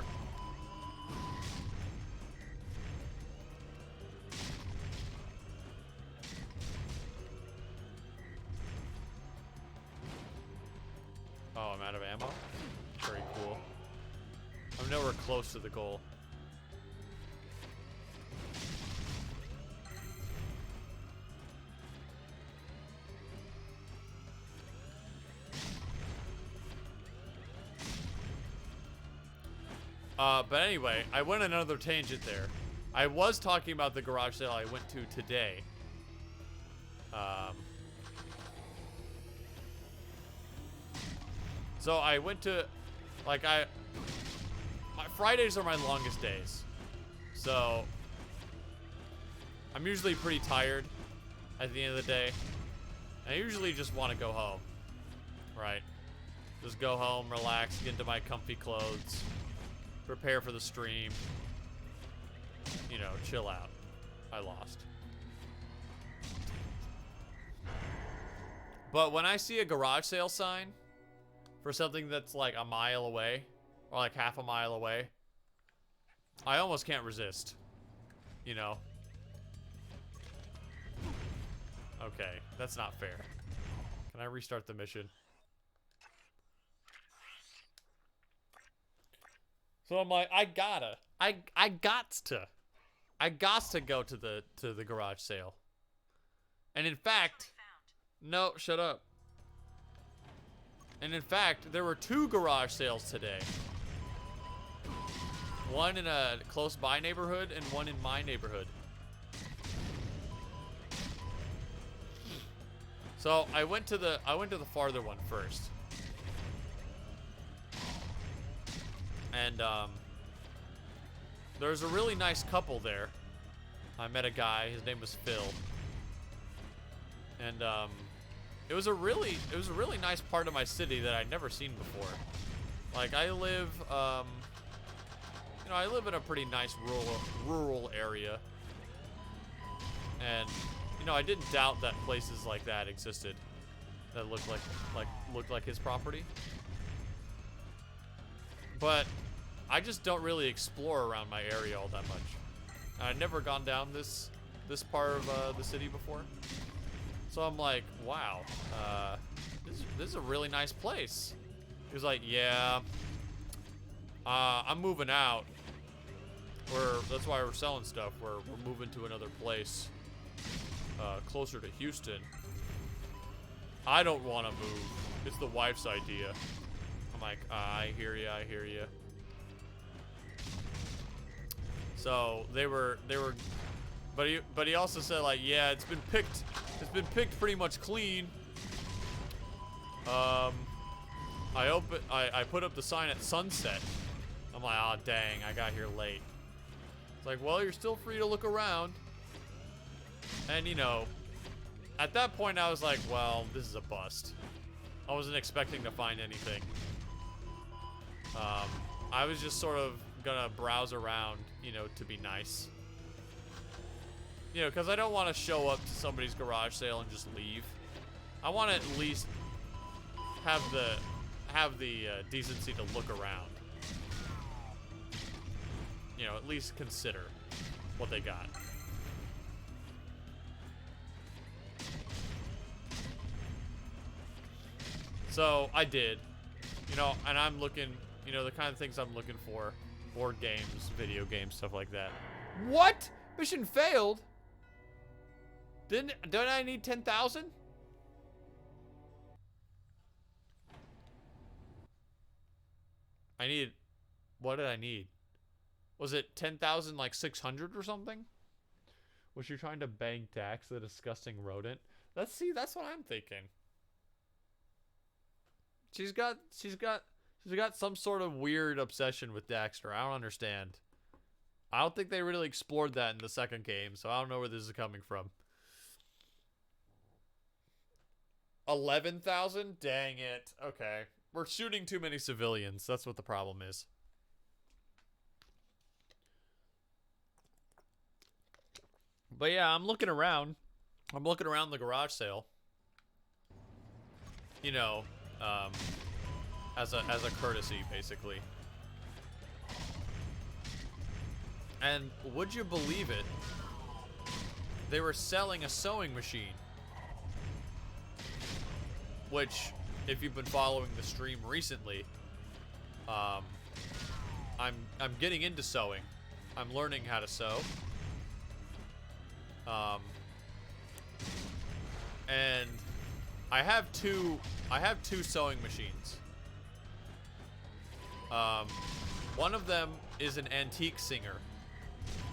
Oh, I'm out of ammo? Very cool. I'm nowhere close to the goal. But anyway, I went on another tangent there. I was talking about the garage sale I went to today. So I went to, like, my Fridays are my longest days. So I'm usually pretty tired at the end of the day. I usually just want to go home, right? Just go home, relax, get into my comfy clothes, prepare for the stream, you know, chill out. I lost. But when I see a garage sale sign for something that's like a mile away, or like half a mile away, I almost can't resist, you know? Okay, that's not fair. Can I restart the mission? So I'm like, I gots to go to the garage sale. And in fact, no, shut up. And in fact, there were 2 garage sales today. One in a close by neighborhood and one in my neighborhood. So I went to the farther one first. And there's a really nice couple there. I met a guy, his name was Phil. And it was a really nice part of my city that I'd never seen before. Like I live you know, I live in a pretty nice rural area. And you know, I didn't doubt that places like that existed that looked like his property. But I just don't really explore around my area all that much. I'd never gone down this part of the city before. So I'm like, wow, this is a really nice place. He was like, yeah, I'm moving out. That's why we're selling stuff. We're moving to another place closer to Houston. I don't want to move. It's the wife's idea. I'm like, I hear you, I hear you. So they were, but he also said like, yeah, it's been picked pretty much clean. I put up the sign at sunset. I'm like, oh dang, I got here late. It's like, well, you're still free to look around. And you know, at that point I was like, well, this is a bust. I wasn't expecting to find anything. I was just sort of gonna browse around, you know, to be nice. You know, because I don't want to show up to somebody's garage sale and just leave. I want to at least have the decency to look around. You know, at least consider what they got. So I did, you know, and I'm looking, you know, the kind of things I'm looking for: board games, video games, stuff like that. What? Mission failed? Don't I need 10,000? I need, what did I need? Was it 10,000 like 600 or something? Was she trying to bang tax, the disgusting rodent? That's what I'm thinking. She's got some sort of weird obsession with Daxter. I don't understand. I don't think they really explored that in the second game, so I don't know where this is coming from. 11,000? Dang it. Okay. We're shooting too many civilians. That's what the problem is. But yeah, I'm looking around. I'm looking around the garage sale. You know, as a courtesy, basically. And would you believe it? They were selling a sewing machine. Which, if you've been following the stream recently, I'm getting into sewing. I'm learning how to sew. And I have two sewing machines. One of them is an antique singer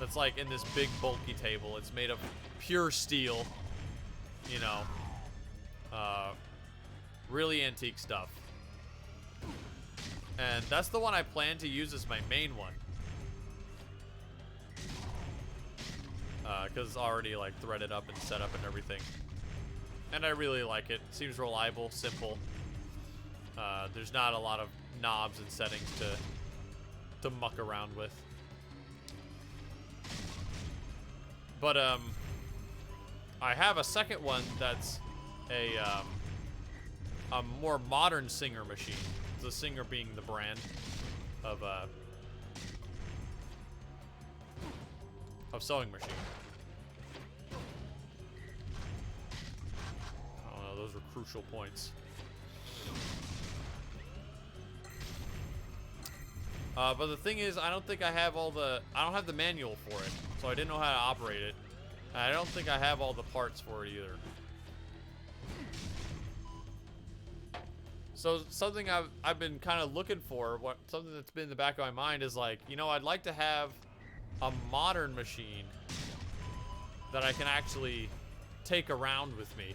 that's like in this big bulky table. It's made of pure steel, you know, really antique stuff. And that's the one I plan to use as my main one. Because it's already like threaded up and set up and everything. And I really like it. Seems reliable, simple. There's not a lot of knobs and settings to muck around with. But I have a second one that's a more modern singer machine. The Singer being the brand of sewing machine. I don't know, those were crucial points. But the thing is, I don't think I have I don't have the manual for it, so I didn't know how to operate it. And I don't think I have all the parts for it either. So something I've been kind of looking for, something that's been in the back of my mind is like, you know, I'd like to have a modern machine that I can actually take around with me.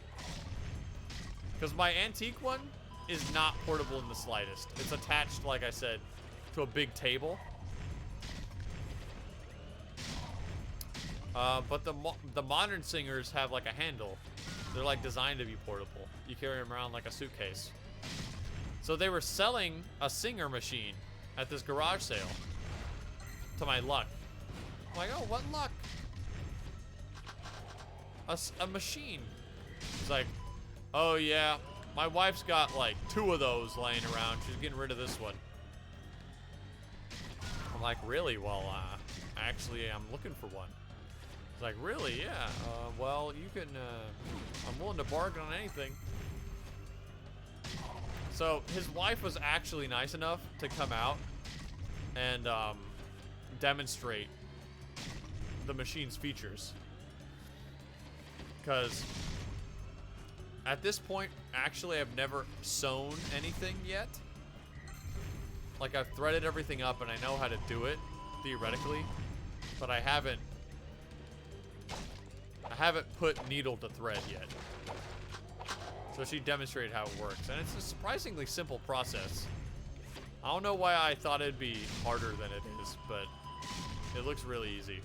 Because my antique one is not portable in the slightest. It's attached, like I said, to a big table. But the modern singers have like a handle. They're like designed to be portable. You carry them around like a suitcase. So they were selling a singer machine at this garage sale. To my luck. I'm like, oh, what luck? A machine. It's like, oh yeah, my wife's got like 2 of those laying around. She's getting rid of this one. I'm like, really? Well, actually, I'm looking for one. It's like, really? Yeah. Well, you can, I'm willing to bargain on anything. So his wife was actually nice enough to come out and demonstrate the machine's features. Because at this point, actually, I've never sewn anything yet. Like, I've threaded everything up and I know how to do it, theoretically, but I haven't put needle to thread yet. So she demonstrated how it works, and it's a surprisingly simple process. I don't know why I thought it'd be harder than it is, but it looks really easy.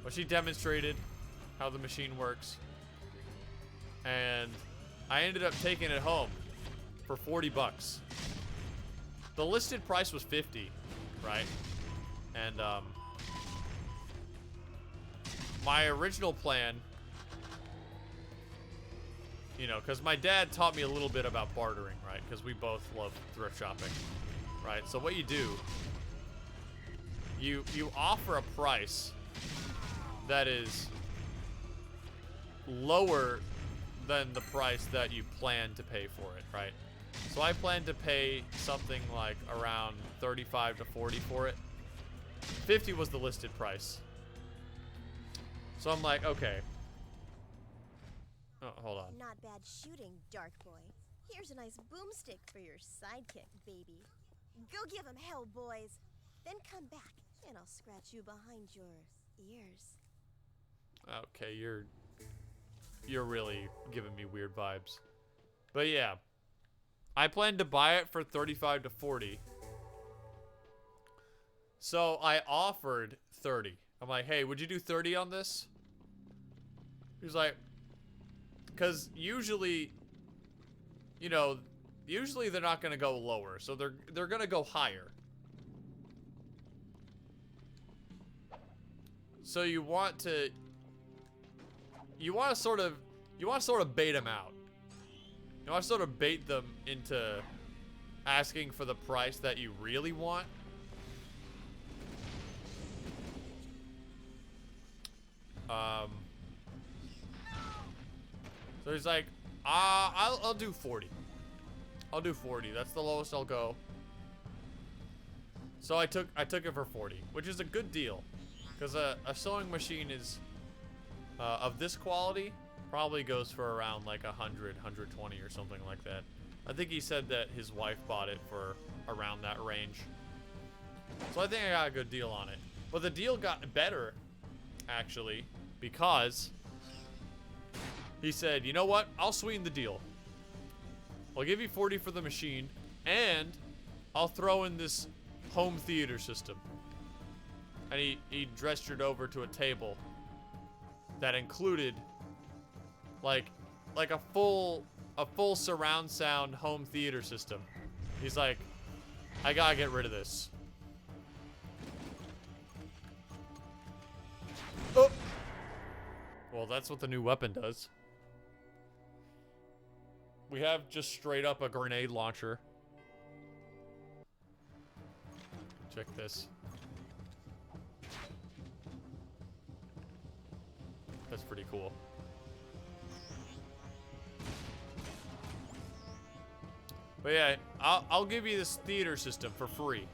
But she demonstrated how the machine works, and I ended up taking it home for 40 bucks. The listed price was 50, right? And my original plan, you know, because my dad taught me a little bit about bartering, right? Because we both love thrift shopping, right? So what you do, you offer a price that is lower than the price that you plan to pay for it, right? So I plan to pay something like around 35 to 40 for it. 50 was the listed price. So I'm like, okay. Oh, hold on. Not bad shooting, Dark Boy. Here's a nice boomstick for your sidekick, baby. Go give him hell, boys. Then come back, and I'll scratch you behind your ears. Okay, you're you're really giving me weird vibes. But yeah, I plan to buy it for 35 to 40. So I offered 30. I'm like, hey, would you do 30 on this? He's like, because usually, you know, usually they're not gonna go lower, so they're gonna go higher. So you want to sort of bait them out. You want to sort of bait them into asking for the price that you really want. So he's like, I'll do 40. I'll do 40. That's the lowest I'll go. So I took it for 40, which is a good deal, because a sewing machine is of this quality probably goes for around like 100, 120 or something like that. I think he said that his wife bought it for around that range. So I think I got a good deal on it. But the deal got better, actually, because he said, you know what? I'll sweeten the deal. I'll give you 40 for the machine, and I'll throw in this home theater system. And he gestured over to a table that included like a full surround sound home theater system. He's like, I gotta get rid of this. Oh! Well, that's what the new weapon does. We have just straight up a grenade launcher. Check this. That's pretty cool. But yeah, I'll give you this theater system for free.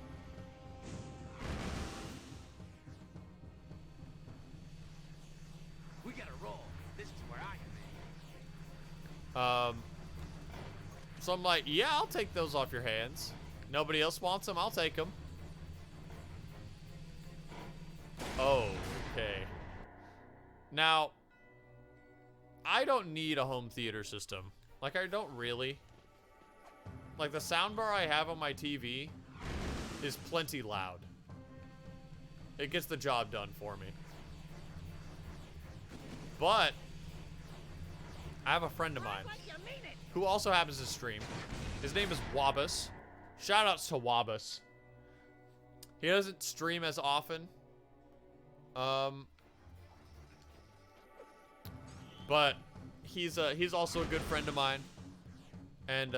We gotta roll. This is where I am. So I'm like, yeah, I'll take those off your hands. Nobody else wants them, I'll take them. Oh, okay. Now, I don't need a home theater system. Like, I don't really. Like, the soundbar I have on my TV is plenty loud. It gets the job done for me. But I have a friend of mine who also happens to stream. His name is Wabus. Shoutouts to Wabus. He doesn't stream as often. But he's also a good friend of mine. And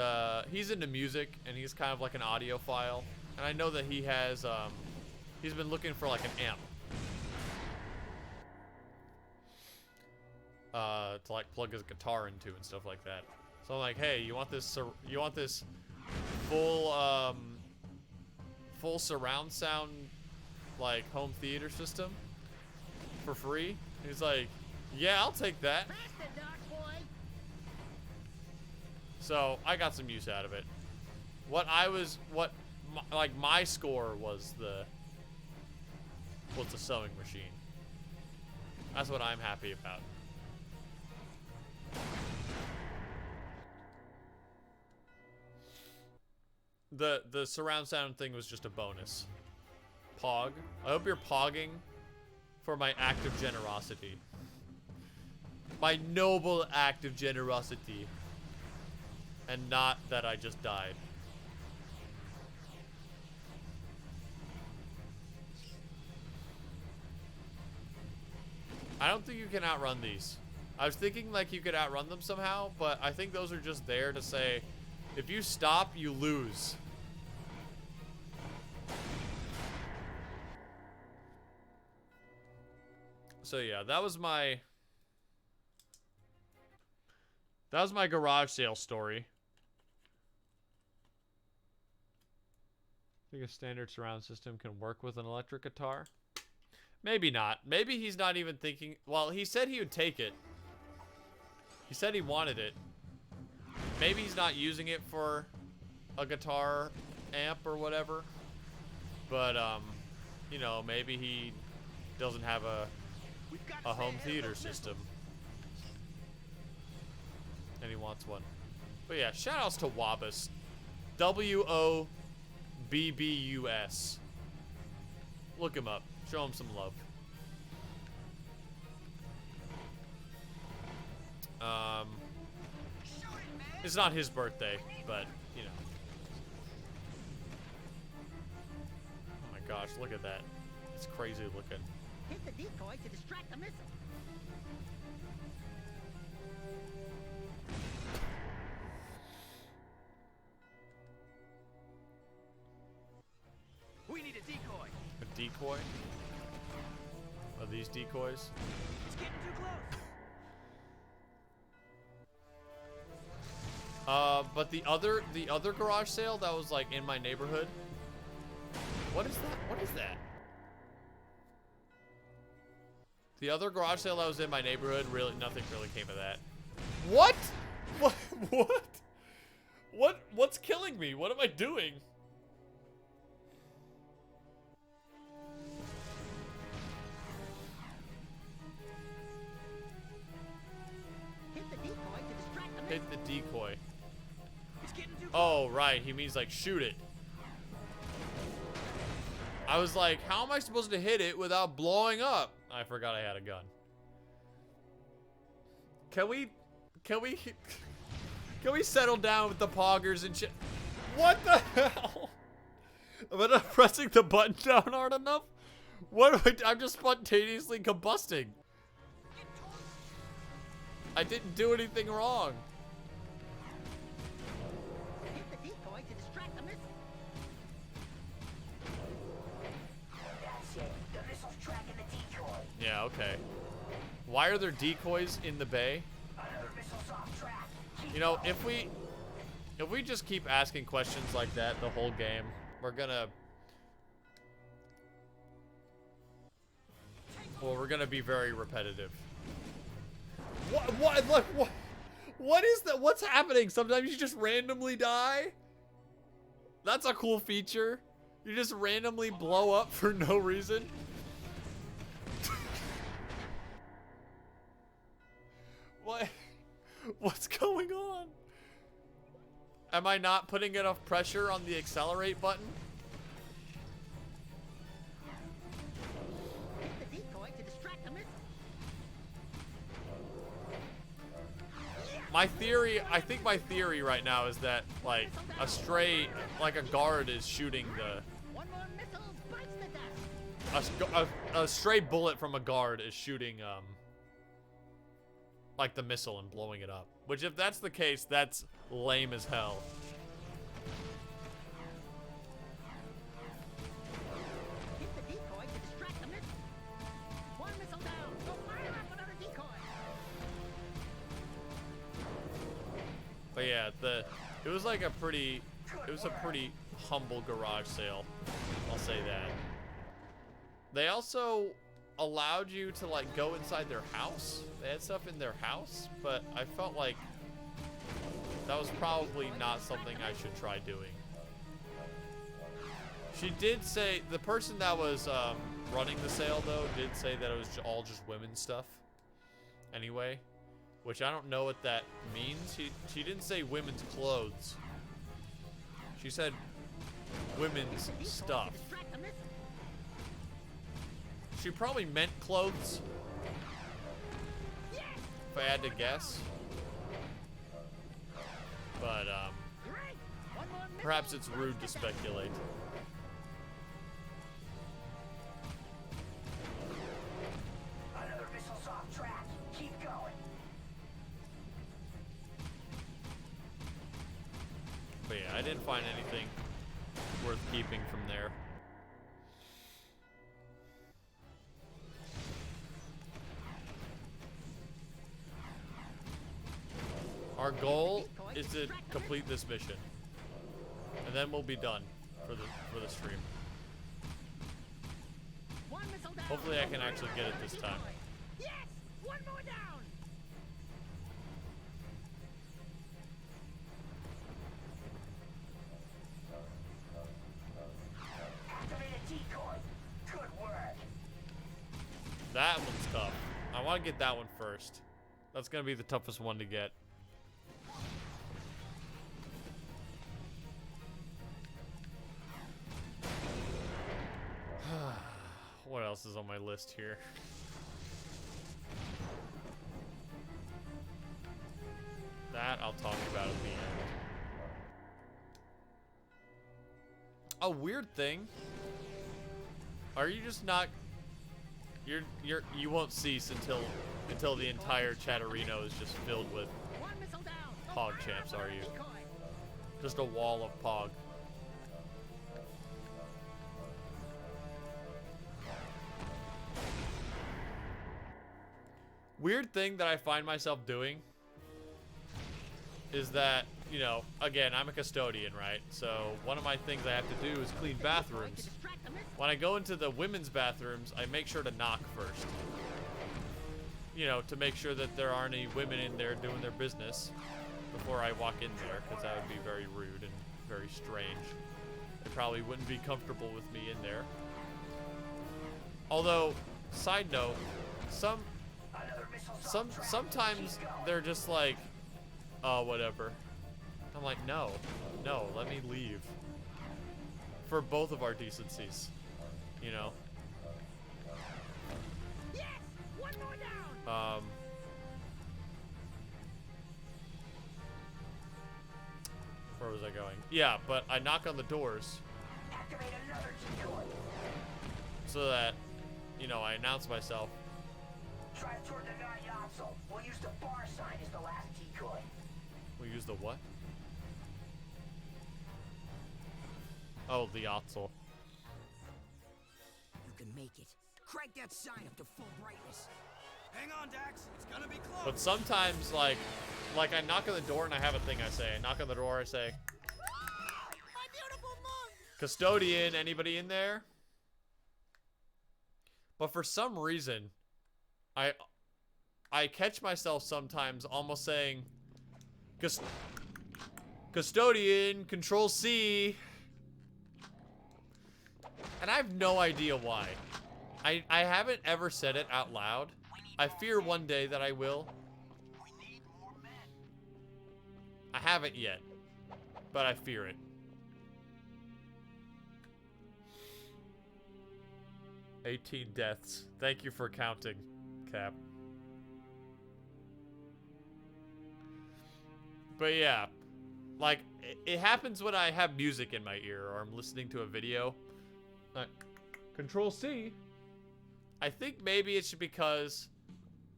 he's into music, and he's kind of like an audiophile. And I know that he has he's been looking for like an amp. To like plug his guitar into and stuff like that. So I'm like, hey, you want this full full surround sound like home theater system for free? And he's like, yeah, I'll take that. So I got some use out of it. My score was the sewing machine. That's what I'm happy about. The surround sound thing was just a bonus. Pog. I hope you're pogging for my act of generosity. My noble act of generosity. And not that I just died. I don't think you can outrun these. I was thinking like you could outrun them somehow, but I think those are just there to say, if you stop, you lose. So yeah, that was my garage sale story. Think a standard surround system can work with an electric guitar? Maybe not. Maybe he's not even thinking. Well, he said he would take it. He said he wanted it. Maybe he's not using it for a guitar amp or whatever. But, you know, maybe he doesn't have a home theater system. and he wants one. But yeah, shoutouts to Wobus. W-O-B-B-U-S. Look him up. Show him some love. It's not his birthday, but, you know. Oh my gosh, look at that. It's crazy looking. Hit the decoy to distract the missile. We need a decoy. A decoy? Are these decoys? It's getting too close. But the other garage sale that was like in my neighborhood. What is that? What is that? The other garage sale that was in my neighborhood, really nothing really came of that. What? What? What's killing me? What am I doing? Hit the decoy to distract the missile. Hit the decoy. It's getting too close. Oh, right. He means like shoot it. I was like, how am I supposed to hit it without blowing up? I forgot I had a gun. Can we settle down with the poggers and shit? What the hell? Am I not pressing the button down hard enough? What am I'm just spontaneously combusting. I didn't do anything wrong. Hit the decoy to distract the missile. That's it. The missile's tracking the decoy. Yeah, okay. Why are there decoys in the bay? Another missile's off track. You know, if we just keep asking questions like that the whole game, we're gonna be very repetitive. What is that? What's happening? Sometimes you just randomly die? That's a cool feature. You just randomly blow up for no reason. What? What's going on? Am I not putting enough pressure on the accelerate button? Hit the decoy to distract the missile. I think my theory right now is that, like, a guard is shooting One more missile bites the dust. a stray bullet from a guard is shooting, like the missile and blowing it up. Which, if that's the case, that's lame as hell. Hit the decoy to distract the missile. One missile down. Go fire up another decoy. But yeah, it was a pretty humble garage sale. I'll say that. They also allowed you to like go inside their house. They had stuff in their house, but I felt like that was probably not something I should try doing. She did say, the person that was running the sale though did say that it was all just women's stuff anyway, which I don't know what that means. She didn't say women's clothes. She said women's stuff. She probably meant clothes, if I had to guess. But, perhaps it's rude to speculate. Another missile's off track. Keep going. But yeah, I didn't find anything worth keeping from there. Our goal is to complete this mission, and then we'll be done for the stream. Hopefully I can actually get it this time. Yes! One more down! Activate a decoy. Good work. That one's tough. I want to get that one first. That's going to be the toughest one to get. What else is on my list here? That I'll talk about at the end. A weird thing. Are you just not? You won't cease until the entire Chatterino is just filled with Pog champs, are you? Just a wall of Pog. Weird thing that I find myself doing is that, you know, again, I'm a custodian, right? So one of my things I have to do is clean bathrooms. When I go into the women's bathrooms, I make sure to knock first. You know, to make sure that there aren't any women in there doing their business before I walk in there, because that would be very rude and very strange. They probably wouldn't be comfortable with me in there. Although, side note, sometimes they're just like, oh, whatever. I'm like, no, let me leave. For both of our decencies, you know. Yes! One more down! Where was I going? Yeah, but I knock on the doors. Activate another decoy. So that, you know, I announce myself. Drive toward the Nayatsu. We'll use the bar sign as the last decoy. We use the what? Oh, the Otzel. You can make it. Crank that sign up to full brightness. Hang on, Dax. It's gonna be close. But sometimes, like I knock on the door and I have a thing I say. I knock on the door, I say, My beautiful monk! custodian, anybody in there? But for some reason, I catch myself sometimes almost saying, custodian, control C. And I have no idea why. I haven't ever said it out loud. I fear one day that I will. I haven't yet, but I fear it. 18 deaths. Thank you for counting, Cap. But yeah, like, it happens when I have music in my ear or I'm listening to a video. Control C. I think maybe it's because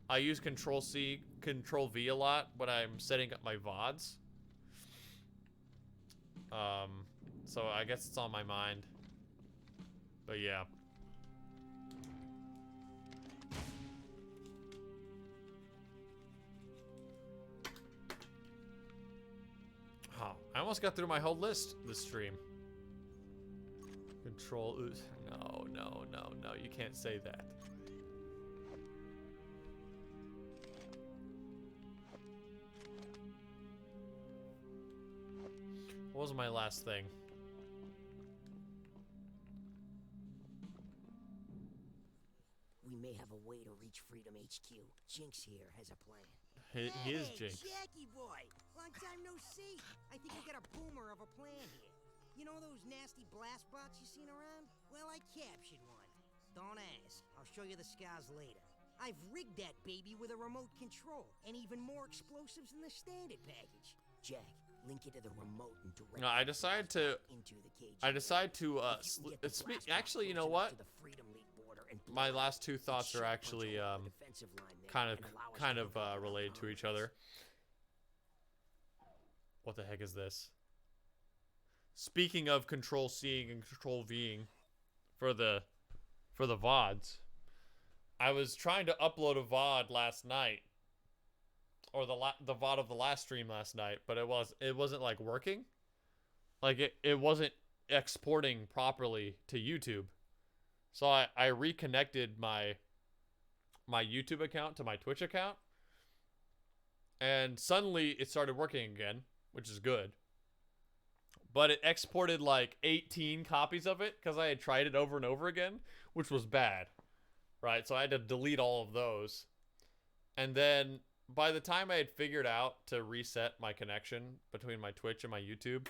I use Control C, Control V a lot when I'm setting up my VODs. So I guess it's on my mind. But yeah. Oh, I almost got through my whole list this stream. Control, no, you can't say that. What was my last thing? We may have a way to reach Freedom HQ. Jinx here has a plan. He is Jinx. Jackie boy! Long time no see. I think we got a boomer of a plan here. You know those nasty blast bots you seen around? Well, I captured one. Don't ask. I'll show you the scars later. I've rigged that baby with a remote control and even more explosives than the standard package. Jack, link it to the remote and direct. No, I decide to. Into the cage. Actually, you know what? My last two thoughts are actually kind of related to each other. What the heck is this? Speaking of Control C'ing and Control V'ing for the VODs, I was trying to upload a VOD last night, or the VOD of the last stream last night, but it wasn't like working, like it wasn't exporting properly to YouTube, so I reconnected my YouTube account to my Twitch account, and suddenly it started working again, which is good. But it exported like 18 copies of it because I had tried it over and over again, which was bad, right? So I had to delete all of those. And then by the time I had figured out to reset my connection between my Twitch and my YouTube,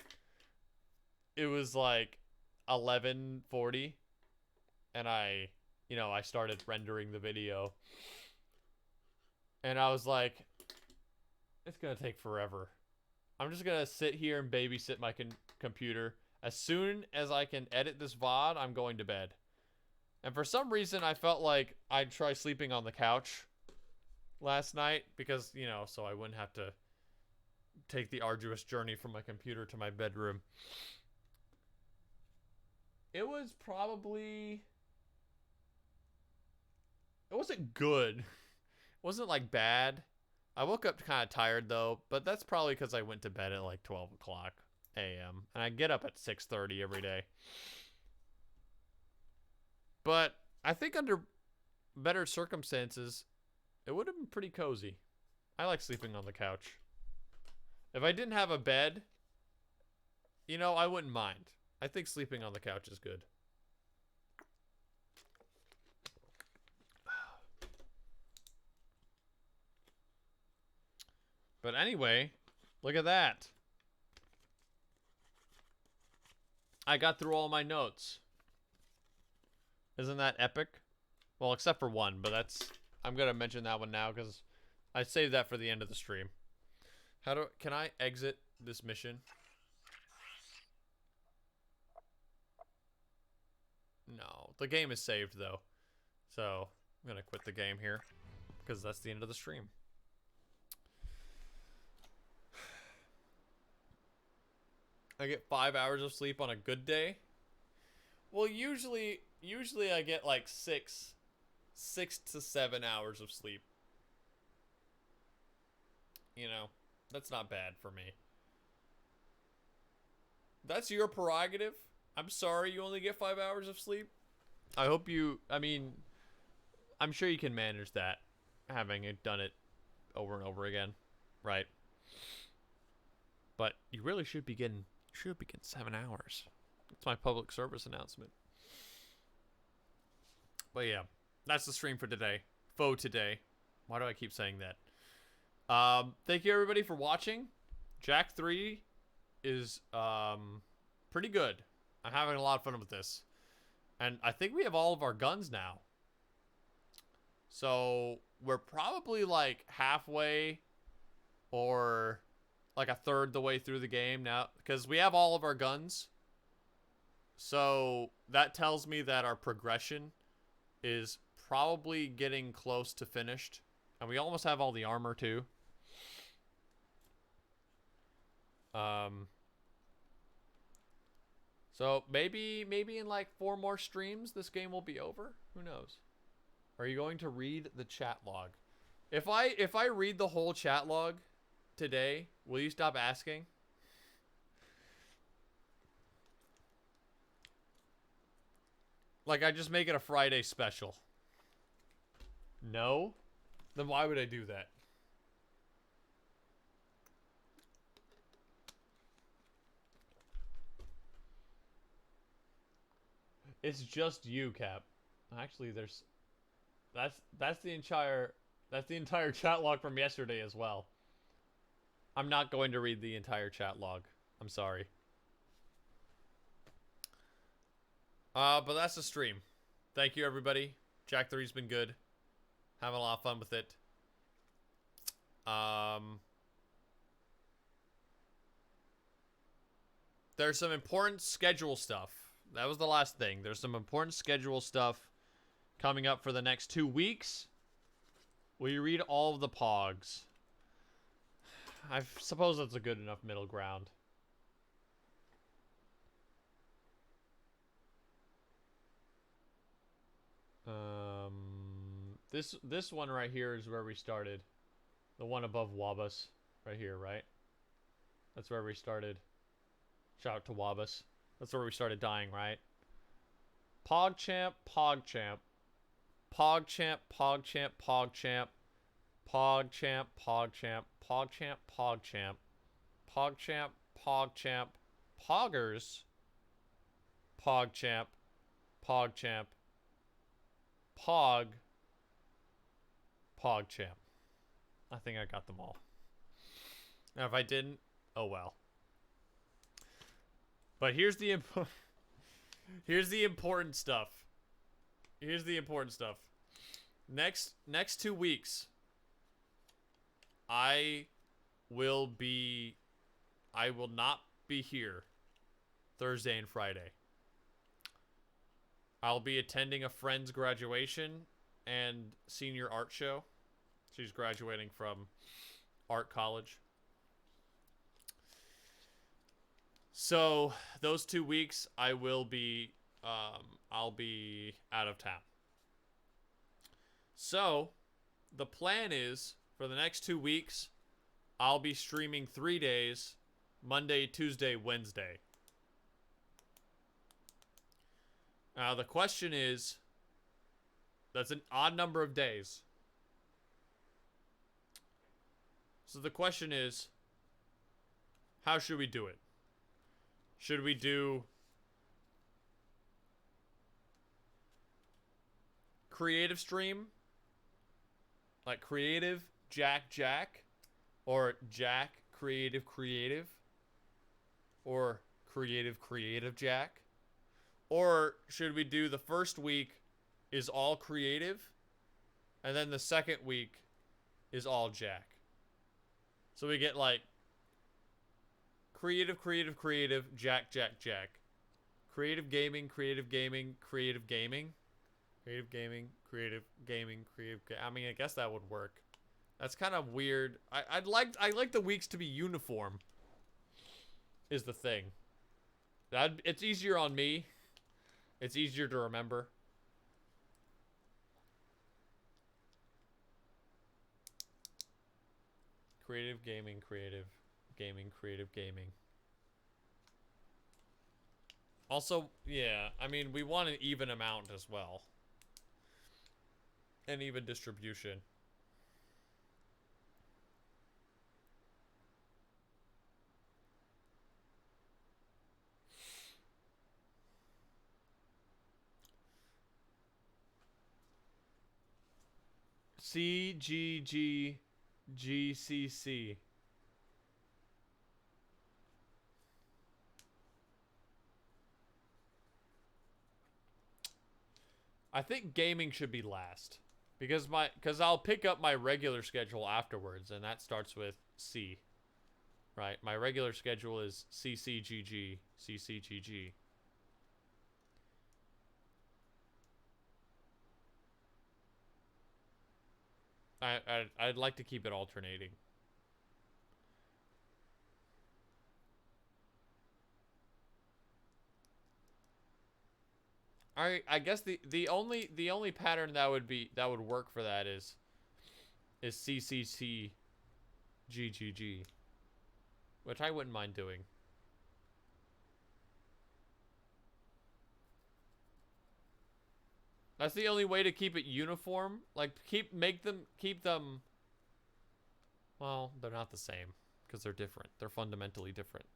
it was like 11:40, and I started rendering the video. And I was like, it's gonna take forever. I'm just gonna sit here and babysit my computer. As soon as I can edit this VOD, I'm going to bed. And for some reason, I felt like I'd try sleeping on the couch last night because, so I wouldn't have to take the arduous journey from my computer to my bedroom. It was probably... It wasn't good. It wasn't, like, bad. I woke up kind of tired, though, but that's probably because I went to bed at, like, 12 o'clock a.m. And I get up at 6:30 every day. But I think under better circumstances, it would have been pretty cozy. I like sleeping on the couch. If I didn't have a bed, I wouldn't mind. I think sleeping on the couch is good. But anyway, look at that. I got through all my notes. Isn't that epic? Well, except for one, but I'm going to mention that one now because I saved that for the end of the stream. Can I exit this mission? No, the game is saved though. So, I'm going to quit the game here because that's the end of the stream. I get 5 hours of sleep on a good day. Well, usually I get like 6 to 7 hours of sleep. That's not bad for me. That's your prerogative. I'm sorry you only get 5 hours of sleep. I'm sure you can manage that, having done it over and over again, right? But you really should be getting 7 hours. That's my public service announcement. But yeah, that's the stream for today. Faux today. Why do I keep saying that? Thank you everybody for watching. Jak 3 is pretty good. I'm having a lot of fun with this. And I think we have all of our guns now. So we're probably like halfway or like a third the way through the game now, because we have all of our guns. So that tells me that our progression is probably getting close to finished. And we almost have all the armor too. So maybe in like 4 more streams, this game will be over. Who knows? Are you going to read the chat log? If I read the whole chat log today, will you stop asking? Like I just make it a Friday special. No? Then why would I do that? It's just you, Cap. Actually, that's the entire chat log from yesterday as well. I'm not going to read the entire chat log. I'm sorry. But that's the stream. Thank you, everybody. Jak 3's been good. Having a lot of fun with it. There's some important schedule stuff. That was the last thing. There's some important schedule stuff coming up for the next 2 weeks. Will you read all of the pogs? I suppose that's a good enough middle ground. This one right here is where we started. The one above Wabas. Right here, right? That's where we started. Shout out to Wabas. That's where we started dying, right? PogChamp, PogChamp. PogChamp, PogChamp, PogChamp. PogChamp, PogChamp. PogChamp, PogChamp. PogChamp, PogChamp. Poggers. PogChamp. PogChamp. Pog. PogChamp. I think I got them all. Now if I didn't, oh well. But here's the important stuff. Here's the important stuff. Next 2 weeks, I will not be here Thursday and Friday. I'll be attending a friend's graduation and senior art show. She's graduating from art college. So those 2 weeks I will be I'll be out of town. So the plan is for the next 2 weeks I'll be streaming 3 days, Monday, Tuesday, Wednesday. Now the question is, that's an odd number of days. So the question is, how should we do it? Should we do creative stream? Like creative Jack? Or Jack creative? Or creative Jack? Or should we do the first week is all creative, and then the second week is all Jack? So we get like creative, Jack. Creative gaming. I mean, I guess that would work. That's kind of weird. I like the weeks to be uniform. Is the thing. It's easier on me. It's easier to remember. Creative gaming. Also, yeah, I mean, we want an even amount as well. An even distribution. CGGGCC. I think gaming should be last because I'll pick up my regular schedule afterwards, and that starts with C. Right? My regular schedule is CCGG. I'd like to keep it alternating. I guess the only pattern that would work for that is CCC GGG, which I wouldn't mind doing. That's the only way to keep it uniform. Like keep them. Well, they're not the same because they're different. They're fundamentally different.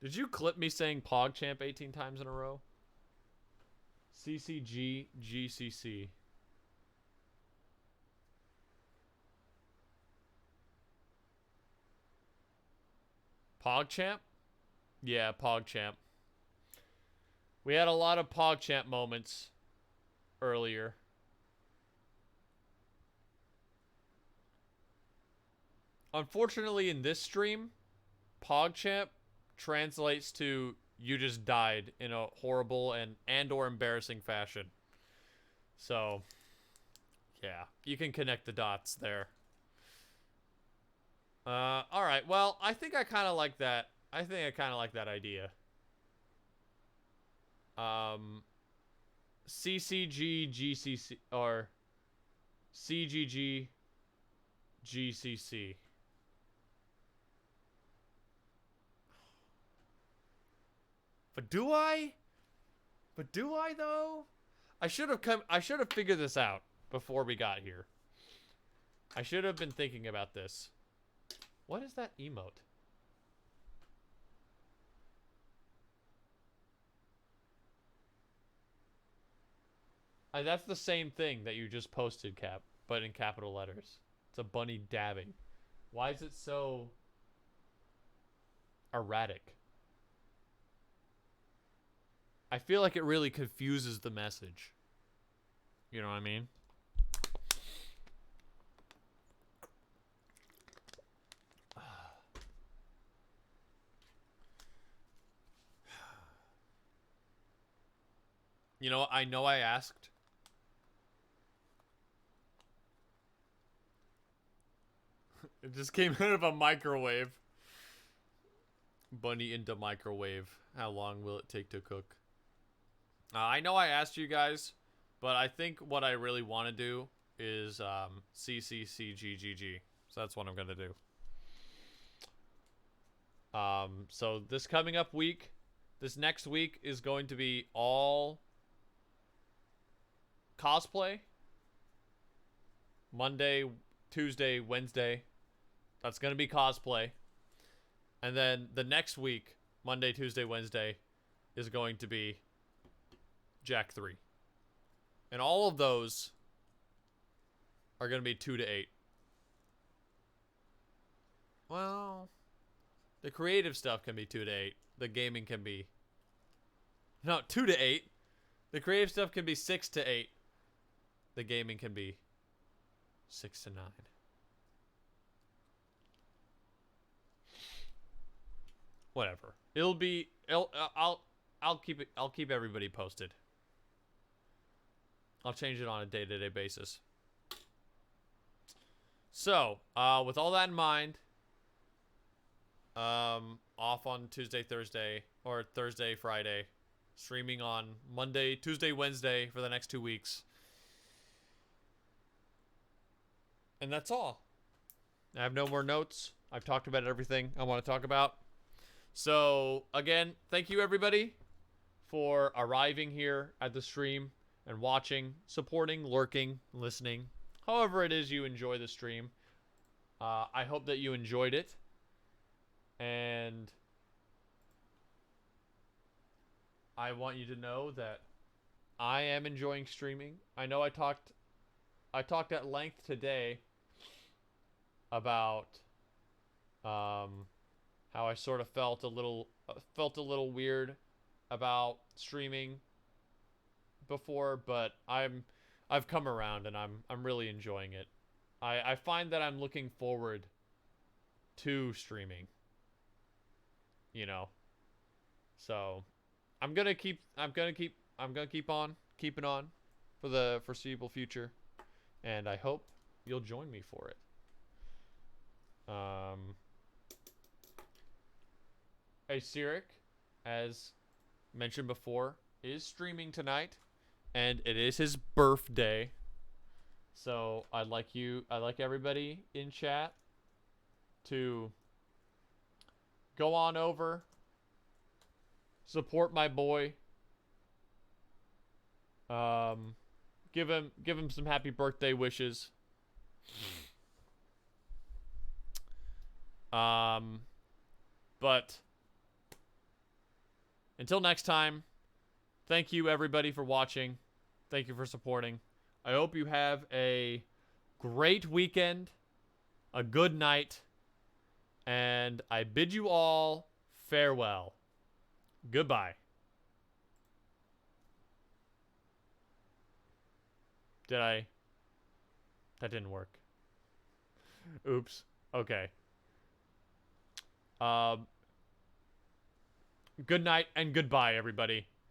Did you clip me saying PogChamp 18 times in a row? CCG GCC. PogChamp? Yeah, PogChamp. We had a lot of PogChamp moments earlier. Unfortunately, in this stream, PogChamp translates to you just died in a horrible and or embarrassing fashion. So, yeah, you can connect the dots there. All right. Well, I think I kind of like that. I think I kind of like that idea. CCG GCC or CGG GCC. But do I though? I should have figured this out before we got here. I should have been thinking about this. What is that emote? That's the same thing that you just posted, Cap, but in capital letters. It's a bunny dabbing. Why is it so erratic? I feel like it really confuses the message. You know what I mean? You know, I know I asked. It just came out of a microwave. Bunny into microwave. How long will it take to cook? I know I asked you guys, but I think what I really want to do is CCCGGG. So that's what I'm going to do. So this coming up week, this next week is going to be all cosplay. Monday, Tuesday, Wednesday. That's going to be cosplay. And then the next week, Monday, Tuesday, Wednesday, is going to be Jack 3. And all of those are going to be 2 to 8. Well, the creative stuff can be 2 to 8. The gaming can be... No, 2 to 8. The creative stuff can be 6 to 8. The gaming can be 6 to 9. Whatever. It'll be... I'll keep everybody posted. I'll change it on a day-to-day basis. So, with all that in mind, off on Tuesday, Thursday, or Thursday, Friday, streaming on Monday, Tuesday, Wednesday for the next 2 weeks. And that's all. I have no more notes. I've talked about everything I want to talk about. So, again, thank you everybody for arriving here at the stream and watching, supporting, lurking, listening. However it is you enjoy the stream. I hope that you enjoyed it. And I want you to know that I am enjoying streaming. I know I talked at length today about how I sort of felt a little weird about streaming before, but I've come around and I'm really enjoying it. I find that I'm looking forward to streaming. You know. So I'm gonna keep on keeping on for the foreseeable future. And I hope you'll join me for it. Aseric, as mentioned before, is streaming tonight, and it is his birthday. So I'd like everybody in chat to go on over, support my boy, give him some happy birthday wishes. But until next time, thank you everybody for watching. Thank you for supporting. I hope you have a great weekend, a good night, and I bid you all farewell. Goodbye. That didn't work. Oops. Okay. Good night and goodbye, everybody.